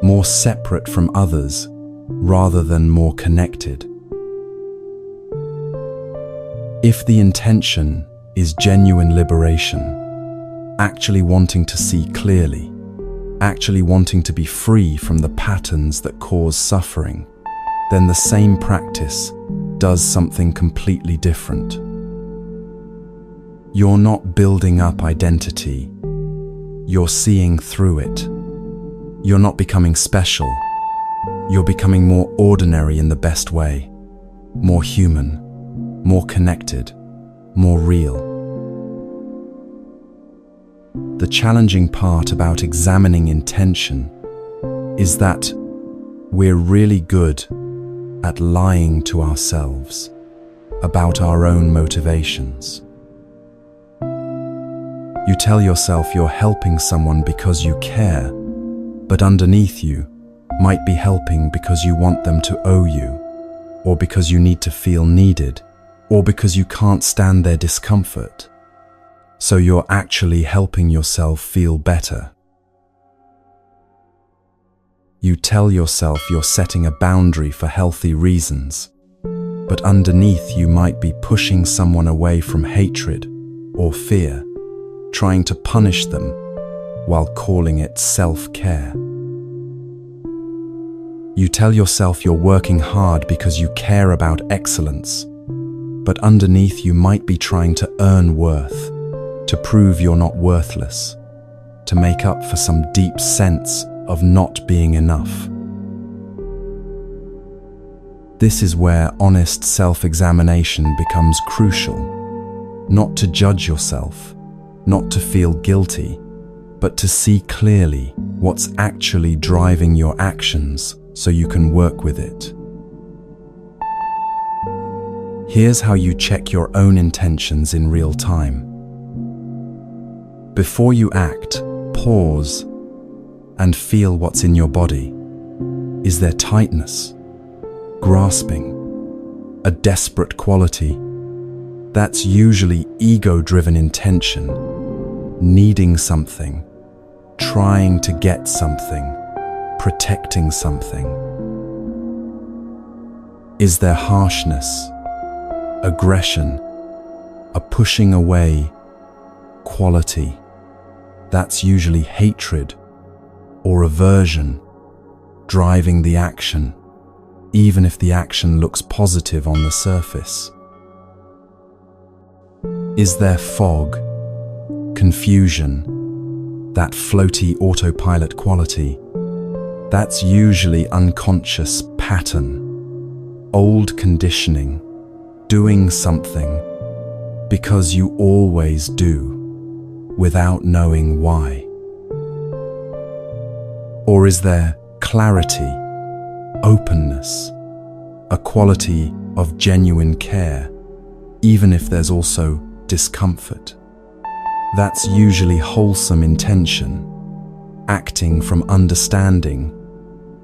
more separate from others rather than more connected. If the intention is genuine liberation, actually wanting to see clearly, actually wanting to be free from the patterns that cause suffering, then the same practice does something completely different. You're not building up identity, you're seeing through it. You're not becoming special, you're becoming more ordinary in the best way, more human, more connected, more real. The challenging part about examining intention is that we're really good at lying to ourselves about our own motivations. You tell yourself you're helping someone because you care, but underneath you might be helping because you want them to owe you, or because you need to feel needed, or because you can't stand their discomfort. So you're actually helping yourself feel better. You tell yourself you're setting a boundary for healthy reasons, but underneath you might be pushing someone away from hatred or fear, trying to punish them while calling it self-care. You tell yourself you're working hard because you care about excellence, but underneath you might be trying to earn worth, to prove you're not worthless, to make up for some deep sense of not being enough. This is where honest self-examination becomes crucial, not to judge yourself, not to feel guilty, but to see clearly what's actually driving your actions so you can work with it. Here's how you check your own intentions in real time. Before you act, pause and feel what's in your body. Is there tightness, grasping, a desperate quality? That's usually ego-driven intention, needing something, trying to get something, protecting something. Is there harshness, aggression, a pushing away quality? That's usually hatred or aversion driving the action, even if the action looks positive on the surface. Is there fog, confusion, that floaty autopilot quality? That's usually unconscious pattern, old conditioning, doing something because you always do, without knowing why. Or is there clarity, openness, a quality of genuine care, even if there's also discomfort? That's usually wholesome intention, acting from understanding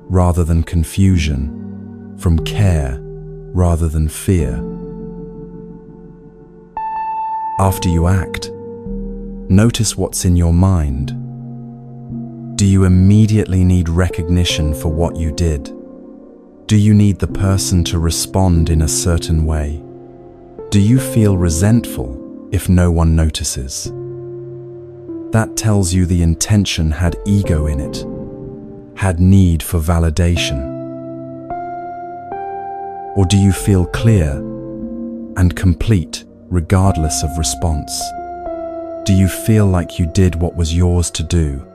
rather than confusion, from care rather than fear. After you act, notice what's in your mind. Do you immediately need recognition for what you did? Do you need the person to respond in a certain way? Do you feel resentful if no one notices? That tells you the intention had ego in it, had need for validation. Or do you feel clear and complete regardless of response? Do you feel like you did what was yours to do,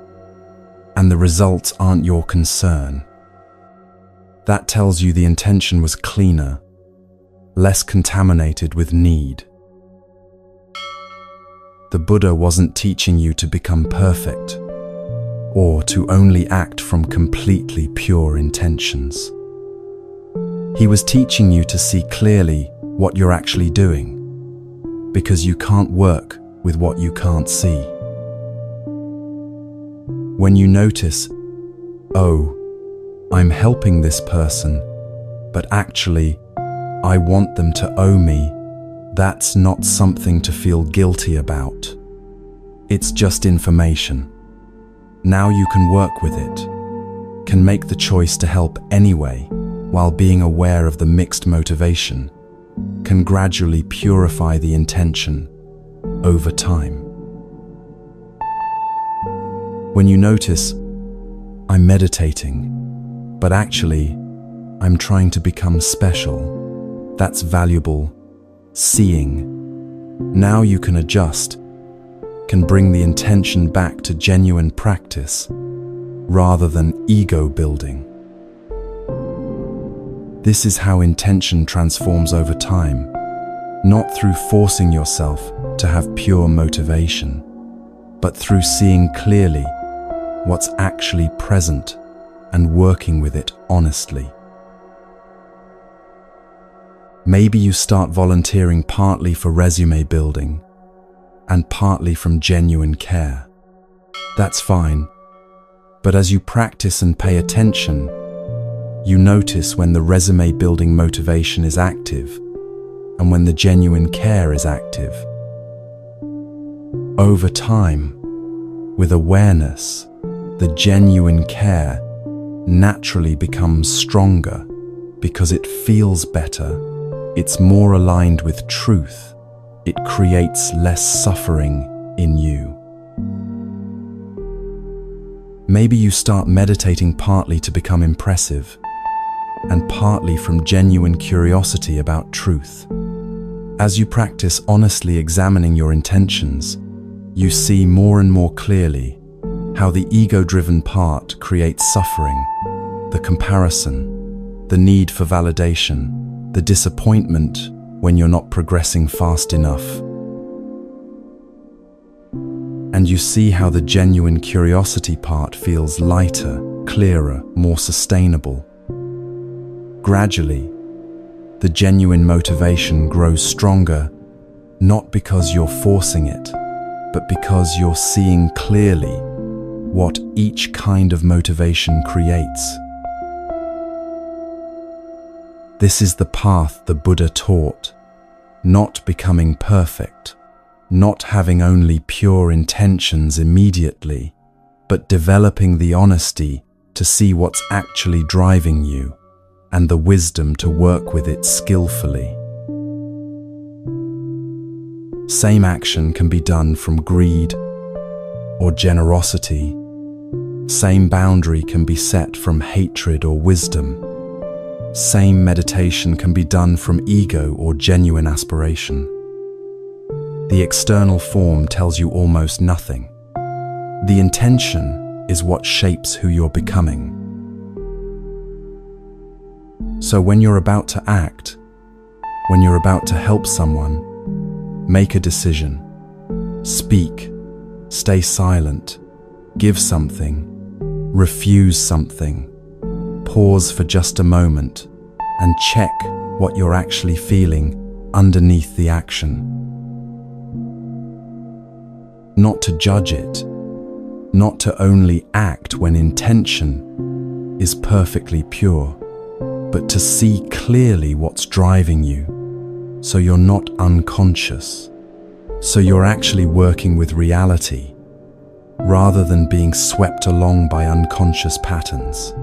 and the results aren't your concern? That tells you the intention was cleaner, less contaminated with need. The Buddha wasn't teaching you to become perfect or to only act from completely pure intentions. He was teaching you to see clearly what you're actually doing, because you can't work with what you can't see. When you notice, oh, I'm helping this person, but actually, I want them to owe me, that's not something to feel guilty about. It's just information. Now you can work with it, can make the choice to help anyway, while being aware of the mixed motivation, can gradually purify the intention over time. When you notice, I'm meditating, but actually, I'm trying to become special, that's valuable seeing. Now you can adjust, can bring the intention back to genuine practice rather than ego building. This is how intention transforms over time, not through forcing yourself to have pure motivation, but through seeing clearly what's actually present and working with it honestly. Maybe you start volunteering partly for resume building and partly from genuine care. That's fine, but as you practice and pay attention, you notice when the resume building motivation is active and when the genuine care is active. Over time, with awareness, the genuine care naturally becomes stronger because it feels better, it's more aligned with truth, it creates less suffering in you. Maybe you start meditating partly to become impressive and partly from genuine curiosity about truth. As you practice honestly examining your intentions, you see more and more clearly how the ego-driven part creates suffering, the comparison, the need for validation, the disappointment when you're not progressing fast enough. And you see how the genuine curiosity part feels lighter, clearer, more sustainable. Gradually, the genuine motivation grows stronger, not because you're forcing it, but because you're seeing clearly what each kind of motivation creates. This is the path the Buddha taught, not becoming perfect, not having only pure intentions immediately, but developing the honesty to see what's actually driving you and the wisdom to work with it skillfully. Same action can be done from greed or generosity. Same boundary can be set from hatred or wisdom. Same meditation can be done from ego or genuine aspiration. The external form tells you almost nothing. The intention is what shapes who you're becoming. So when you're about to act, when you're about to help someone, make a decision, speak, stay silent, give something, refuse something, pause for just a moment, and check what you're actually feeling underneath the action. Not to judge it, not to only act when intention is perfectly pure, but to see clearly what's driving you, so you're not unconscious, so you're actually working with reality, rather than being swept along by unconscious patterns.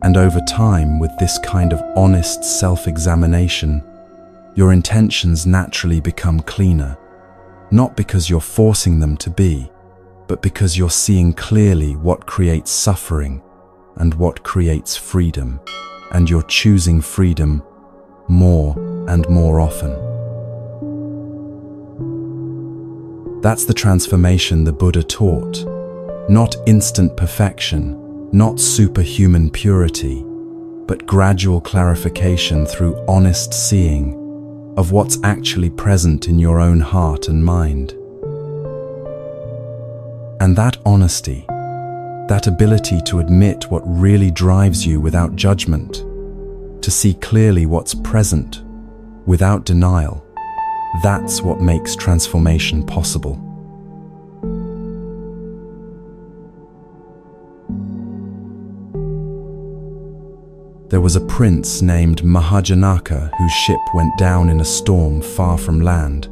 And over time, with this kind of honest self-examination, your intentions naturally become cleaner, not because you're forcing them to be, but because you're seeing clearly what creates suffering and what creates freedom, and you're choosing freedom more and more often. That's the transformation the Buddha taught. Not instant perfection, not superhuman purity, but gradual clarification through honest seeing, of what's actually present in your own heart and mind. And that honesty, that ability to admit what really drives you without judgment, to see clearly what's present without denial, that's what makes transformation possible. There was a prince named Mahajanaka whose ship went down in a storm far from land.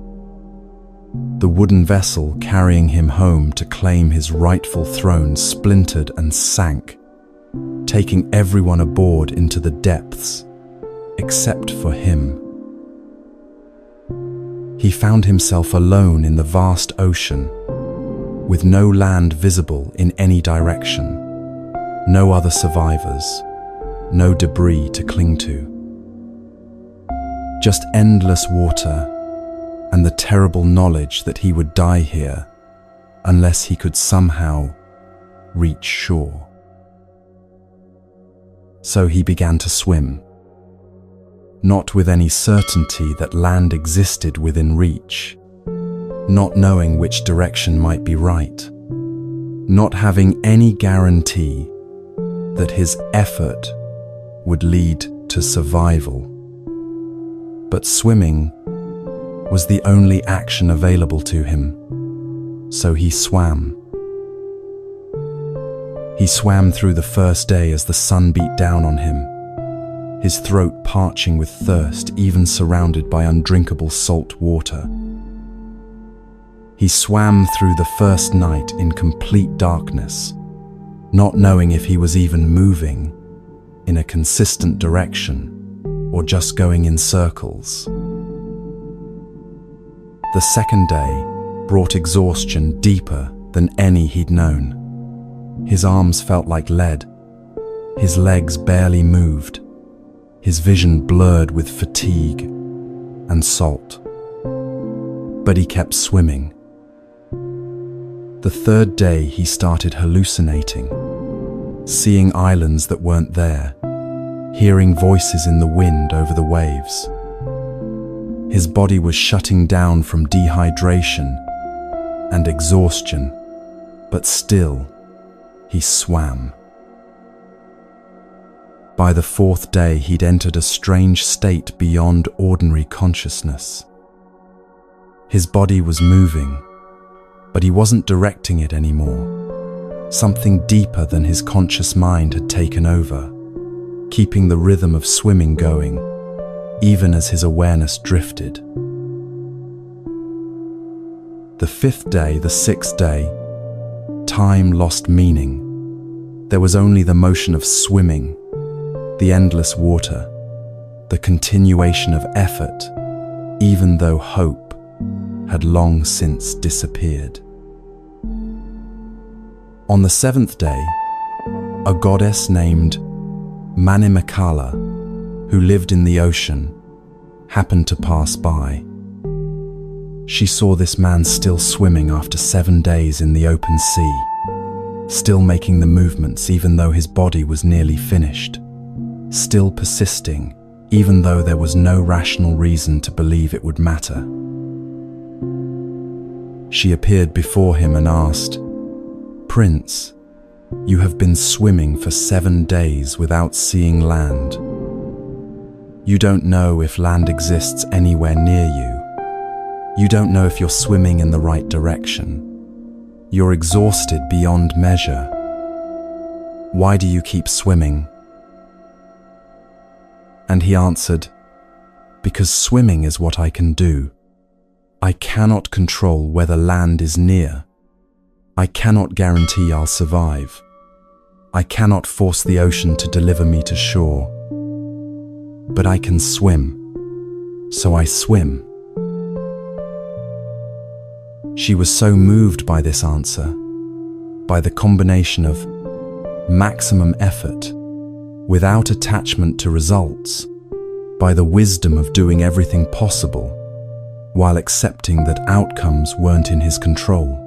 The wooden vessel carrying him home to claim his rightful throne splintered and sank, taking everyone aboard into the depths, except for him. He found himself alone in the vast ocean, with no land visible in any direction, no other survivors, no debris to cling to. Just endless water and the terrible knowledge that he would die here unless he could somehow reach shore. So he began to swim, not with any certainty that land existed within reach, not knowing which direction might be right, not having any guarantee that his effort would lead to survival. But swimming was the only action available to him, so he swam. He swam through the first day as the sun beat down on him, his throat parching with thirst, even surrounded by undrinkable salt water. He swam through the first night in complete darkness, not knowing if he was even moving in a consistent direction or just going in circles. The second day brought exhaustion deeper than any he'd known. His arms felt like lead, his legs barely moved, his vision blurred with fatigue and salt. But he kept swimming. The third day he started hallucinating, seeing islands that weren't there, hearing voices in the wind over the waves. His body was shutting down from dehydration and exhaustion, but still, he swam. By the fourth day, he'd entered a strange state beyond ordinary consciousness. His body was moving, but he wasn't directing it anymore. Something deeper than his conscious mind had taken over, keeping the rhythm of swimming going, even as his awareness drifted. The fifth day, the sixth day, time lost meaning. There was only the motion of swimming, the endless water, the continuation of effort, even though hope had long since disappeared. On the seventh day, a goddess named Manimakala, who lived in the ocean, happened to pass by. She saw this man still swimming after 7 days in the open sea, still making the movements even though his body was nearly finished, still persisting even though there was no rational reason to believe it would matter. She appeared before him and asked, "Prince, you have been swimming for 7 days without seeing land. You don't know if land exists anywhere near you. You don't know if you're swimming in the right direction. You're exhausted beyond measure. Why do you keep swimming?" And he answered, "Because swimming is what I can do. I cannot control whether land is near. I cannot guarantee I'll survive. I cannot force the ocean to deliver me to shore. But I can swim, so I swim." She was so moved by this answer, by the combination of maximum effort without attachment to results, by the wisdom of doing everything possible while accepting that outcomes weren't in his control,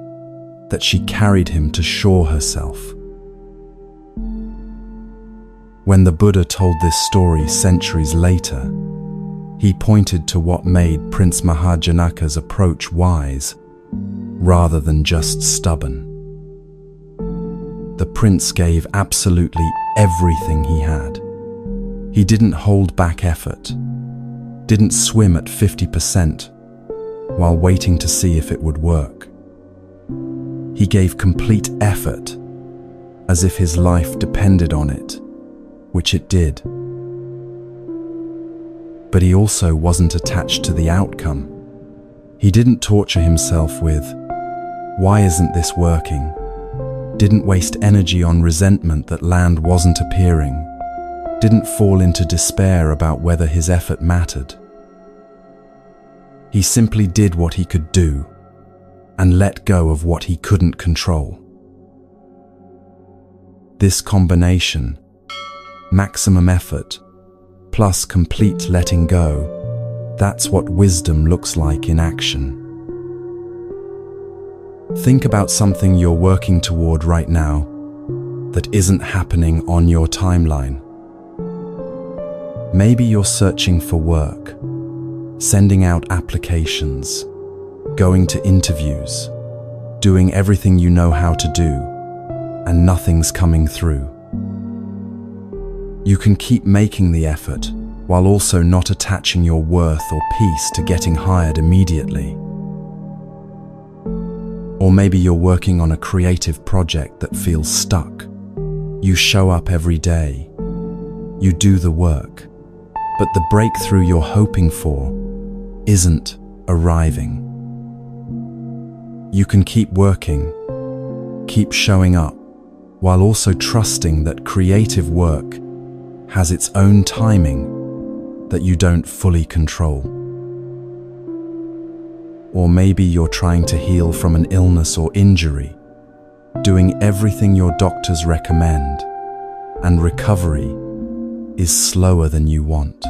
that she carried him to shore herself. When the Buddha told this story centuries later, He pointed to what made Prince Mahajanaka's approach wise, rather than just stubborn. The prince gave absolutely everything he had. He didn't hold back effort, didn't swim at 50% while waiting to see if it would work. He gave complete effort, as if his life depended on it, which it did. But he also wasn't attached to the outcome. He didn't torture himself with, "Why isn't this working?" Didn't waste energy on resentment that land wasn't appearing. Didn't fall into despair about whether his effort mattered. He simply did what he could do and let go of what he couldn't control. This combination, maximum effort plus complete letting go, that's what wisdom looks like in action. Think about something you're working toward right now that isn't happening on your timeline. Maybe you're searching for work, sending out applications, going to interviews, doing everything you know how to do, and nothing's coming through. You can keep making the effort while also not attaching your worth or peace to getting hired immediately. Or maybe you're working on a creative project that feels stuck. You show up every day, you do the work, but the breakthrough you're hoping for isn't arriving. You can keep working, keep showing up, while also trusting that creative work has its own timing that you don't fully control. Or maybe you're trying to heal from an illness or injury, doing everything your doctors recommend, and recovery is slower than you want.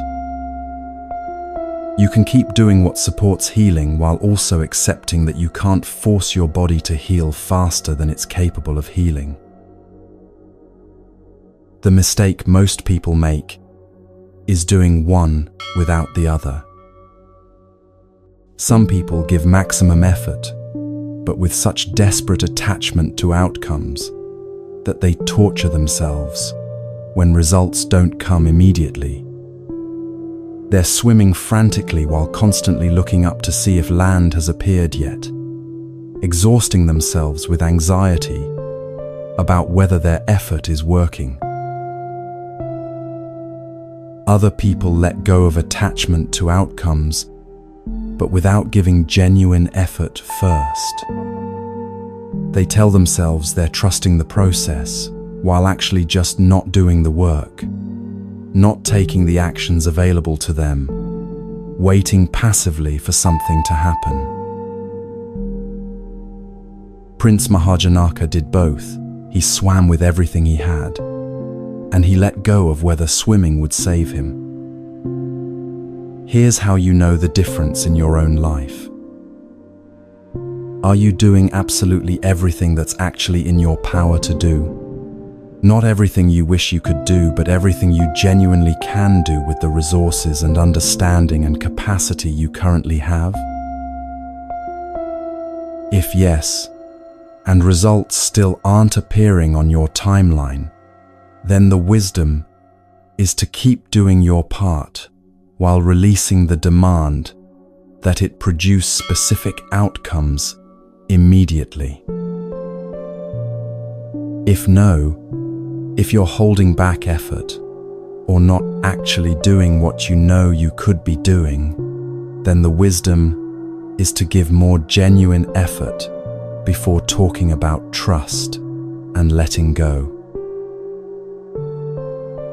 You can keep doing what supports healing while also accepting that you can't force your body to heal faster than it's capable of healing. The mistake most people make is doing one without the other. Some people give maximum effort, but with such desperate attachment to outcomes that they torture themselves when results don't come immediately. They're swimming frantically while constantly looking up to see if land has appeared yet, exhausting themselves with anxiety about whether their effort is working. Other people let go of attachment to outcomes, but without giving genuine effort first. They tell themselves they're trusting the process, while actually just not doing the work, not taking the actions available to them, waiting passively for something to happen. Prince Mahajanaka did both. He swam with everything he had, and he let go of whether swimming would save him. Here's how you know the difference in your own life. Are you doing absolutely everything that's actually in your power to do? Not everything you wish you could do, but everything you genuinely can do with the resources and understanding and capacity you currently have? If yes, and results still aren't appearing on your timeline, then the wisdom is to keep doing your part while releasing the demand that it produce specific outcomes immediately. If no, if you're holding back effort or not actually doing what you know you could be doing, then the wisdom is to give more genuine effort before talking about trust and letting go.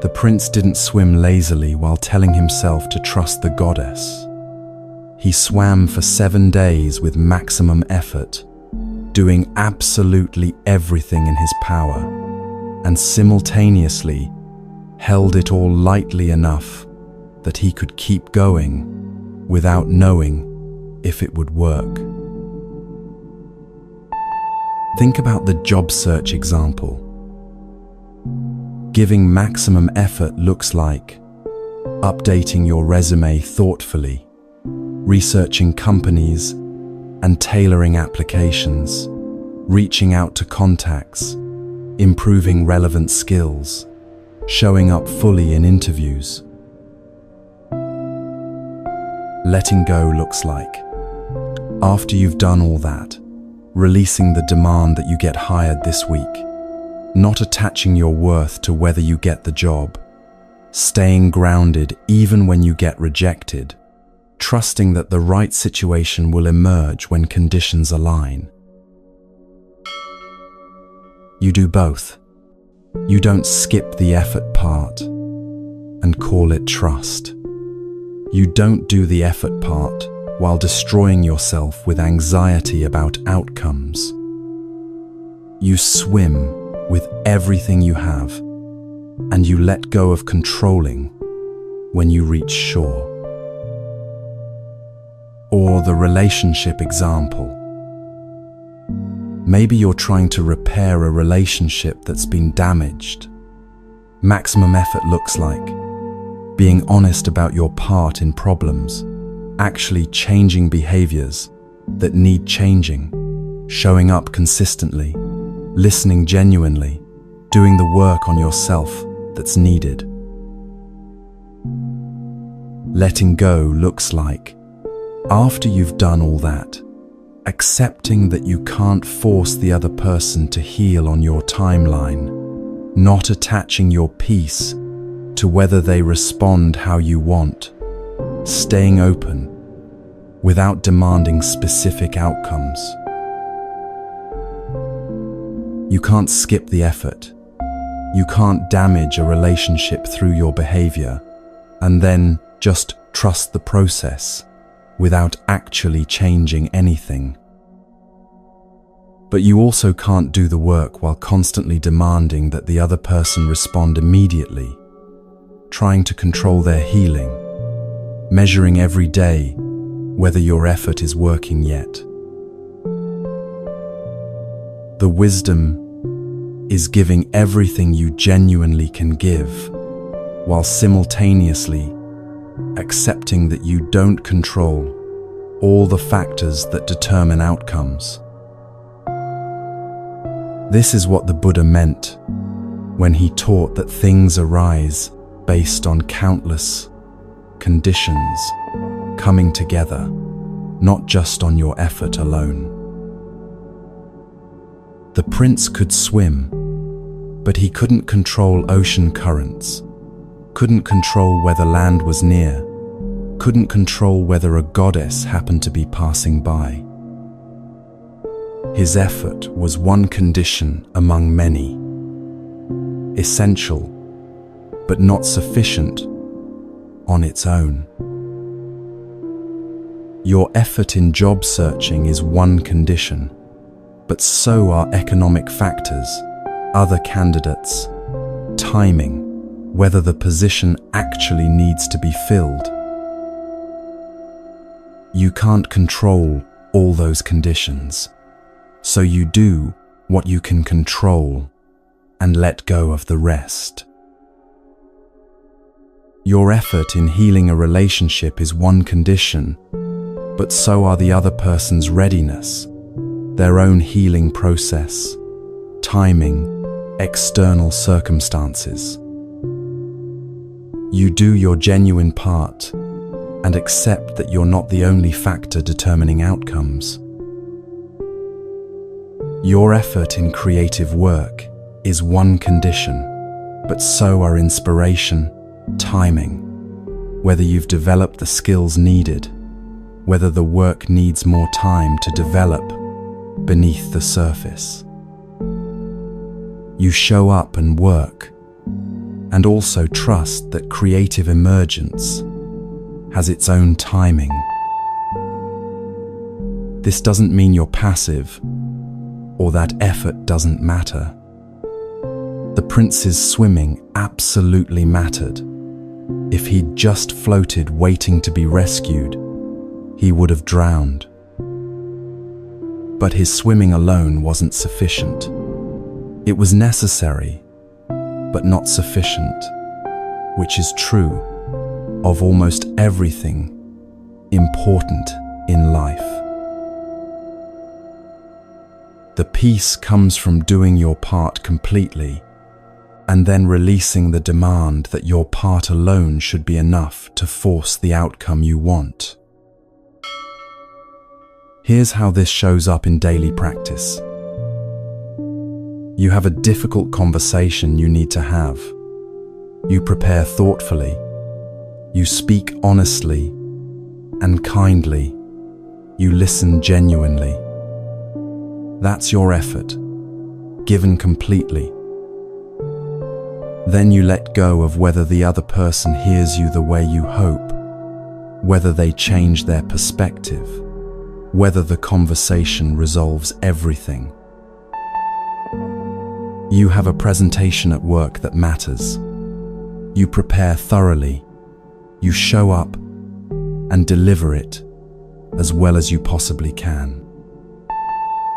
The prince didn't swim lazily while telling himself to trust the goddess. He swam for 7 days with maximum effort, doing absolutely everything in his power, and simultaneously held it all lightly enough that he could keep going without knowing if it would work. Think about the job search example. Giving maximum effort looks like updating your resume thoughtfully, researching companies and tailoring applications, reaching out to contacts, improving relevant skills, showing up fully in interviews. Letting go looks like, after you've done all that, releasing the demand that you get hired this week, not attaching your worth to whether you get the job, staying grounded even when you get rejected, trusting that the right situation will emerge when conditions align. You do both. You don't skip the effort part and call it trust. You don't do the effort part while destroying yourself with anxiety about outcomes. You swim with everything you have, and you let go of controlling when you reach shore. Or the relationship example. Maybe you're trying to repair a relationship that's been damaged. Maximum effort looks like being honest about your part in problems, actually changing behaviors that need changing, showing up consistently, listening genuinely, doing the work on yourself that's needed. Letting go looks like, after you've done all that, accepting that you can't force the other person to heal on your timeline, not attaching your peace to whether they respond how you want, staying open without demanding specific outcomes. You can't skip the effort. You can't damage a relationship through your behavior and then just trust the process without actually changing anything. But you also can't do the work while constantly demanding that the other person respond immediately, trying to control their healing, measuring every day whether your effort is working yet. The wisdom is giving everything you genuinely can give, while simultaneously accepting that you don't control all the factors that determine outcomes. This is what the Buddha meant when he taught that things arise based on countless conditions coming together, not just on your effort alone. The prince could swim, but he couldn't control ocean currents, couldn't control whether land was near, couldn't control whether a goddess happened to be passing by. His effort was one condition among many, essential, but not sufficient on its own. Your effort in job searching is one condition, but so are economic factors, other candidates, timing, whether the position actually needs to be filled. You can't control all those conditions, so you do what you can control and let go of the rest. Your effort in healing a relationship is one condition, but so are the other person's readiness, their own healing process, timing, external circumstances. You do your genuine part and accept that you're not the only factor determining outcomes. Your effort in creative work is one condition, but so are inspiration, timing, whether you've developed the skills needed, whether the work needs more time to develop beneath the surface. You show up and work, and also trust that creative emergence has its own timing. This doesn't mean you're passive, or that effort doesn't matter. The prince's swimming absolutely mattered. If he'd just floated waiting to be rescued, he would have drowned. But his swimming alone wasn't sufficient. It was necessary, but not sufficient, which is true of almost everything important in life. The peace comes from doing your part completely and then releasing the demand that your part alone should be enough to force the outcome you want. Here's how this shows up in daily practice. You have a difficult conversation you need to have. You prepare thoughtfully. You speak honestly and kindly. You listen genuinely. That's your effort, given completely. Then you let go of whether the other person hears you the way you hope, whether they change their perspective, whether the conversation resolves everything. You have a presentation at work that matters. You prepare thoroughly. You show up and deliver it as well as you possibly can.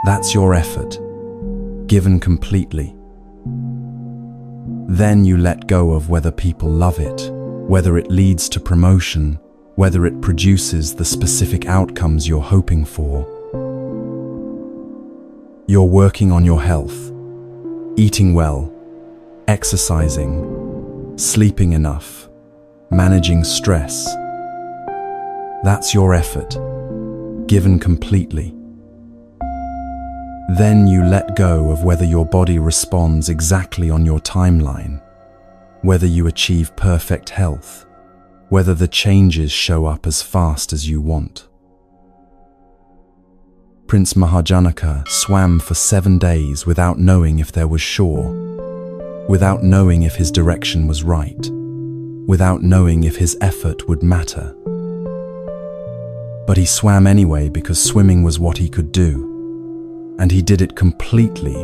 That's your effort, given completely. Then you let go of whether people love it, whether it leads to promotion, whether it produces the specific outcomes you're hoping for. You're working on your health, eating well, exercising, sleeping enough, managing stress. That's your effort, given completely. Then you let go of whether your body responds exactly on your timeline, whether you achieve perfect health, whether the changes show up as fast as you want. Prince Mahajanaka swam for 7 days without knowing if there was shore, without knowing if his direction was right, without knowing if his effort would matter. But he swam anyway because swimming was what he could do, and he did it completely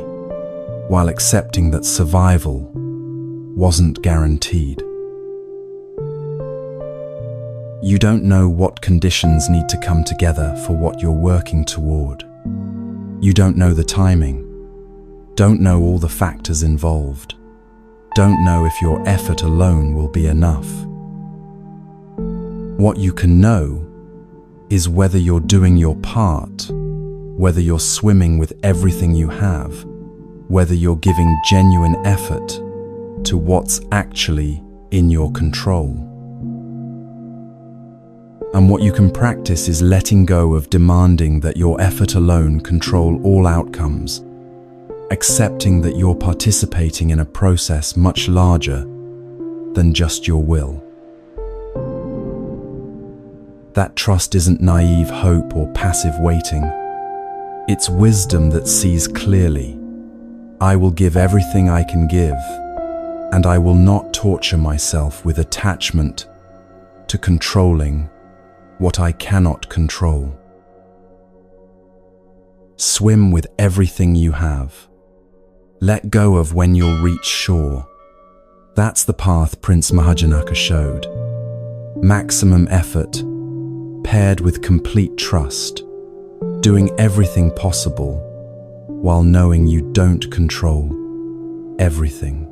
while accepting that survival wasn't guaranteed. You don't know what conditions need to come together for what you're working toward. You don't know the timing, don't know all the factors involved, don't know if your effort alone will be enough. What you can know is whether you're doing your part, whether you're swimming with everything you have, whether you're giving genuine effort to what's actually in your control. And what you can practice is letting go of demanding that your effort alone control all outcomes, accepting that you're participating in a process much larger than just your will. That trust isn't naive hope or passive waiting. It's wisdom that sees clearly. I will give everything I can give, and I will not torture myself with attachment to controlling what I cannot control. Swim with everything you have. Let go of when you'll reach shore. That's the path Prince Mahajanaka showed. Maximum effort, paired with complete trust, doing everything possible while knowing you don't control everything.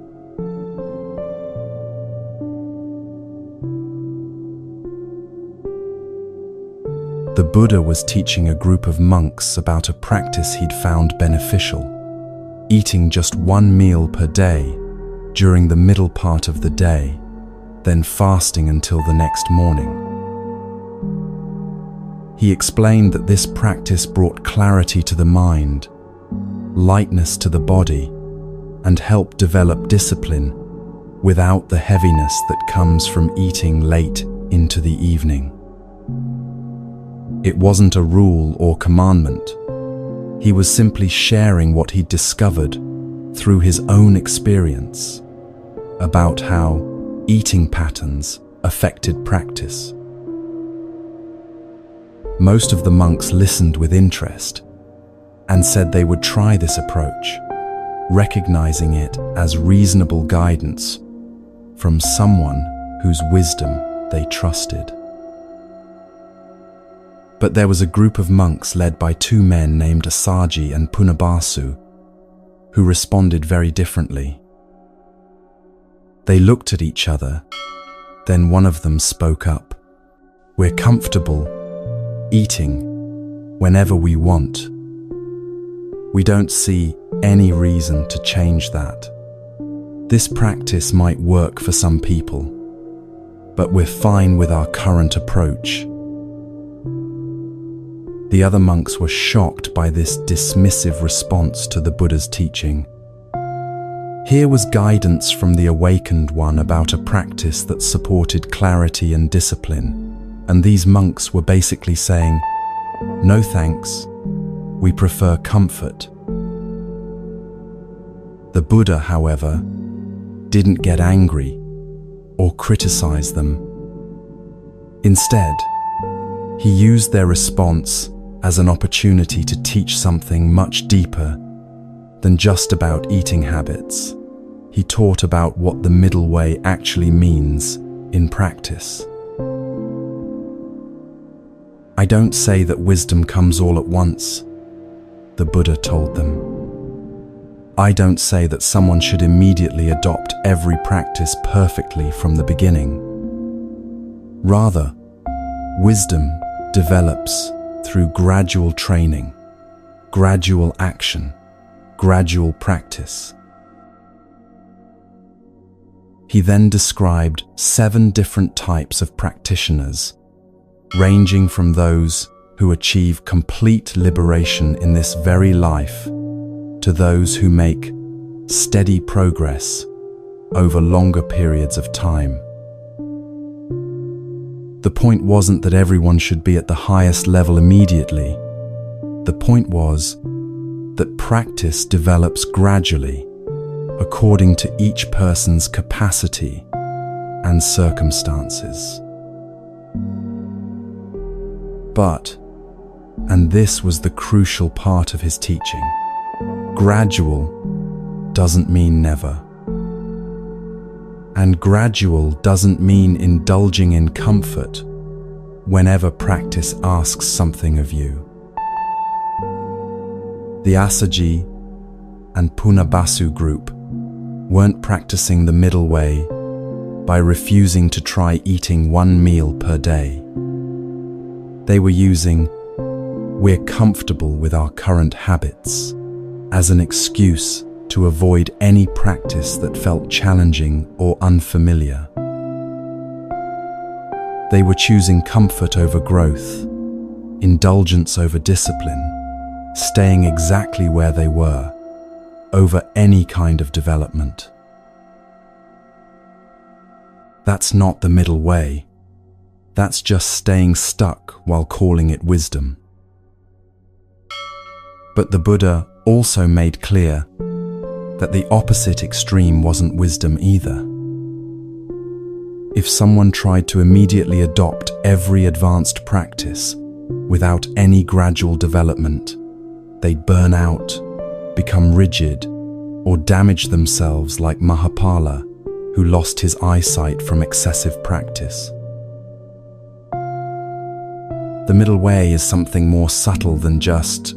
The Buddha was teaching a group of monks about a practice he'd found beneficial, eating just 1 meal per day during the middle part of the day, then fasting until the next morning. He explained that this practice brought clarity to the mind, lightness to the body, and helped develop discipline without the heaviness that comes from eating late into the evening. It wasn't a rule or commandment. He was simply sharing what he'd discovered through his own experience about how eating patterns affected practice. Most of the monks listened with interest and said they would try this approach, recognizing it as reasonable guidance from someone whose wisdom they trusted. But there was a group of monks led by 2 men named Asaji and Punabasu who responded very differently. They looked at each other Then one of them spoke up. We're comfortable eating whenever we want. We don't see any reason to change that. This practice might work for some people, but we're fine with our current approach. The other monks were shocked by this dismissive response to the Buddha's teaching. Here was guidance from the awakened one about a practice that supported clarity and discipline, and these monks were basically saying, "No thanks, we prefer comfort." The Buddha, however, didn't get angry or criticize them. Instead, he used their response as an opportunity to teach something much deeper than just about eating habits. He taught about what the middle way actually means in practice. "I don't say that wisdom comes all at once," the Buddha told them. "I don't say that someone should immediately adopt every practice perfectly from the beginning. Rather, wisdom develops through gradual training, gradual action, gradual practice." He then described 7 different types of practitioners, ranging from those who achieve complete liberation in this very life to those who make steady progress over longer periods of time. The point wasn't that everyone should be at the highest level immediately. The point was that practice develops gradually, according to each person's capacity and circumstances. But, and this was the crucial part of his teaching, gradual doesn't mean never. And gradual doesn't mean indulging in comfort whenever practice asks something of you. The Asaji and Punabasu group weren't practicing the middle way by refusing to try eating 1 meal per day. They were using "we're comfortable with our current habits" as an excuse to avoid any practice that felt challenging or unfamiliar. They were choosing comfort over growth, indulgence over discipline, staying exactly where they were, over any kind of development. That's not the middle way. That's just staying stuck while calling it wisdom. But the Buddha also made clear that the opposite extreme wasn't wisdom either. If someone tried to immediately adopt every advanced practice without any gradual development, they'd burn out, become rigid, or damage themselves like Mahapala, who lost his eyesight from excessive practice. The middle way is something more subtle than just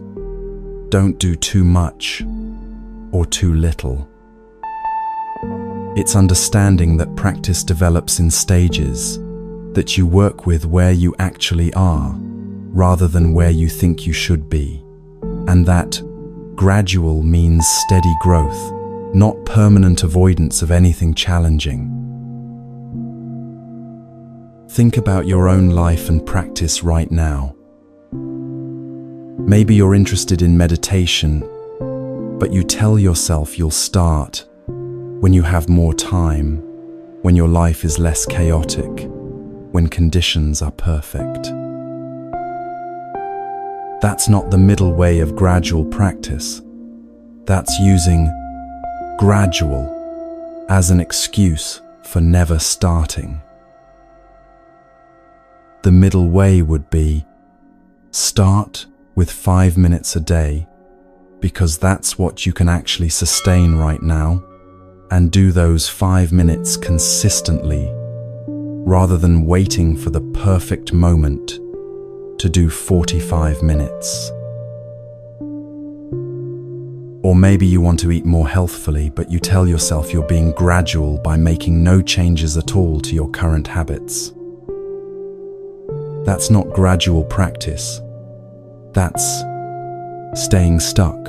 don't do too much or too little. It's understanding that practice develops in stages, that you work with where you actually are, rather than where you think you should be, and that gradual means steady growth, not permanent avoidance of anything challenging. Think about your own life and practice right now. Maybe you're interested in meditation, but you tell yourself you'll start when you have more time, when your life is less chaotic, when conditions are perfect. That's not the middle way of gradual practice. That's using gradual as an excuse for never starting. The middle way would be start with 5 minutes a day, because that's what you can actually sustain right now, and do those 5 minutes consistently, rather than waiting for the perfect moment to do 45 minutes. Or maybe you want to eat more healthfully, but you tell yourself you're being gradual by making no changes at all to your current habits. That's not gradual practice. That's staying stuck.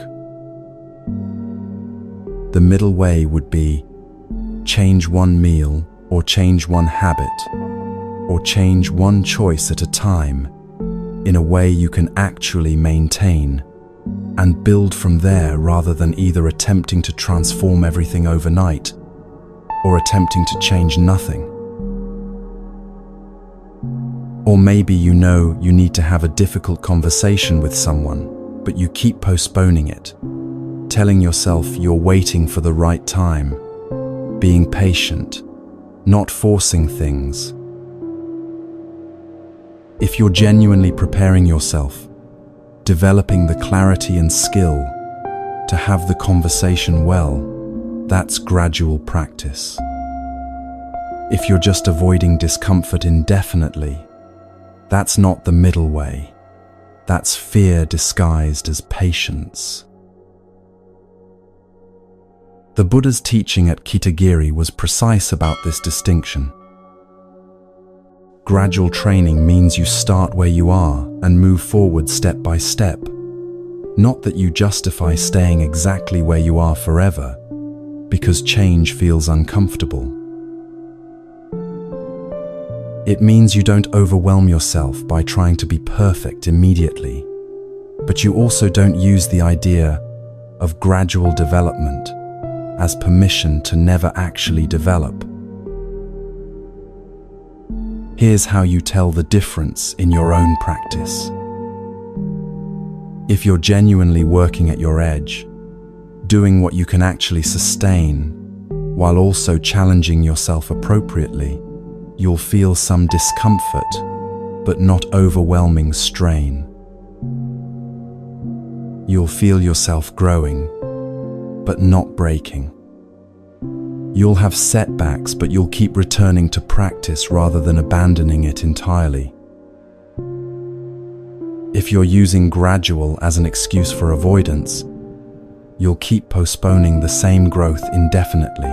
The middle way would be change one meal, or change one habit, or change one choice at a time in a way you can actually maintain, and build from there rather than either attempting to transform everything overnight or attempting to change nothing. Or maybe you know you need to have a difficult conversation with someone, but you keep postponing it, telling yourself you're waiting for the right time, being patient, not forcing things. If you're genuinely preparing yourself, developing the clarity and skill to have the conversation well, that's gradual practice. If you're just avoiding discomfort indefinitely, that's not the middle way. That's fear disguised as patience. The Buddha's teaching at Kitagiri was precise about this distinction. Gradual training means you start where you are and move forward step by step, not that you justify staying exactly where you are forever, because change feels uncomfortable. It means you don't overwhelm yourself by trying to be perfect immediately, but you also don't use the idea of gradual development as permission to never actually develop. Here's how you tell the difference in your own practice. If you're genuinely working at your edge, doing what you can actually sustain, while also challenging yourself appropriately, you'll feel some discomfort, but not overwhelming strain. You'll feel yourself growing, but not breaking. You'll have setbacks, but you'll keep returning to practice rather than abandoning it entirely. If you're using gradual as an excuse for avoidance, you'll keep postponing the same growth indefinitely.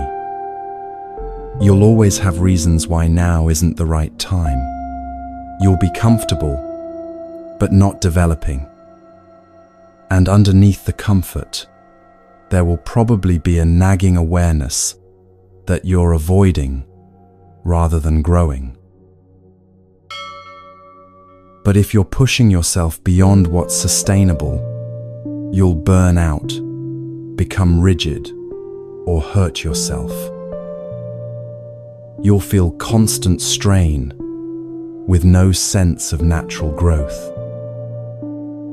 You'll always have reasons why now isn't the right time. You'll be comfortable, but not developing. And underneath the comfort, there will probably be a nagging awareness that you're avoiding rather than growing. But if you're pushing yourself beyond what's sustainable, you'll burn out, become rigid, or hurt yourself. You'll feel constant strain with no sense of natural growth.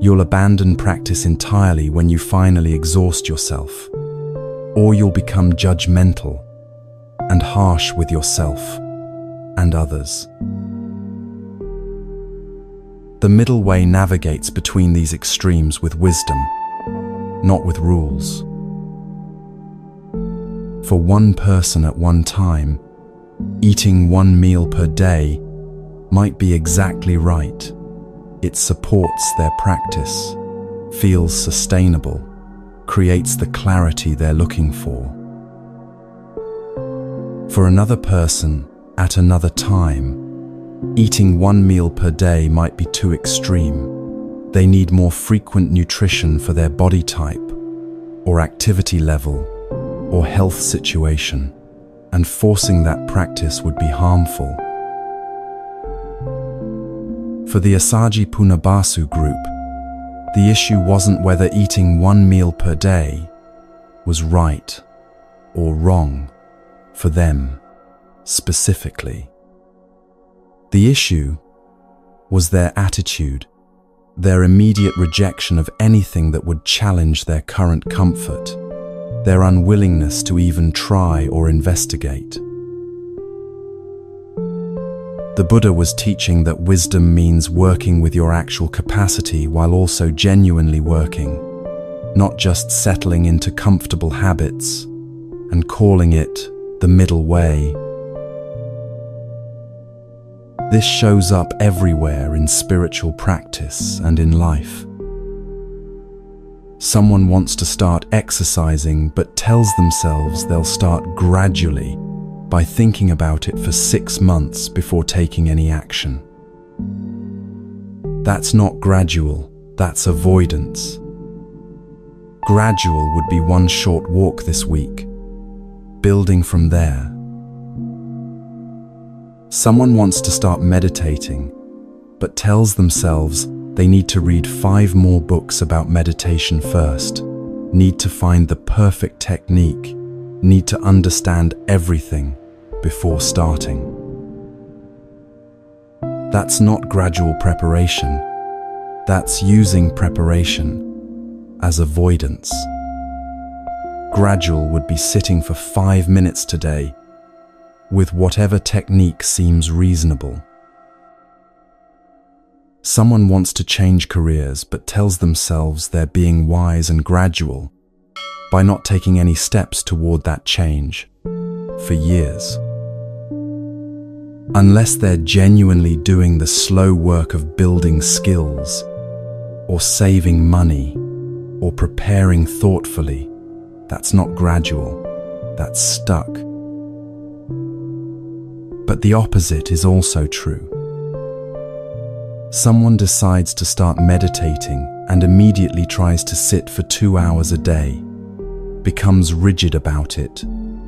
You'll abandon practice entirely when you finally exhaust yourself, or you'll become judgmental and harsh with yourself and others. The middle way navigates between these extremes with wisdom, not with rules. For one person at one time, eating one meal per day might be exactly right. It supports their practice, feels sustainable, creates the clarity they're looking for. For another person, at another time, eating one meal per day might be too extreme. They need more frequent nutrition for their body type, or activity level, or health situation, and forcing that practice would be harmful. For the Asaji Punabasu group, the issue wasn't whether eating one meal per day was right or wrong for them specifically. The issue was their attitude, their immediate rejection of anything that would challenge their current comfort, their unwillingness to even try or investigate. The Buddha was teaching that wisdom means working with your actual capacity while also genuinely working, not just settling into comfortable habits and calling it the middle way. This shows up everywhere in spiritual practice and in life. Someone wants to start exercising but tells themselves they'll start gradually by thinking about it for 6 months before taking any action. That's not gradual, that's avoidance. Gradual would be one short walk this week, building from there. Someone wants to start meditating, but tells themselves they need to read 5 more books about meditation first, need to find the perfect technique, need to understand everything before starting. That's not gradual preparation. That's using preparation as avoidance. Gradual would be sitting for 5 minutes today with whatever technique seems reasonable. Someone wants to change careers but tells themselves they're being wise and gradual by not taking any steps toward that change for years. Unless they're genuinely doing the slow work of building skills, or saving money, or preparing thoughtfully, that's not gradual, that's stuck. But the opposite is also true. Someone decides to start meditating and immediately tries to sit for 2 hours a day, becomes rigid about it,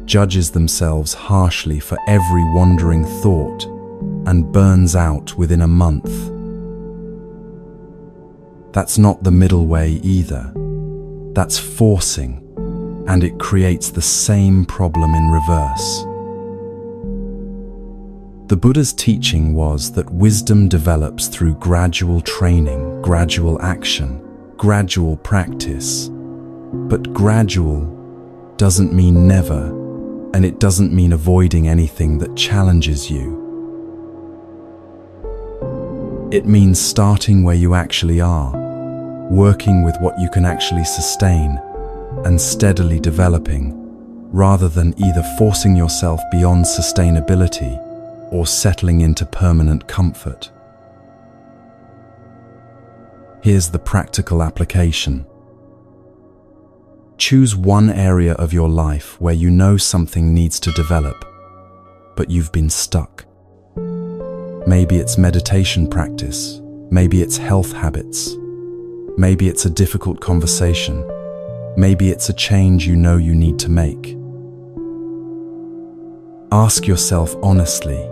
judges themselves harshly for every wandering thought, and burns out within a month. That's not the middle way either. That's forcing, and it creates the same problem in reverse. The Buddha's teaching was that wisdom develops through gradual training, gradual action, gradual practice. But gradual doesn't mean never, and it doesn't mean avoiding anything that challenges you. It means starting where you actually are, working with what you can actually sustain, and steadily developing, rather than either forcing yourself beyond sustainability or settling into permanent comfort. Here's the practical application. Choose one area of your life where you know something needs to develop, but you've been stuck. Maybe it's meditation practice, maybe it's health habits, maybe it's a difficult conversation, maybe it's a change you know you need to make. Ask yourself honestly,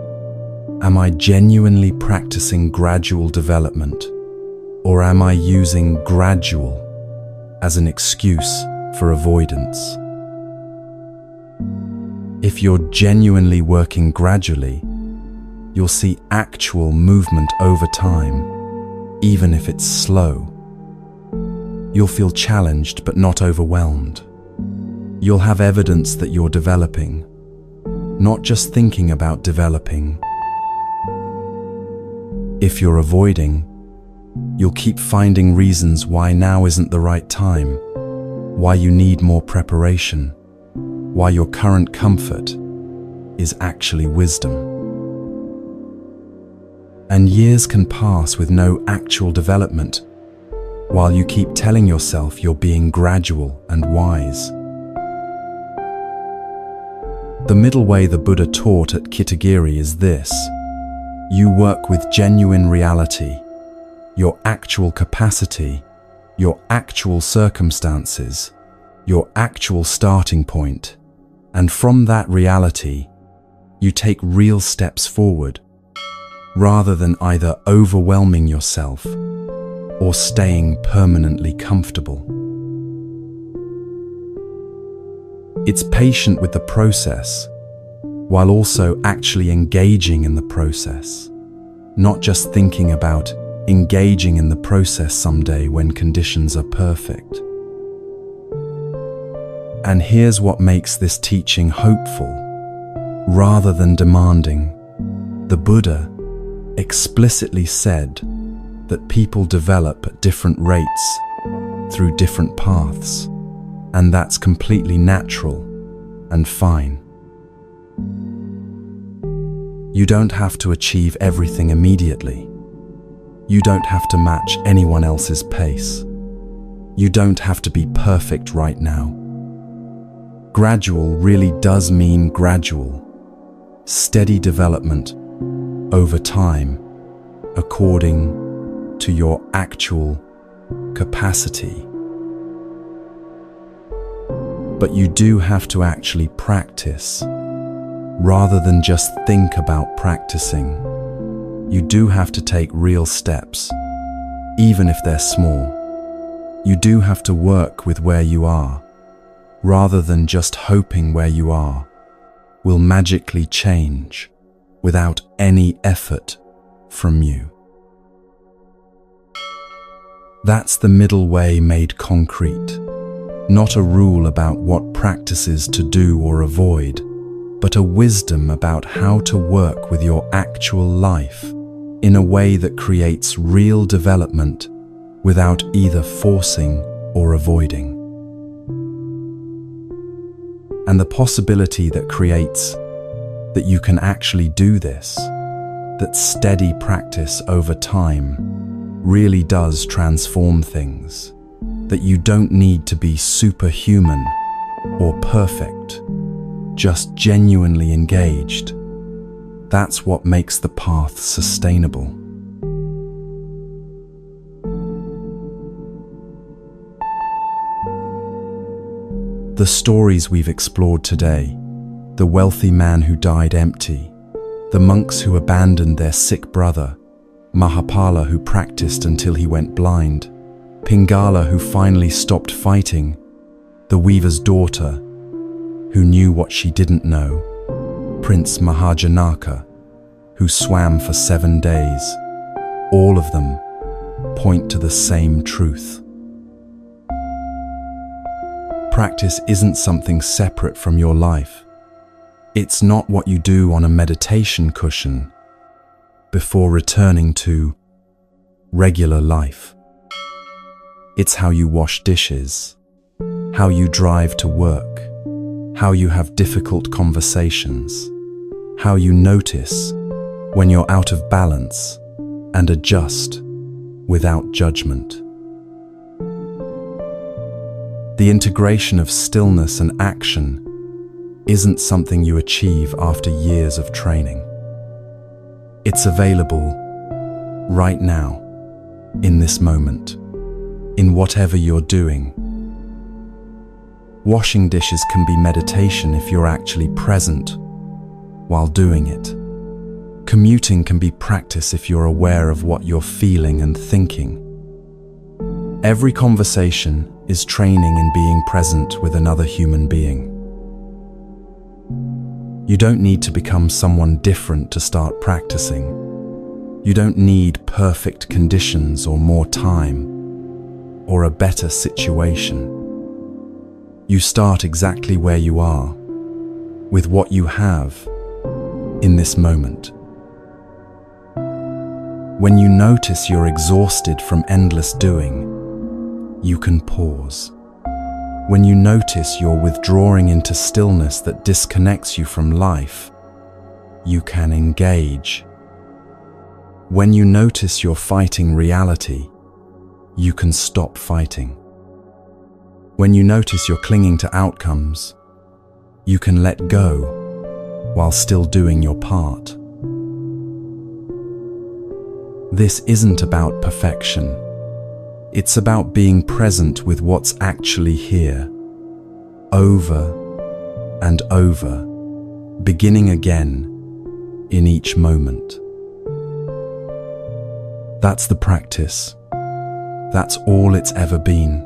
am I genuinely practicing gradual development, or am I using gradual as an excuse for avoidance? If you're genuinely working gradually, you'll see actual movement over time, even if it's slow. You'll feel challenged but not overwhelmed. You'll have evidence that you're developing, not just thinking about developing. If you're avoiding, you'll keep finding reasons why now isn't the right time, why you need more preparation, why your current comfort is actually wisdom. And years can pass with no actual development, while you keep telling yourself you're being gradual and wise. The middle way the Buddha taught at Kitagiri is this: you work with genuine reality, your actual capacity, your actual circumstances, your actual starting point, and from that reality, you take real steps forward, rather than either overwhelming yourself or staying permanently comfortable. It's patient with the process, while also actually engaging in the process, not just thinking about engaging in the process someday when conditions are perfect. And here's what makes this teaching hopeful, rather than demanding. The Buddha explicitly said that people develop at different rates through different paths, and that's completely natural and fine. You don't have to achieve everything immediately. You don't have to match anyone else's pace. You don't have to be perfect right now. Gradual really does mean gradual, steady development over time, according to your actual capacity. But you do have to actually practice, rather than just think about practicing. You do have to take real steps, even if they're small. You do have to work with where you are, rather than just hoping where you are will magically change without any effort from you. That's the middle way made concrete, not a rule about what practices to do or avoid, but a wisdom about how to work with your actual life in a way that creates real development without either forcing or avoiding. And the possibility that creates that you can actually do this, that steady practice over time really does transform things, that you don't need to be superhuman or perfect, just genuinely engaged. That's what makes the path sustainable. The stories we've explored today, the wealthy man who died empty, the monks who abandoned their sick brother, Mahapala who practiced until he went blind, Pingala who finally stopped fighting, the weaver's daughter who knew what she didn't know, Prince Mahajanaka who swam for 7 days, all of them point to the same truth. Practice isn't something separate from your life. It's not what you do on a meditation cushion before returning to regular life. It's how you wash dishes, how you drive to work, how you have difficult conversations, how you notice when you're out of balance and adjust without judgment. The integration of stillness and action isn't something you achieve after years of training. It's available right now, in this moment, in whatever you're doing. Washing dishes can be meditation if you're actually present while doing it. Commuting can be practice if you're aware of what you're feeling and thinking. Every conversation is training in being present with another human being. You don't need to become someone different to start practicing. You don't need perfect conditions or more time or a better situation. You start exactly where you are, with what you have in this moment. When you notice you're exhausted from endless doing, you can pause. When you notice you're withdrawing into stillness that disconnects you from life, you can engage. When you notice you're fighting reality, you can stop fighting. When you notice you're clinging to outcomes, you can let go while still doing your part. This isn't about perfection. It's about being present with what's actually here, over and over, beginning again in each moment. That's the practice. That's all it's ever been.